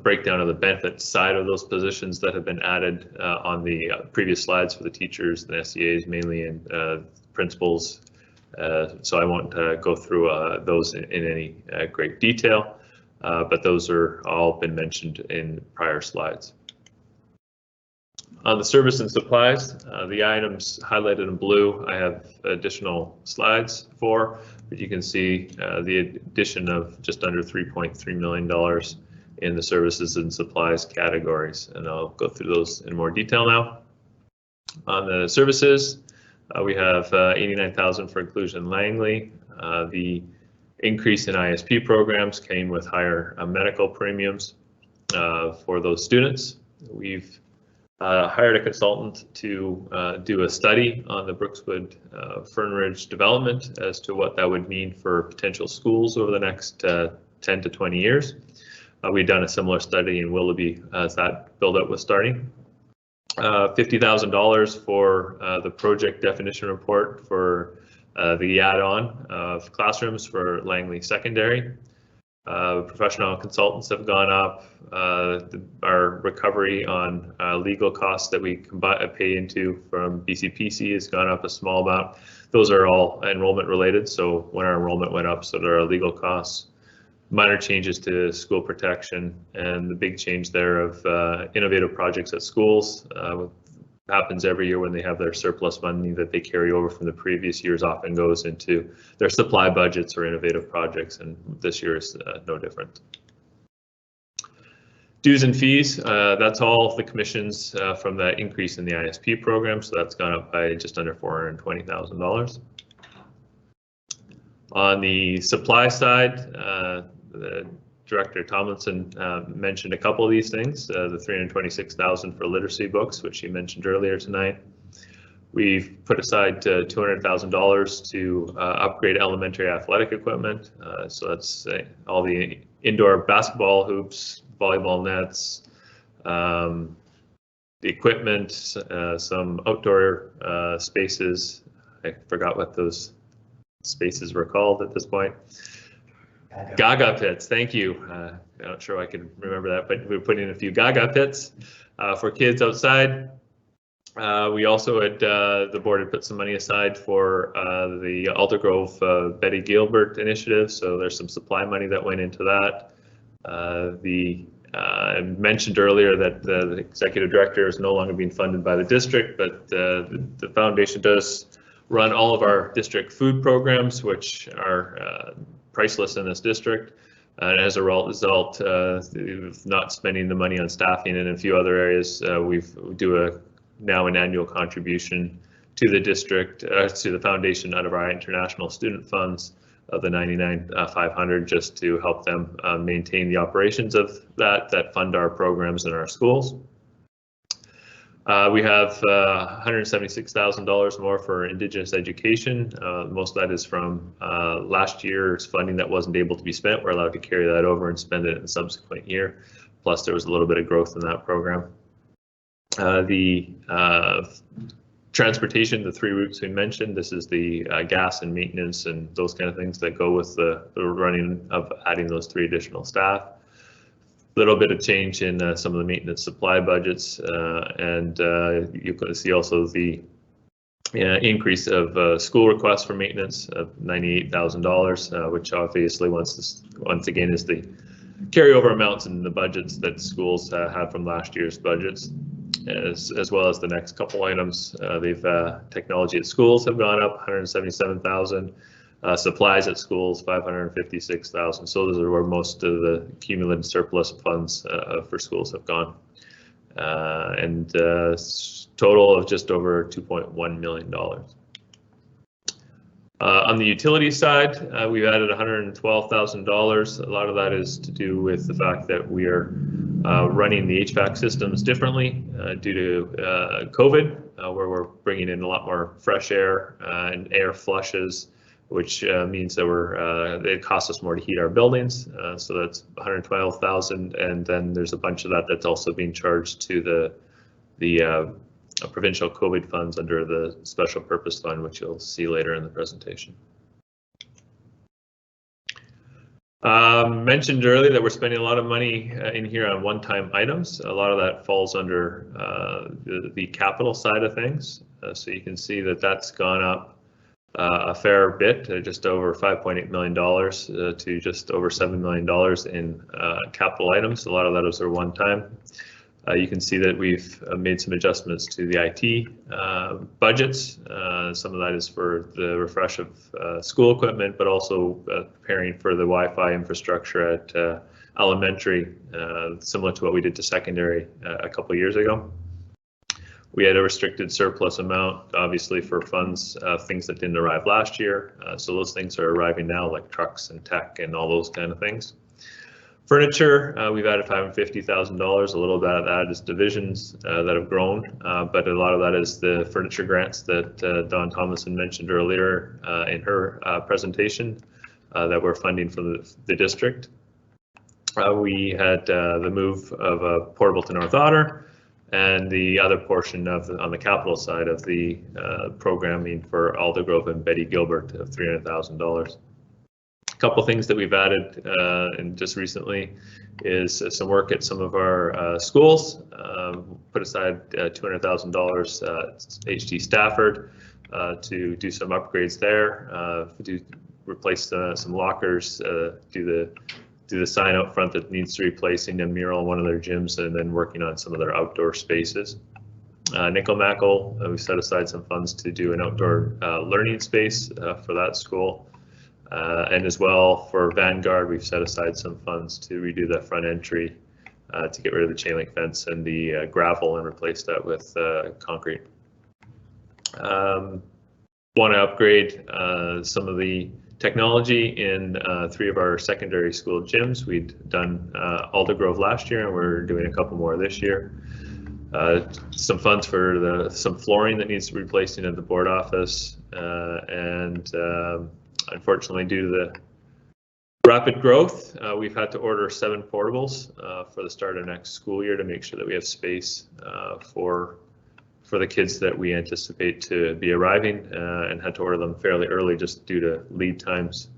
breakdown of the benefit side of those positions that have been added on the previous slides for the teachers and SEAs, mainly in principals. So I won't go through those in any great detail, but those are all been mentioned in prior slides. On the service and supplies, the items highlighted in blue, I have additional slides for, but you can see the addition of just under $3.3 million in the services and supplies categories, and I'll go through those in more detail now. On the services, we have $89,000 for Inclusion Langley. The increase in ISP programs came with higher medical premiums for those students. We've hired a consultant to do a study on the Brookswood Fern Ridge development as to what that would mean for potential schools over the next 10 to 20 years. We've done a similar study in Willoughby as that build-out was starting. $50,000 for the project definition report for the add-on of classrooms for Langley Secondary. Professional consultants have gone up. Our recovery on legal costs that we pay into from BCPC has gone up a small amount. Those are all enrollment related, so when our enrollment went up, so there are legal costs. Minor changes to school protection, and the big change there of innovative projects at schools. Happens every year when they have their surplus money that they carry over from the previous years, often goes into their supply budgets or innovative projects, and this year is no different. Dues and fees, that's all the commissions from that increase in the ISP program, so that's gone up by just under $420,000. On the supply side, the Director Tomlinson mentioned a couple of these things, the $326,000 for literacy books, which he mentioned earlier tonight. We've put aside $200,000 to upgrade elementary athletic equipment. So that's all the indoor basketball hoops, volleyball nets, the equipment, some outdoor spaces. I forgot what those spaces were called at this point. Gaga pits, thank you. I'm not sure I can remember that, but we're putting in a few Gaga pits for kids outside. We also had, the board had put some money aside for the Aldergrove Betty Gilbert initiative, so there's some supply money that went into that. I mentioned earlier that the executive director is no longer being funded by the district, but the foundation does run all of our district food programs, which are priceless in this district. And as a result, not spending the money on staffing and in a few other areas, we do now an annual contribution to the district, to the foundation out of our international student funds of the 99,500, just to help them maintain the operations of that fund our programs in our schools. We have $176,000 more for Indigenous education. Most of that is from last year's funding that wasn't able to be spent. We're allowed to carry that over and spend it in the subsequent year. Plus, there was a little bit of growth in that program. The transportation, the 3 routes we mentioned, this is the gas and maintenance and those kind of things that go with the running of adding those 3 additional staff. Little bit of change in some of the maintenance supply budgets, and you can see also the increase of school requests for maintenance of $98,000, which obviously once again is the carryover amounts in the budgets that schools had from last year's budgets, as well as the next couple items. They've technology at schools have gone up $177,000. Supplies at schools, $556,000. So those are where most of the cumulative surplus funds for schools have gone. And total of just over $2.1 million. On the utility side, we've added $112,000. A lot of that is to do with the fact that we are running the HVAC systems differently due to COVID, where we're bringing in a lot more fresh air and air flushes, which means that it costs us more to heat our buildings. So that's $112,000, and then there's a bunch of that that's also being charged to the provincial COVID funds under the special purpose fund, which you'll see later in the presentation. Mentioned earlier that we're spending a lot of money in here on one-time items. A lot of that falls under the capital side of things. So you can see that that's gone up a fair bit, just over $5.8 million to just over $7 million in capital items. A lot of those are one time. You can see that we've made some adjustments to the IT budgets. Some of that is for the refresh of school equipment, but also preparing for the Wi-Fi infrastructure at elementary, similar to what we did to secondary a couple years ago. We had a restricted surplus amount, obviously, for funds, things that didn't arrive last year. So those things are arriving now, like trucks and tech and all those kind of things. Furniture, we've added $550,000. A little bit of that is divisions that have grown, but a lot of that is the furniture grants that Dawn Thomason mentioned earlier in her presentation that we're funding from the district. We had the move of a portable to North Otter, and the other portion on the capital side of the programming for Aldergrove and Betty Gilbert of $300,000. A couple things that we've added and just recently is some work at some of our schools. Put aside $200,000 HT Stafford to do some upgrades there, replace some lockers, do the sign out front that needs replacing, and mural in one of their gyms, and then working on some of their outdoor spaces. Nickel-Mackle, we set aside some funds to do an outdoor learning space for that school. And as well for Vanguard, we've set aside some funds to redo that front entry to get rid of the chain link fence and the gravel and replace that with concrete. Want to upgrade some of the technology in 3 of our secondary school gyms. We'd done Aldergrove last year, and we're doing a couple more this year. Some funds for some flooring that needs replacing at the board office, and unfortunately, due to the rapid growth, we've had to order 7 portables for the start of next school year to make sure that we have space for the kids that we anticipate to be arriving, and had to order them fairly early just due to lead times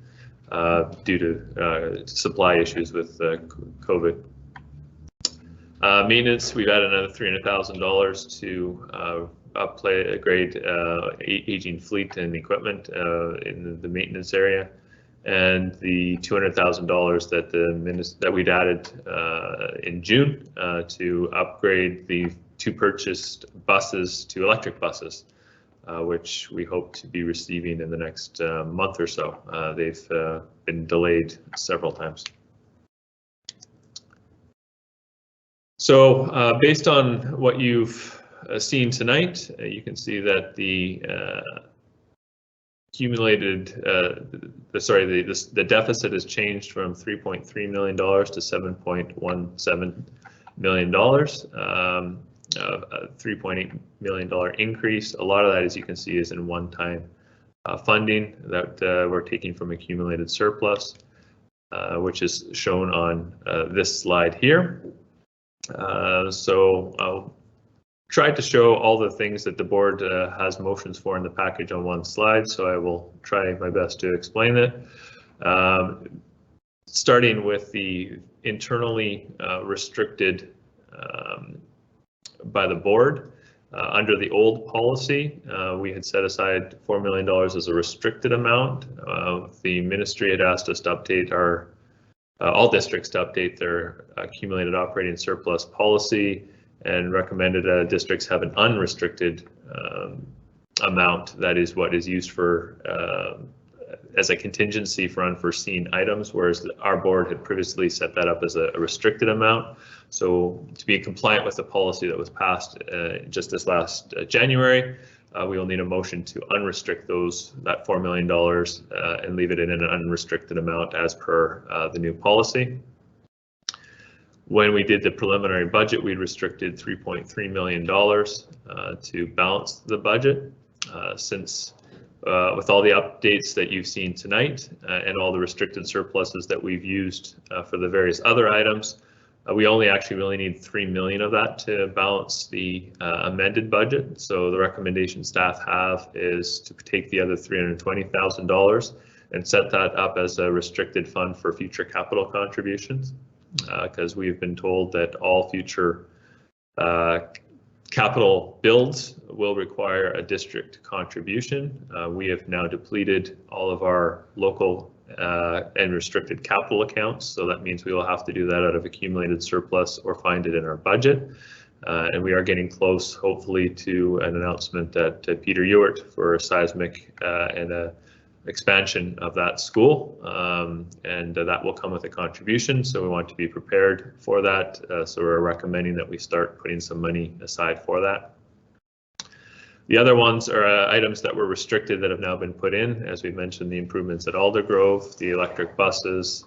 due to supply issues with COVID. Maintenance, we've added another $300,000 to upgrade aging fleet and equipment in the maintenance area, and the $200,000 that we'd added in June to upgrade the 2 purchased buses to electric buses, which we hope to be receiving in the next month or so. They've been delayed several times. So based on what you've seen tonight, you can see that the accumulated, the deficit has changed from $3.3 million to $7.17 million, a $3.8 million increase. A lot of that, as you can see, is in one-time funding that we're taking from accumulated surplus, which is shown on this slide here. So I'll try to show all the things that the board has motions for in the package on one slide, so I will try my best to explain it. Starting with the internally restricted by the board. Under the old policy, we had set aside $4 million as a restricted amount. The ministry had asked us to update our all districts to update their accumulated operating surplus policy and recommended districts have an unrestricted amount. That is what is used for as a contingency for unforeseen items, whereas our board had previously set that up as a restricted amount. So to be compliant with the policy that was passed just this last January, we will need a motion to unrestrict that $4 million and leave it in an unrestricted amount as per the new policy. When we did the preliminary budget, we restricted $3.3 million to balance the budget. Since with all the updates that you've seen tonight and all the restricted surpluses that we've used for the various other items, we actually really need $3 million of that to balance the amended budget. So the recommendation staff have is to take the other $320,000 and set that up as a restricted fund for future capital contributions, because we've been told that all future capital builds will require a district contribution. We have now depleted all of our local and restricted capital accounts, so that means we will have to do that out of accumulated surplus or find it in our budget. And we are getting close, hopefully, to an announcement at Peter Ewart for a seismic and a expansion of that school, and that will come with a contribution, so we want to be prepared for that. So we're recommending that we start putting some money aside for that. The other ones are items that were restricted that have now been put in. As we mentioned, the improvements at Aldergrove, the electric buses,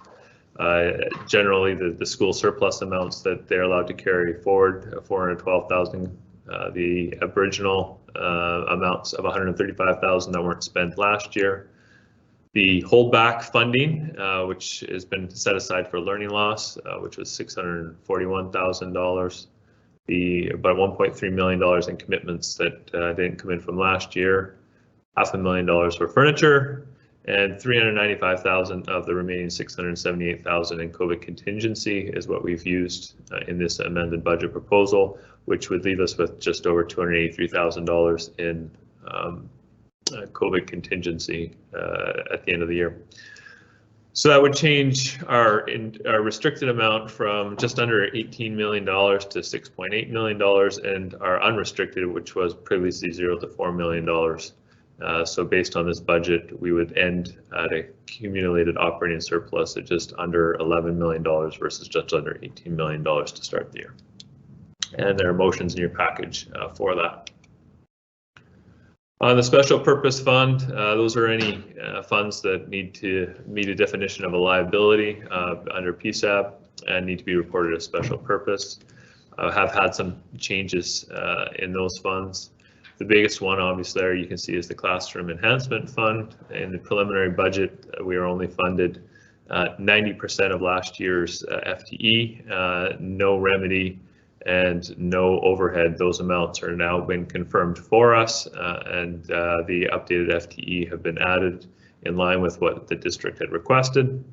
generally the school surplus amounts that they're allowed to carry forward, $412,000, the Aboriginal amounts of $135,000 that weren't spent last year. The holdback funding, which has been set aside for learning loss, which was $641,000. The about $1.3 million in commitments that didn't come in from last year, $500,000 for furniture, and $395,000 of the remaining $678,000 in COVID contingency is what we've used in this amended budget proposal, which would leave us with just over $283,000 in COVID contingency at the end of the year. So that would change our restricted amount from just under $18 million to $6.8 million, and our unrestricted, which was previously $0 to $4 million. So based on this budget, we would end at a accumulated operating surplus at just under $11 million versus just under $18 million to start the year. And there are motions in your package for that. On the special purpose fund, those are any funds that need to meet a definition of a liability under PSAB and need to be reported as special purpose. Have had some changes in those funds. The biggest one, obviously, there you can see is the Classroom Enhancement Fund. In the preliminary budget, we are only funded 90% of last year's FTE, no remedy, and no overhead. Those amounts are now been confirmed for us, and the updated FTE have been added in line with what the district had requested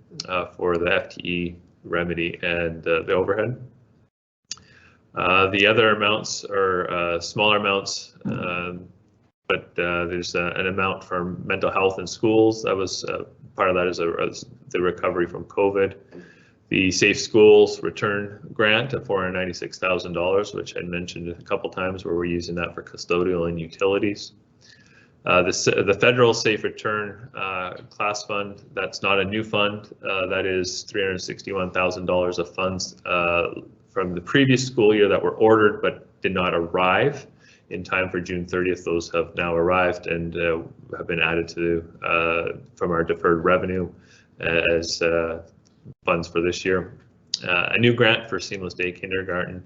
for the FTE remedy and the overhead. The other amounts are smaller amounts, but there's an amount for mental health in schools. That was part of that is the recovery from COVID. The Safe Schools Return Grant of $496,000, which I mentioned a couple times, where we're using that for custodial and utilities. The Federal Safe Return Class Fund, that's not a new fund. That is $361,000 of funds from the previous school year that were ordered but did not arrive in time for June 30th. Those have now arrived and have been added to from our deferred revenue as funds for this year. A new grant for seamless day kindergarten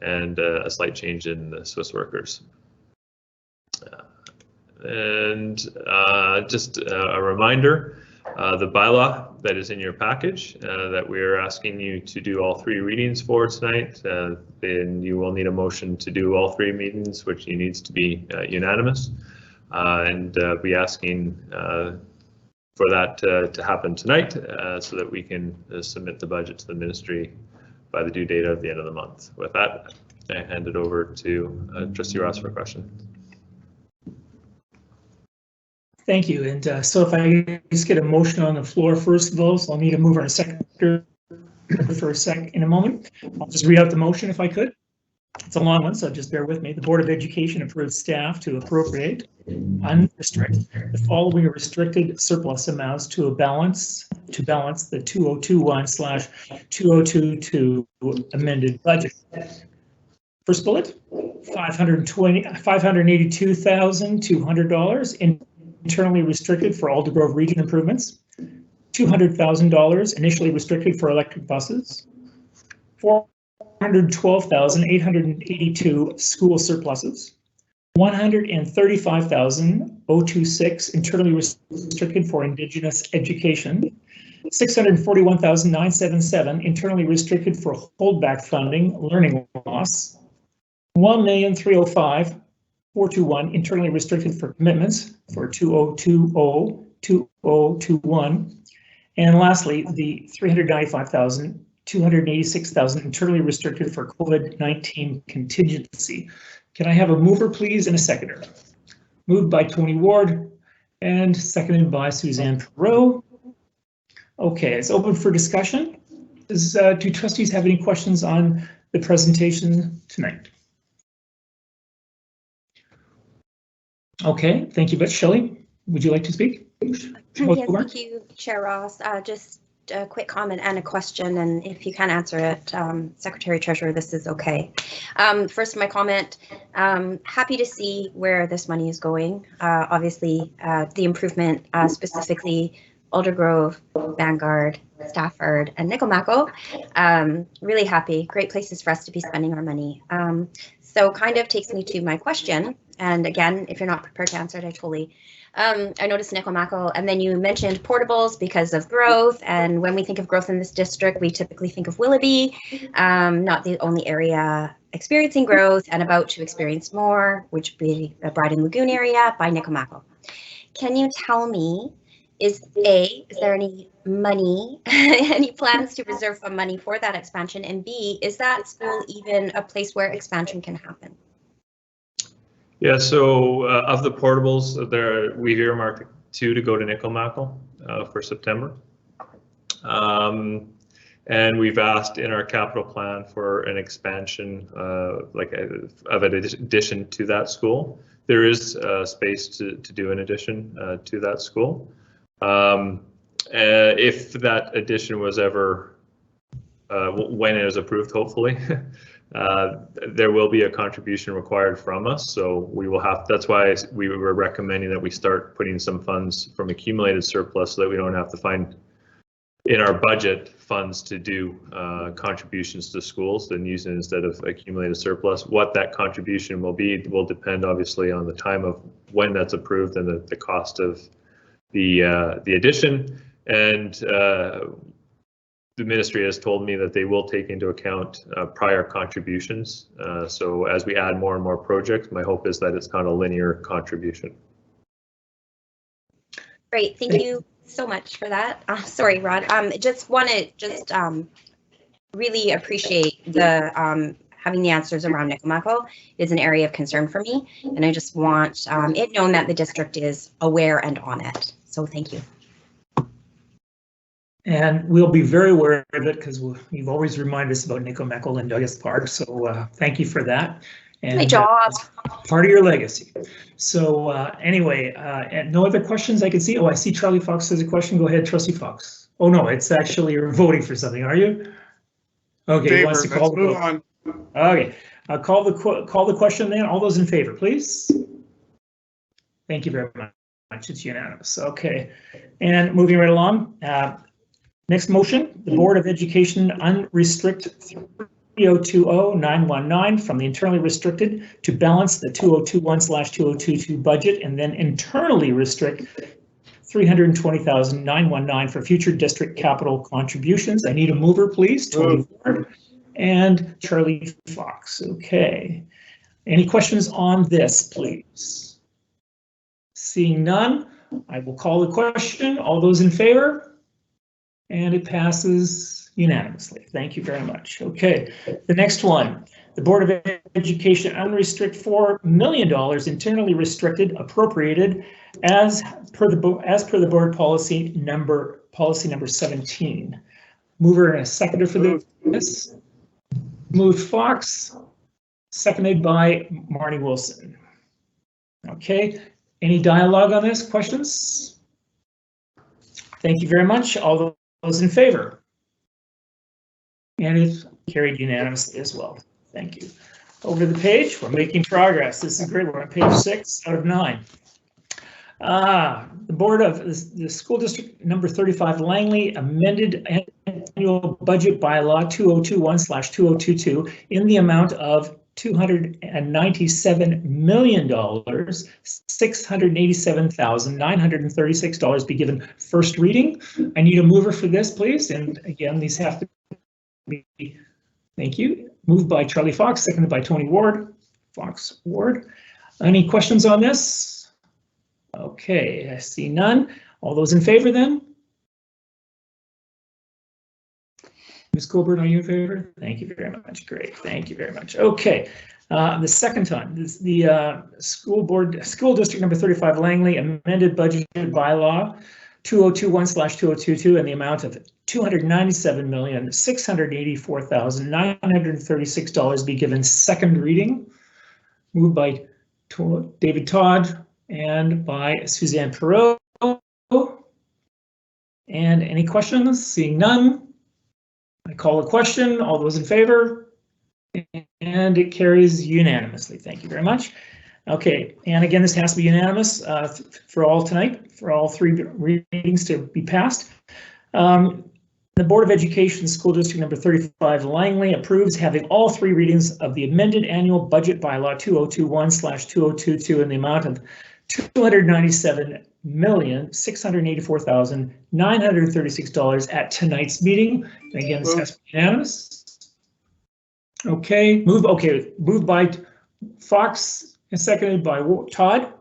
and a slight change in the Swiss workers. And just a reminder, the bylaw that is in your package that we are asking you to do all 3 readings for tonight, then you will need a motion to do all 3 meetings, which needs to be unanimous, and be asking for that to happen tonight so that we can submit the budget to the ministry by the due date of the end of the month. With that, I hand it over to Trustee Ross for a question. Thank you. And so if I just get a motion on the floor first of all, so I'll need a mover and a seconder for a sec in a moment. I'll just read out the motion if I could. It's a long one, so just bear with me. The Board of Education approves staff to appropriate unrestricted the following restricted surplus amounts to balance the 2021/2022 amended budget. First bullet, $582,200 internally restricted for Aldergrove Region improvements, $200,000 initially restricted for electric buses, $412,882 school surpluses, $135,026 internally restricted for Indigenous education, $641,977 internally restricted for holdback funding learning loss, $1,305,421 internally restricted for commitments for 2020-2021, and lastly, the $395,286 internally restricted for COVID-19 contingency. Can I have a mover, please, and a seconder? Moved by Tony Ward and seconded by Suzanne Perot. Okay, it's open for discussion. Do trustees have any questions on the presentation tonight? Okay, thank you, but Shelley, would you like to speak? Yes, thank you, Chair Ross. Just a quick comment and a question, and if you can answer it, Secretary Treasurer, this is okay. First, my comment, happy to see where this money is going. Obviously, the improvement, specifically Aldergrove, Vanguard, Stafford, and Nikomaco. Really happy, great places for us to be spending our money. So kind of takes me to my question. And again, if you're not prepared to answer it, I totally, I noticed Nikomaco, and then you mentioned portables because of growth. And when we think of growth in this district, we typically think of Willoughby, not the only area experiencing growth and about to experience more, which would be the Bryden Lagoon area by Nikomaco. Can you tell me, is there any money, any plans to reserve some money for that expansion? And B, is that school even a place where expansion can happen? Yeah, so of the portables, we've earmarked 2 to go to Nikomaco for September. And we've asked in our capital plan for an expansion of an addition to that school. There is space to do an addition to that school. If that addition was ever, when it is approved, hopefully, there will be a contribution required from us. So we will have, that's why we were recommending that we start putting some funds from accumulated surplus so that we don't have to find in our budget funds to do contributions to schools, then use it instead of accumulated surplus. What that contribution will be will depend obviously on the time of when that's approved and the cost of the addition. And the ministry has told me that they will take into account prior contributions. So as we add more and more projects, my hope is that it's not a linear contribution. Great, thank you so much for that. Sorry, Rod. Just want to really appreciate the having the answers around Nikomaco. Is an area of concern for me, and I just want it known that the district is aware and on it. So thank you. And we'll be very aware of it because you've always reminded us about Nikomaco and Douglas Park. So thank you for that. And my job. Part of your legacy. So anyway, and no other questions I can see. Oh, I see Charlie Fox has a question. Go ahead, Trustee Fox. Oh no, it's actually you're voting for something, are you? Okay, Favor, wants to call let's move on. Okay, call the question then. All those in favor, please. Thank you very much. It's unanimous. Okay, and moving right along. Next motion: the Board of Education unrestrict 3020-919 from the internally restricted to balance the 2021/2022 budget, and then internally restrict 320,919 for future district capital contributions. I need a mover, please. Tony Ward and Charlie Fox. Okay. Any questions on this, please? Seeing none, I will call the question. All those in favor? And it passes unanimously. Thank you very much. Okay, the next one. The Board of Education unrestrict $4 million internally restricted appropriated as per the board policy number 17. Mover and a seconder for this. Moved Fox, seconded by Marnie Wilson. Okay, any dialogue on this? Questions? Thank you very much. All those in favor? And it's carried unanimously as well. Thank you. Over the page, we're making progress. This is great. We're on page 6 out of 9. The Board of the School District number 35 Langley amended annual budget bylaw 2021/2022 in the amount of $297 million, $687,936 be given first reading. I need a mover for this, please. And again, these have to be, thank you. Moved by Charlie Fox, seconded by Tony Ward. Fox Ward. Any questions on this? Okay, I see none. All those in favor then? Ms. Colburn, are you in favor? Thank you very much. Great. Thank you very much. Okay. The second time, the school district number 35 Langley amended budget bylaw 2021/2022 in the amount of $297,684,936 be given second reading. Moved by David Todd and by Suzanne Perot. And any questions? Seeing none, I call a question. All those in favor? And it carries unanimously. Thank you very much. Okay, and again, this has to be unanimous for all tonight, for all 3 readings to be passed. The Board of Education School District number 35 Langley approves having all 3 readings of the amended annual budget bylaw 2021/2022 in the amount of $297,684,936 at tonight's meeting. And again, this has to be unanimous. Okay, moved by Fox and seconded by Todd.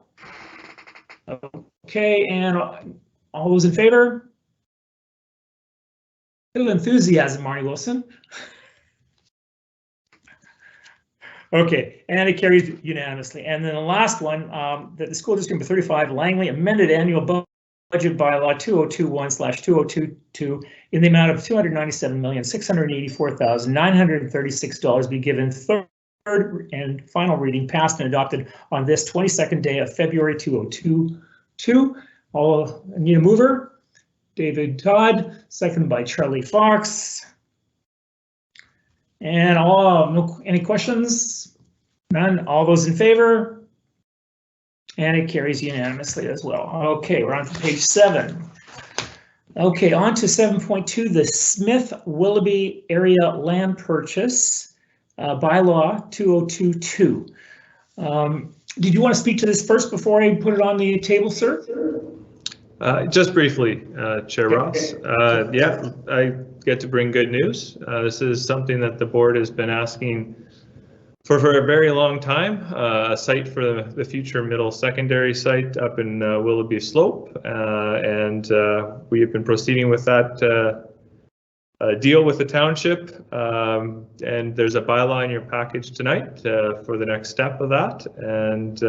Okay, and all those in favor? Little enthusiasm, Marnie Wilson. Okay, and it carries unanimously. And then the last one, that the school district number 35 Langley amended annual budget bylaw 2021/2022 in the amount of $297,684,936 be given third and final reading, passed and adopted on this 22nd day of February 2022. I need a mover. David Todd, seconded by Charlie Fox. And any questions? None. All those in favor? And it carries unanimously as well. Okay, we're on to page 7. Okay, on to 7.2, the Smith Willoughby area land purchase bylaw 2022. Did you want to speak to this first before I put it on the table, sir? Just briefly, Chair Ross. Yeah, I get to bring good news. This is something that the board has been asking for a very long time, a site for the future middle secondary site up in Willoughby Slope, and we have been proceeding with that deal with the township, and there's a bylaw in your package tonight for the next step of that, and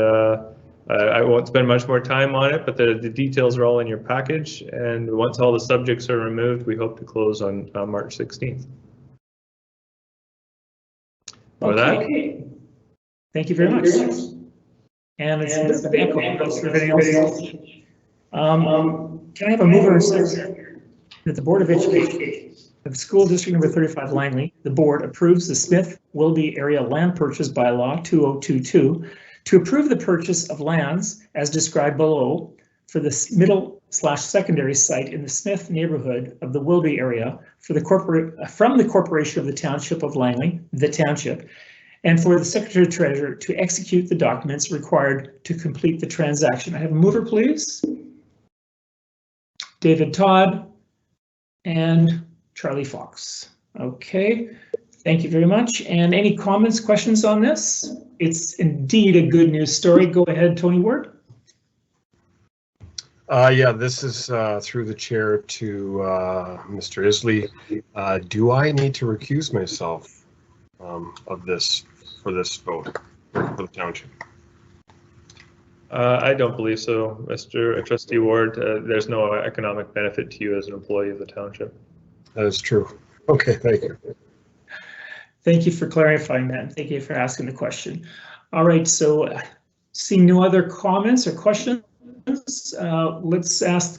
I won't spend much more time on it, but the details are all in your package, and once all the subjects are removed, we hope to close on March 16th. Okay. Thank you very much. And it's a bit of an echo for everything else. Can I have a mover and seconder that the Board of Education of School District Number 35 Langley, the board approves the Smith Willoughby Area Land Purchase Bylaw 2022 to approve the purchase of lands as described below for the middle/secondary site in the Smith neighborhood of the Willoughby area for the from the corporation of the Township of Langley, the township, and for the Secretary Treasurer to execute the documents required to complete the transaction. I have a mover, please. David Todd and Charlie Fox. Okay, thank you very much. And any comments, questions on this? It's indeed a good news story. Go ahead, Tony Ward. Yeah, this is through the chair to Mr. Isley. Do I need to recuse myself of this for this vote for the township? I don't believe so, Mr. Trustee Ward. There's no economic benefit to you as an employee of the township. That is true. Okay, thank you. Thank you for clarifying that. Thank you for asking the question. All right, so seeing no other comments or questions, let's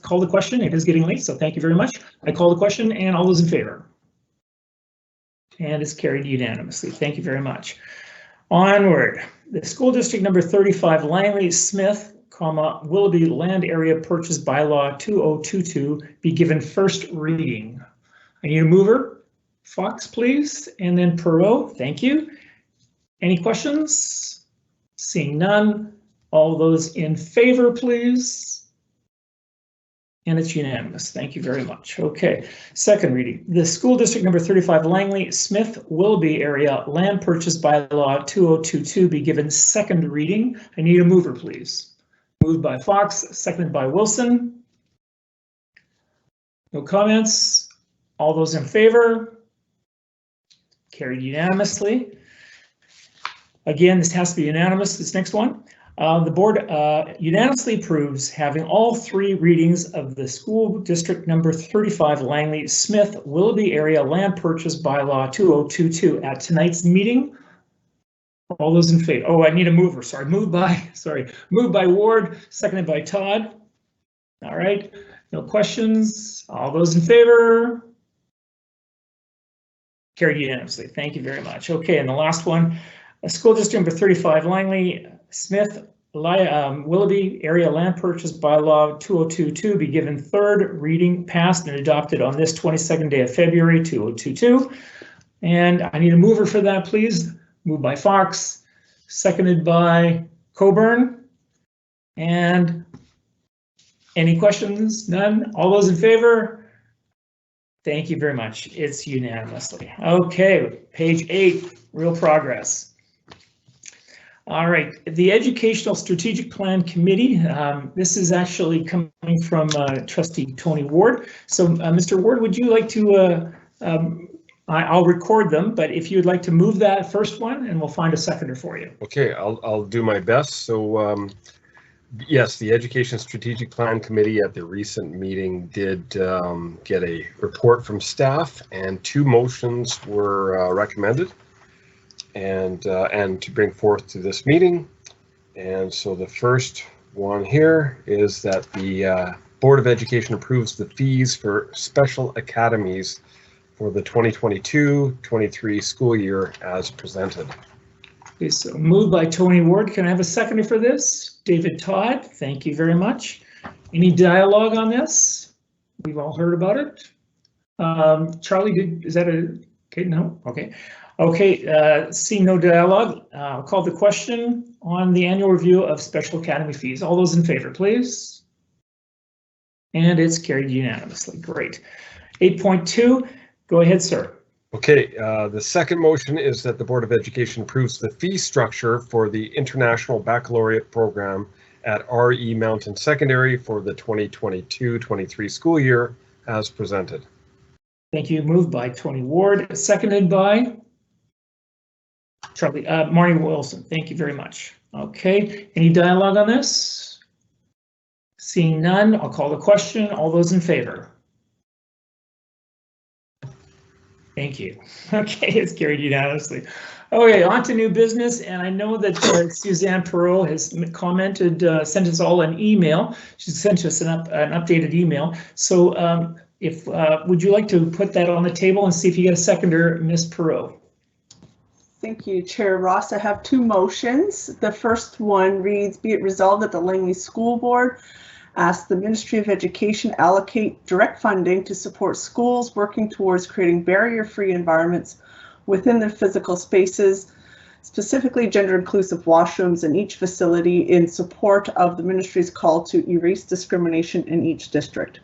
call the question. It is getting late, so thank you very much. I call the question, and all those in favor? And it's carried unanimously. Thank you very much. Onward. The School District Number 35 Langley Smith, Willoughby Land Area Purchase Bylaw 2022 be given first reading. I need a mover. Fox, please, and then Perot. Thank you. Any questions? Seeing none. All those in favor, please. And it's unanimous. Thank you very much. Okay, second reading. The School District Number 35 Langley Smith Willoughby Area Land Purchase Bylaw 2022 be given second reading. I need a mover, please. Moved by Fox, seconded by Wilson. No comments. All those in favor? Carried unanimously. Again, this has to be unanimous, this next one. The board unanimously approves having all three readings of the School District Number 35 Langley Smith Willoughby Area Land Purchase Bylaw 2022 at tonight's meeting. All those in favor? Oh, I need a mover. Sorry, moved by Ward, seconded by Todd. All right, no questions. All those in favor? Carried unanimously. Thank you very much. Okay, and the last one, School District Number 35 Langley Smith Willoughby Area Land Purchase Bylaw 2022 be given third reading, passed and adopted on this 22nd day of February 2022. And I need a mover for that, please. Moved by Fox, seconded by Coburn. And any questions? None? All those in favor? Thank you very much. It's unanimously. Okay, page 8, real progress. All right, the Educational Strategic Plan Committee. This is actually coming from Trustee Tony Ward. So, Mr. Ward, would you like to? I'll record them, but if you'd like to move that first one, and we'll find a seconder for you. Okay, I'll do my best. So, yes, the Education Strategic Plan Committee at the recent meeting did get a report from staff, and 2 motions were recommended and to bring forth to this meeting. And so the first one here is that the Board of Education approves the fees for special academies for the 2022-23 school year as presented. Okay, so moved by Tony Ward. Can I have a seconder for this? David Todd, thank you very much. Any dialogue on this? We've all heard about it. Charlie, is that okay? No, okay. Okay, seeing no dialogue, I'll call the question on the annual review of special academy fees. All those in favor, please. And it's carried unanimously. Great. 8.2, go ahead, sir. Okay, the second motion is that the Board of Education approves the fee structure for the International Baccalaureate program at RE Mountain Secondary for the 2022-23 school year as presented. Thank you. Moved by Tony Ward, seconded by Marnie Wilson. Thank you very much. Okay, any dialogue on this? Seeing none, I'll call the question. All those in favor? Thank you. Okay, it's carried unanimously. Okay, on to new business, and I know that Suzanne Perot has commented, sent us all an email. She sent us an updated email. So if would you like to put that on the table and see if you get a seconder, Ms. Perot? Thank you, Chair Ross. I have two motions. The first one reads, be it resolved that the Langley School Board asks the Ministry of Education allocate direct funding to support schools working towards creating barrier-free environments within their physical spaces, specifically gender-inclusive washrooms in each facility in support of the ministry's call to erase discrimination in each district.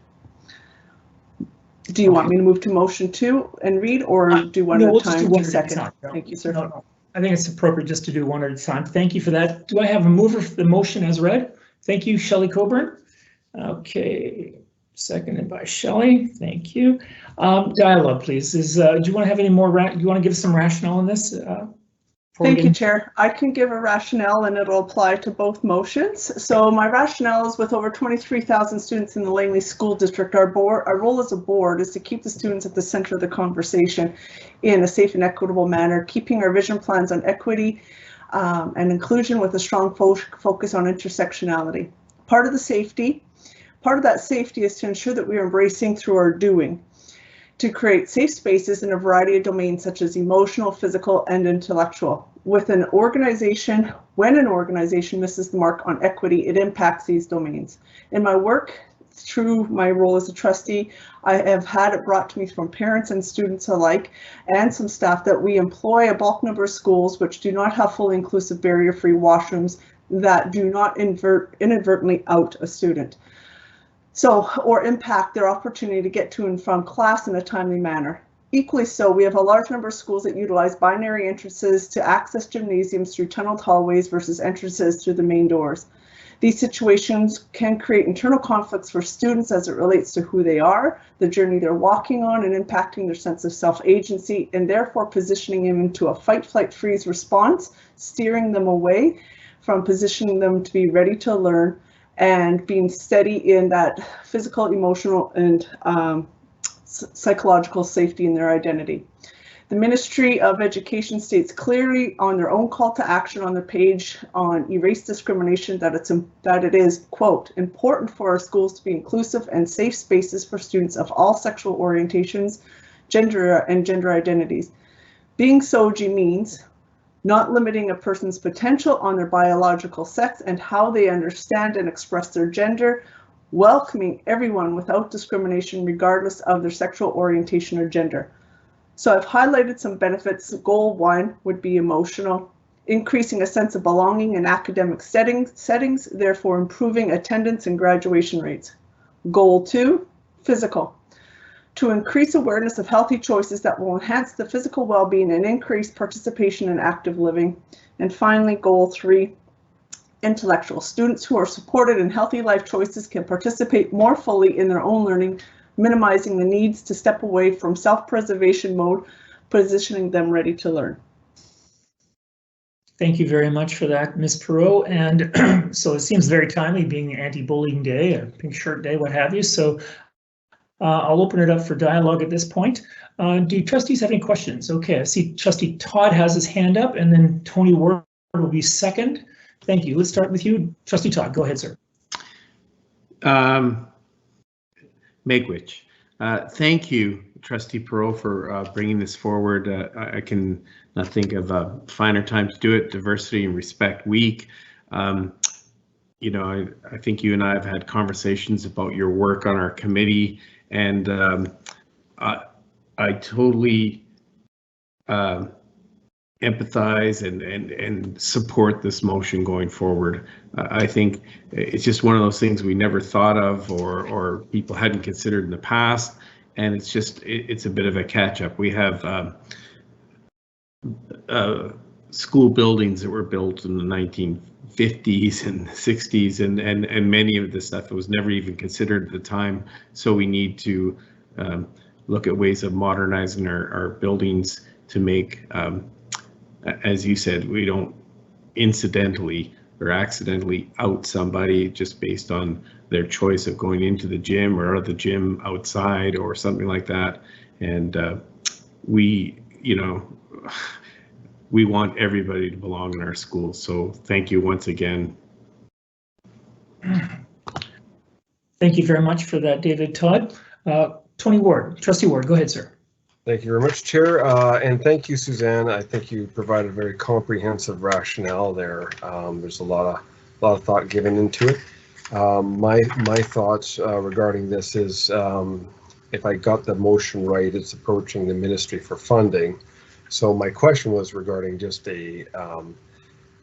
Do you want me to move to motion 2 and read, or do one at a time to second? Thank you, sir. No, I think it's appropriate just to do one at a time. Thank you for that. Do I have a mover for the motion as read? Thank you, Shelley Coburn. Okay, seconded by Shelley. Thank you. Dialogue, please. Do you want to have any more? Do you want to give some rationale on this? Thank you, Chair. I can give a rationale and it'll apply to both motions. So my rationale is with over 23,000 students in the Langley School District, our role as a board is to keep the students at the center of the conversation in a safe and equitable manner, keeping our vision plans on equity and inclusion with a strong focus on intersectionality. Part of that safety is to ensure that we are embracing through our doing, to create safe spaces in a variety of domains such as emotional, physical, and intellectual. When an organization misses the mark on equity, it impacts these domains. In my work, through my role as a trustee, I have had it brought to me from parents and students alike, and some staff, that we employ a bulk number of schools which do not have fully inclusive barrier-free washrooms that do not inadvertently out a student. Or impact their opportunity to get to and from class in a timely manner. Equally so, we have a large number of schools that utilize binary entrances to access gymnasiums through tunneled hallways versus entrances through the main doors. These situations can create internal conflicts for students as it relates to who they are, the journey they're walking on, and impacting their sense of self-agency, and therefore positioning them into a fight, flight, freeze response, steering them away from positioning them to be ready to learn and being steady in that physical, emotional, and psychological safety in their identity. The Ministry of Education states clearly on their own call to action on their page on erase discrimination that it is, quote, important for our schools to be inclusive and safe spaces for students of all sexual orientations, gender and gender identities. Being SOGI means not limiting a person's potential on their biological sex and how they understand and express their gender, welcoming everyone without discrimination regardless of their sexual orientation or gender. So I've highlighted some benefits. Goal 1 would be emotional, increasing a sense of belonging in academic settings, therefore improving attendance and graduation rates. Goal 2, physical, to increase awareness of healthy choices that will enhance the physical well-being and increase participation in active living. And finally, goal 3, intellectual. Students who are supported in healthy life choices can participate more fully in their own learning, minimizing the needs to step away from self-preservation mode, positioning them ready to learn. Thank you very much for that, Ms. Perot. And so it seems very timely, being Anti-Bullying Day, a Pink Shirt Day, what have you. So I'll open it up for dialogue at this point. Do trustees have any questions? Okay, I see Trustee Todd has his hand up, and then Tony Ward will be second. Thank you. Let's start with you. Trustee Todd, go ahead, sir. Megwich. Thank you, Trustee Perot, for bringing this forward. I can not think of a finer time to do it. Diversity and Respect Week. You know, I think you and I have had conversations about your work on our committee, and I totally empathize and support this motion going forward. I think it's just one of those things we never thought of or people hadn't considered in the past, and it's just it's a bit of a catch up. We have school buildings that were built in the 1950s and 60s, and many of the stuff was never even considered at the time. So we need to look at ways of modernizing our buildings to make, as you said, we don't incidentally or accidentally out somebody just based on their choice of going into the gym or the gym outside or something like that. And we want everybody to belong in our schools. So thank you once again. Thank you very much for that, David Todd. Tony Ward, Trustee Ward, go ahead, sir. Thank you very much, Chair, and thank you, Suzanne. I think you provided a very comprehensive rationale there. There's a lot of thought given into it. My thoughts regarding this is, if I got the motion right, it's approaching the Ministry for funding. So my question was regarding just a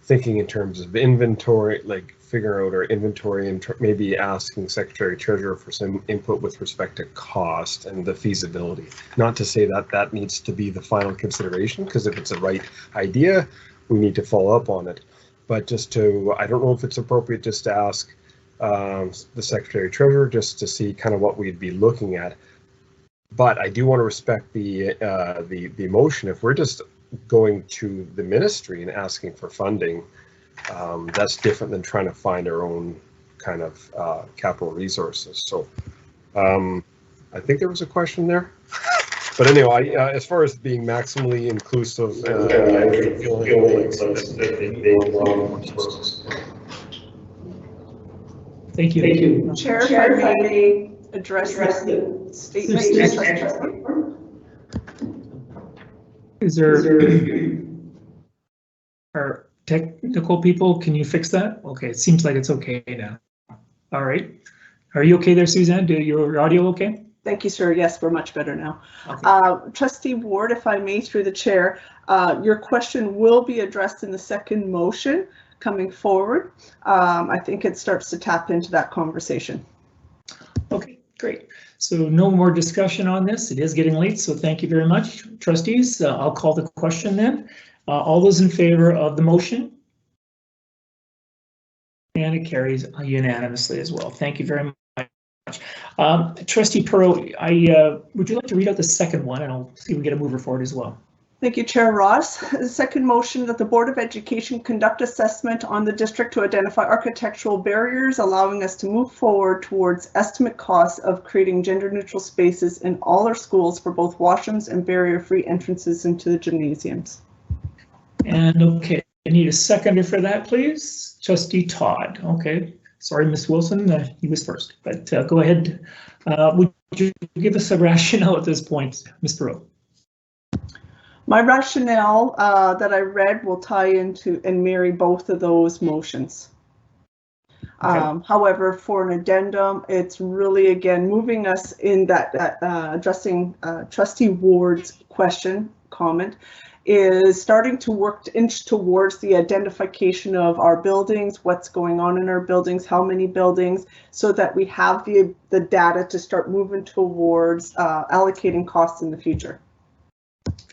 thinking in terms of inventory, like figuring out our inventory and maybe asking Secretary Treasurer for some input with respect to cost and the feasibility. Not to say that that needs to be the final consideration, because if it's the right idea, we need to follow up on it. But just to, I don't know if it's appropriate just to ask the Secretary Treasurer just to see kind of what we'd be looking at. But I do want to respect the motion. If we're just going to the ministry and asking for funding, that's different than trying to find our own kind of capital resources. So I think there was a question there. But anyway, as far as being maximally inclusive, Thank you. Thank you. Chair, if I may address the statement. Is there, our technical people, can you fix that? Okay, it seems like it's okay now. All right. Are you okay there, Suzanne? Do your audio okay? Thank you, sir. Yes, we're much better now. Okay. Trustee Ward, if I may, through the chair, your question will be addressed in the second motion coming forward. I think it starts to tap into that conversation. Okay, great. So no more discussion on this. It is getting late, so thank you very much, trustees. I'll call the question then. All those in favor of the motion? And it carries unanimously as well. Thank you very much. Trustee Perot, would you like to read out the second one, and I'll see if we get a mover for it as well. Thank you, Chair Ross. The second motion that the Board of Education conduct assessment on the district to identify architectural barriers, allowing us to move forward towards estimate costs of creating gender-neutral spaces in all our schools for both washrooms and barrier-free entrances into the gymnasiums. And okay, I need a seconder for that, please. Trustee Todd. Okay, sorry, Ms. Wilson, he was first, but go ahead. Would you give us a rationale at this point, Ms. Perot? My rationale that I read will tie into and marry both of those motions. Okay. However, for an addendum, it's really, again, moving us in that addressing Trustee Ward's comment, is starting to inch towards the identification of our buildings, what's going on in our buildings, how many buildings, so that we have the data to start moving towards allocating costs in the future.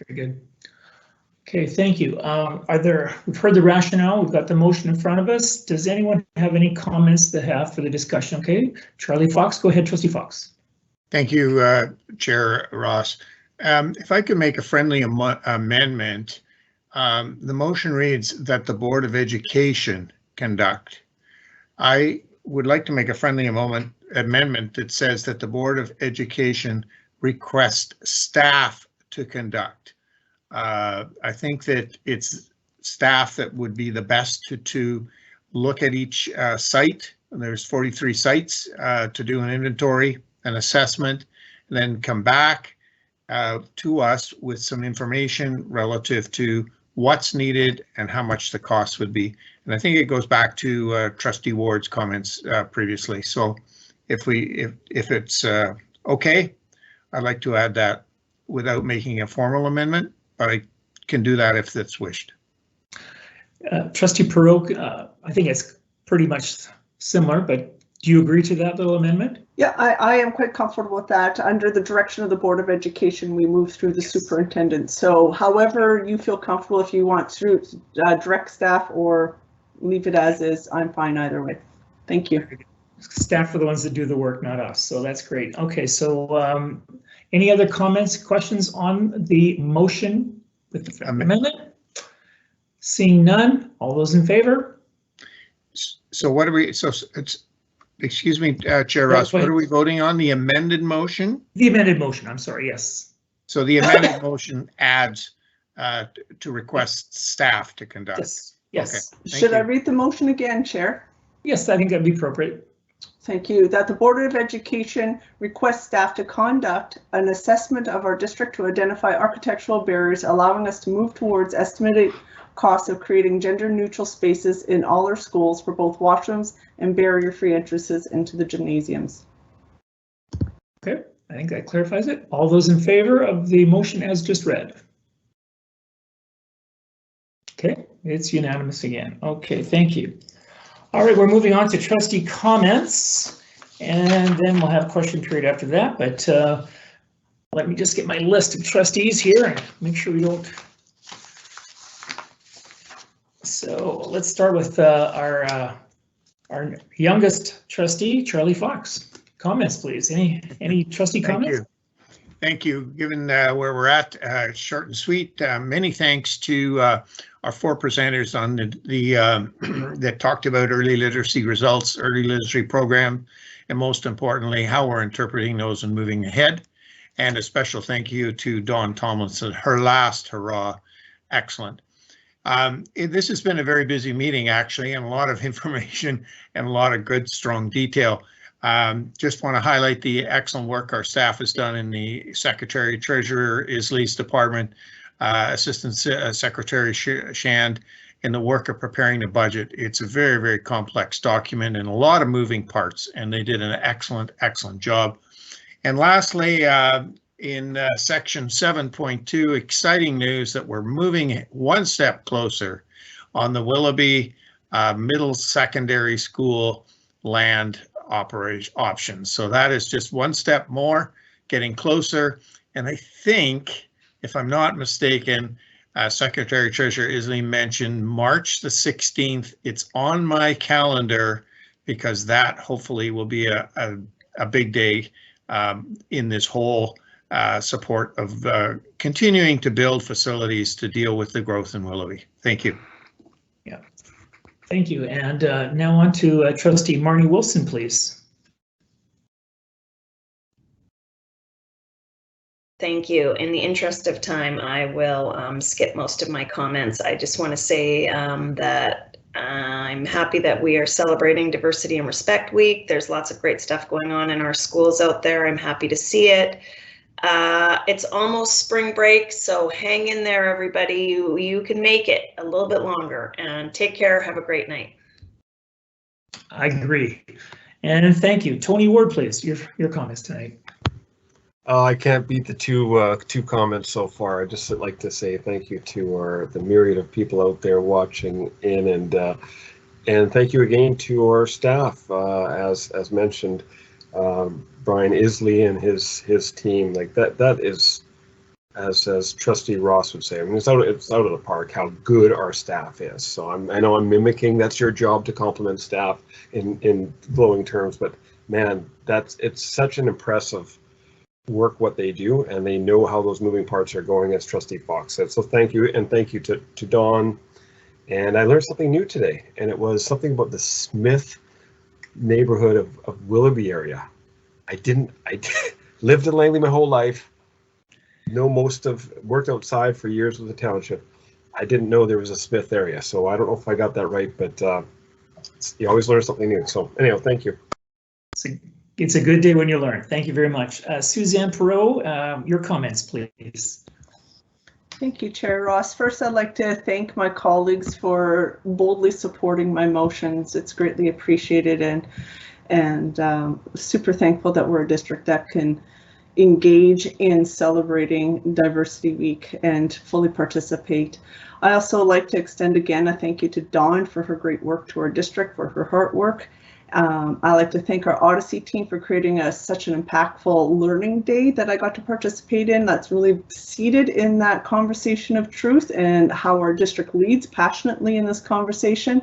Very good. Okay, thank you. We've heard the rationale, we've got the motion in front of us. Does anyone have any comments to have for the discussion? Okay, Charlie Fox, go ahead, Trustee Fox. Thank you, Chair Ross. If I could make a friendly amendment, the motion reads that the Board of Education conduct. I would like to make a friendly amendment that says that the Board of Education request staff to conduct. I think that it's staff that would be the best to look at each site. There's 43 sites to do an inventory, an assessment, and then come back to us with some information relative to what's needed and how much the cost would be. And I think it goes back to Trustee Ward's comments previously. So if it's okay, I'd like to add that without making a formal amendment, but I can do that if that's wished. Trustee Perot, I think it's pretty much similar, but Do you agree to that little amendment? Yeah, I am quite comfortable with that. Under the direction of the Board of Education, we move through the superintendent. So however you feel comfortable, if you want to direct staff or leave it as is, I'm fine either way. Thank you. Staff are the ones that do the work, not us. So that's great. Okay, so any other comments, questions on the motion with the amendment? Seeing none, all those in favor? So what are we, so it's, excuse me, Chair Ross, what are we voting on? The amended motion? The amended motion, I'm sorry, yes. So the amended motion adds to request staff to conduct. Yes, yes. Okay, Should I read the motion again, Chair? Yes, I think that'd be appropriate. Thank you. That the Board of Education requests staff to conduct an assessment of our district to identify architectural barriers, allowing us to move towards estimated costs of creating gender-neutral spaces in all our schools for both washrooms and barrier-free entrances into the gymnasiums. Okay, I think that clarifies it. All those in favor of the motion as just read? Okay, it's unanimous again. Okay, thank you. All right, we're moving on to trustee comments, and then we'll have a question period after that, but let me just get my list of trustees here and make sure we don't. So let's start with our youngest trustee, Charlie Fox. Comments, please. Any trustee comments? Thank you. Given where we're at, short and sweet, many thanks to our 4 presenters on the that talked about early literacy results, early literacy program, and most importantly, how we're interpreting those and moving ahead. And a special thank you to Dawn Tomlinson, her last hurrah, excellent. This has been a very busy meeting, actually, and a lot of information and a lot of good, strong detail. Just want to highlight the excellent work our staff has done in the Secretary Treasurer Isley's department, Assistant Secretary Shand, in the work of preparing the budget. It's a very, very complex document and a lot of moving parts, and they did an excellent, excellent job. And lastly, in section 7.2, exciting news that we're moving one step closer on the Willoughby Middle Secondary School land options. So that is just one step more, getting closer. And I think, if I'm not mistaken, Secretary Treasurer Isley mentioned March the 16th. It's on my calendar because that hopefully will be a big day in this whole support of continuing to build facilities to deal with the growth in Willoughby. Thank you. Yeah, thank you. And now on to trustee Marnie Wilson, please. Thank you. In the interest of time, I will skip most of my comments. I just want to say that I'm happy that we are celebrating Diversity and Respect Week. There's lots of great stuff going on in our schools out there. I'm happy to see it. It's almost spring break, so hang in there, everybody. You can make it a little bit longer, and take care. Have a great night. I agree. And thank you. Tony Ward, please, your comments tonight. I can't beat the two comments so far. I just like to say thank you to the myriad of people out there watching in, and thank you again to our staff, as mentioned, Brian Isley and his team. Like that is, as Trustee Ross would say, I mean, it's out of the park how good our staff is. So I know I'm mimicking. That's your job, to compliment staff in glowing terms, but man, it's such an impressive work what they do, and they know how those moving parts are going, as Trustee Fox said. So thank you, and thank you to Dawn. And I learned something new today, and it was something about the Smith neighborhood of Willoughby area. I lived in Langley my whole life, worked outside for years with the township. I didn't know there was a Smith area, so I don't know if I got that right, but you always learn something new. So anyhow, thank you. It's a good day when you learn. Thank you very much. Suzanne Perot, your comments, please. Thank you, Chair Ross. First, I'd like to thank my colleagues for boldly supporting my motions. It's greatly appreciated, and super thankful that we're a district that can engage in celebrating Diversity Week and fully participate. I also like to extend again a thank you to Dawn for her great work to our district, for her hard work. I'd like to thank our Odyssey team for creating such an impactful learning day that I got to participate in. That's really seated in that conversation of truth and how our district leads passionately in this conversation.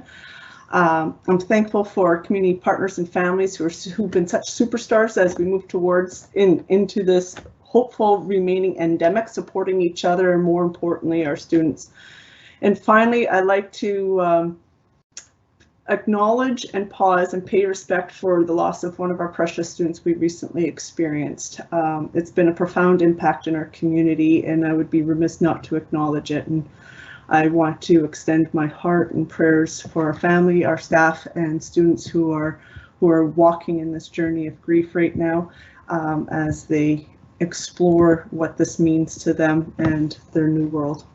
I'm thankful for community partners and families who've been such superstars as we move towards into this hopeful remaining endemic, supporting each other and more importantly our students. And finally, I'd like to acknowledge and pause and pay respect for the loss of one of our precious students we recently experienced. It's been a profound impact in our community, and I would be remiss not to acknowledge it. And I want to extend my heart and prayers for our family, our staff, and students who are walking in this journey of grief right now as they explore what this means to them and their new world.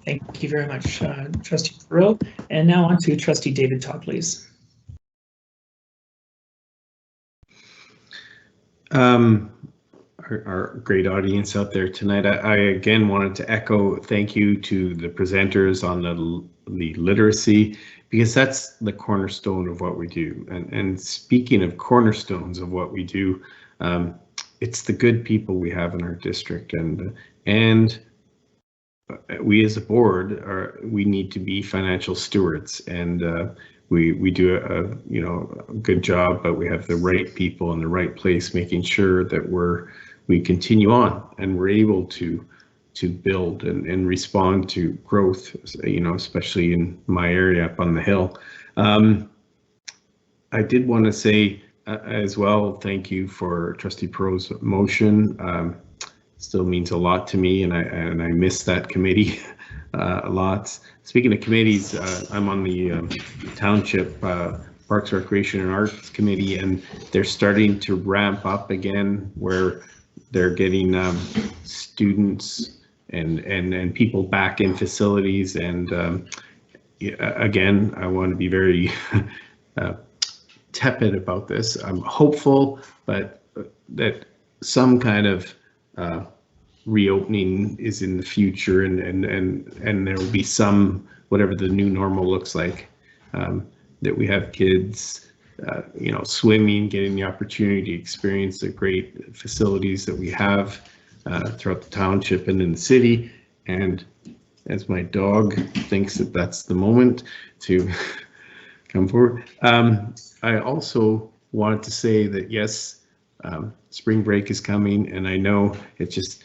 Thank you very much, Trustee Perot. And now on to Trustee David Todd, please. Our great audience out there tonight, I again wanted to echo thank you to the presenters on the literacy, because that's the cornerstone of what we do. And speaking of cornerstones of what we do, it's the good people we have in our district, and we as a board we need to be financial stewards, and we do a good job, but we have the right people in the right place, making sure that we continue on and we're able to build and respond to growth, especially in my area up on the hill. I did want to say as well, thank you for Trustee Perot's motion. Still means a lot to me, and I miss that committee a lot. Speaking of committees, I'm on the Township Parks, Recreation and Arts Committee, and they're starting to ramp up again, where they're getting students and people back in facilities. And again, I want to be very tepid about this. I'm hopeful, but that some kind of reopening is in the future, and there will be some, whatever the new normal looks like, that we have kids swimming, getting the opportunity to experience the great facilities that we have throughout the township and in the city. And as my dog thinks that that's the moment to come forward, I also wanted to say that yes, spring break is coming, and I know it's just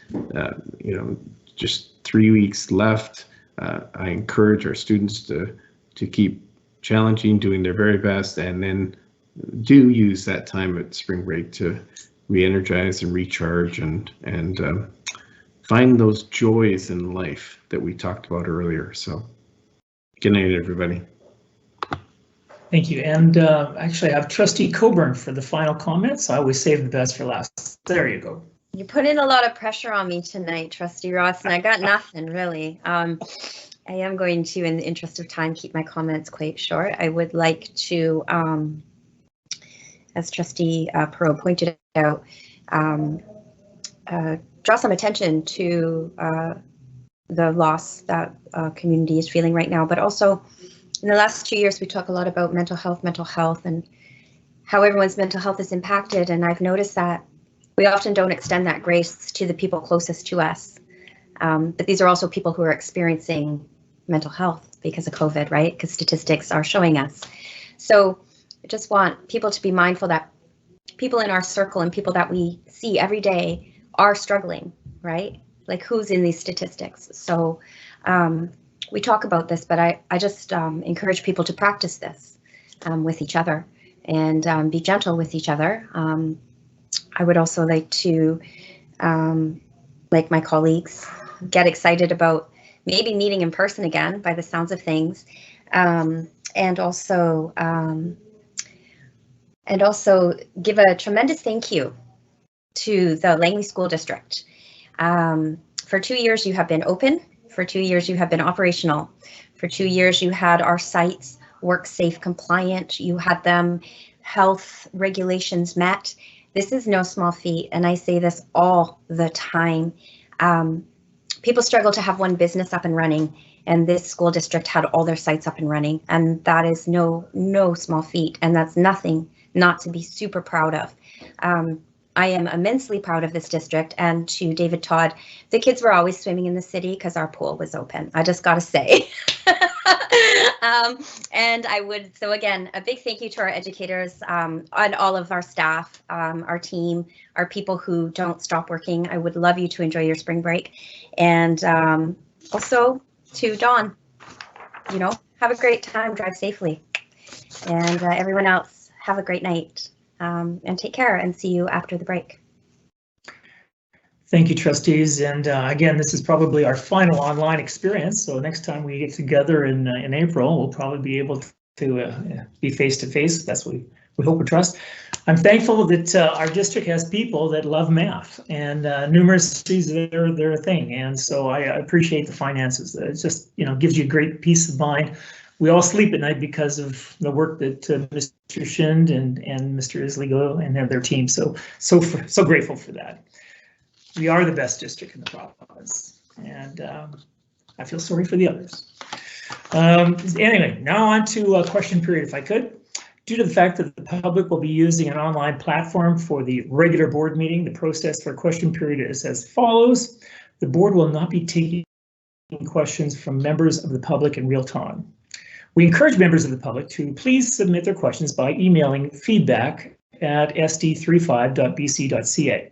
just 3 weeks left. I encourage our students to keep challenging, doing their very best, and then do use that time at spring break to re-energize and recharge and find those joys in life that we talked about earlier. So good night, everybody. Thank you. And actually, I have Trustee Coburn for the final comments. I always save the best for last. There you go. You put in a lot of pressure on me tonight, Trustee Ross, and I got nothing really. I am going to, in the interest of time, keep my comments quite short. I would like to, as Trustee Perot pointed out, draw some attention to the loss that community is feeling right now, but also in the last 2 years, we talk a lot about mental health, and how everyone's mental health is impacted. And I've noticed that we often don't extend that grace to the people closest to us. But these are also people who are experiencing mental health because of COVID, right? Because statistics are showing us. So I just want people to be mindful that people in our circle and people that we see every day are struggling, right? Like, who's in these statistics? So we talk about this, but I just encourage people to practice this with each other and be gentle with each other. I would also like to, like my colleagues, get excited about maybe meeting in person again by the sounds of things, and also give a tremendous thank you to the Langley School District. For 2 years you have been open. For 2 years you have been operational. For 2 years you had our sites work safe compliant. You had them health regulations met. This is no small feat, and I say this all the time. People struggle to have one business up and running, and this school district had all their sites up and running, and that is no small feat, and that's nothing not to be super proud of. I am immensely proud of this district, and to David Todd, the kids were always swimming in the city because our pool was open. I just got to say. And I would, so again, a big thank you to our educators, and all of our staff, our team, our people who don't stop working. I would love you to enjoy your spring break. And also to Dawn, you know, have a great time, drive safely. And everyone else, have a great night. And take care, and see you after the break. Thank you, trustees. And again, this is probably our final online experience. So next time we get together in April, we'll probably be able to be face to face. That's what we hope and trust. I'm thankful that our district has people that love math, and numeracy is their thing. And so I appreciate the finances. It just, you know, gives you a great peace of mind. We all sleep at night because of the work that Mr. Shind and Mr. Isligo and their team. So grateful for that. We are the best district in the province, and I feel sorry for the others. Anyway, now on to a question period, if I could. Due to the fact that the public will be using an online platform for the regular board meeting, the process for question period is as follows. The board will not be taking questions from members of the public in real time. We encourage members of the public to please submit their questions by emailing feedback@sd35.bc.ca.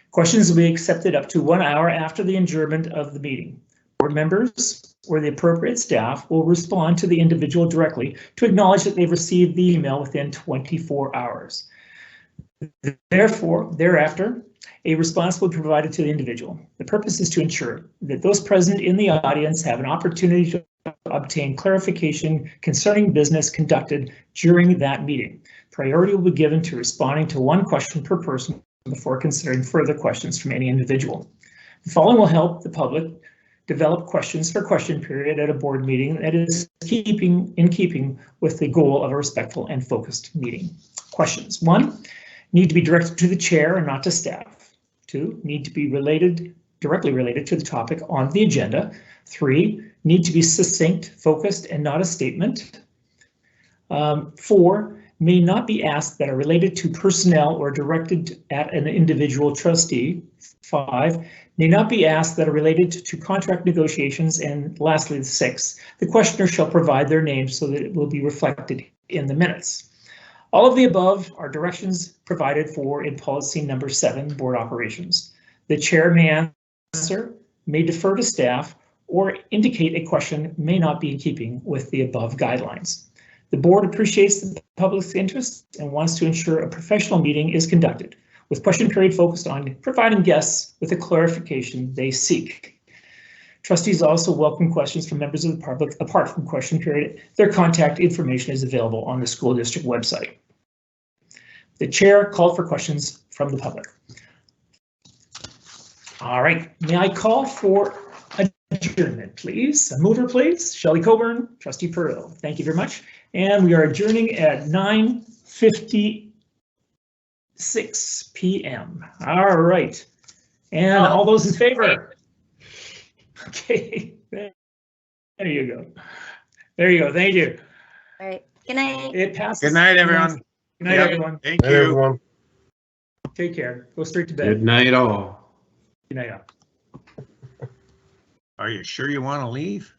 Questions will be accepted up to 1 hour after the adjournment of the meeting. Board members or the appropriate staff will respond to the individual directly to acknowledge that they've received the email within 24 hours. Thereafter, a response will be provided to the individual. The purpose is to ensure that those present in the audience have an opportunity to obtain clarification concerning business conducted during that meeting. Priority will be given to responding to one question per person before considering further questions from any individual. The following will help the public develop questions for question period at a board meeting that is in keeping with the goal of a respectful and focused meeting. Questions. 1, need to be directed to the chair and not to staff. 2, need to be directly related to the topic on the agenda. 3, need to be succinct, focused, and not a statement. 4, may not be asked that are related to personnel or directed at an individual trustee. 5, may not be asked that are related to contract negotiations. And lastly, 6, the questioner shall provide their name so that it will be reflected in the minutes. All of the above are directions provided for in policy number 7, board operations. The chair may answer, may defer to staff, or indicate a question may not be in keeping with the above guidelines. The board appreciates the public's interest and wants to ensure a professional meeting is conducted, with question period focused on providing guests with the clarification they seek. Trustees also welcome questions from members of the public apart from question period. Their contact information is available on the school district website. The chair called for questions from the public. All right, may I call for adjournment, please? A mover, please. Shelley Coburn, Trustee Pearl. Thank you very much. And we are adjourning at 9:56 p.m. All right. And all those in favor? Okay. There you go. There you go. Thank you. All right. Good night. It passes. Good night, everyone. Good night, everyone. Thank you. Everyone. Take care. Go straight to bed. Good night, all. Good night. Are you sure you want to leave?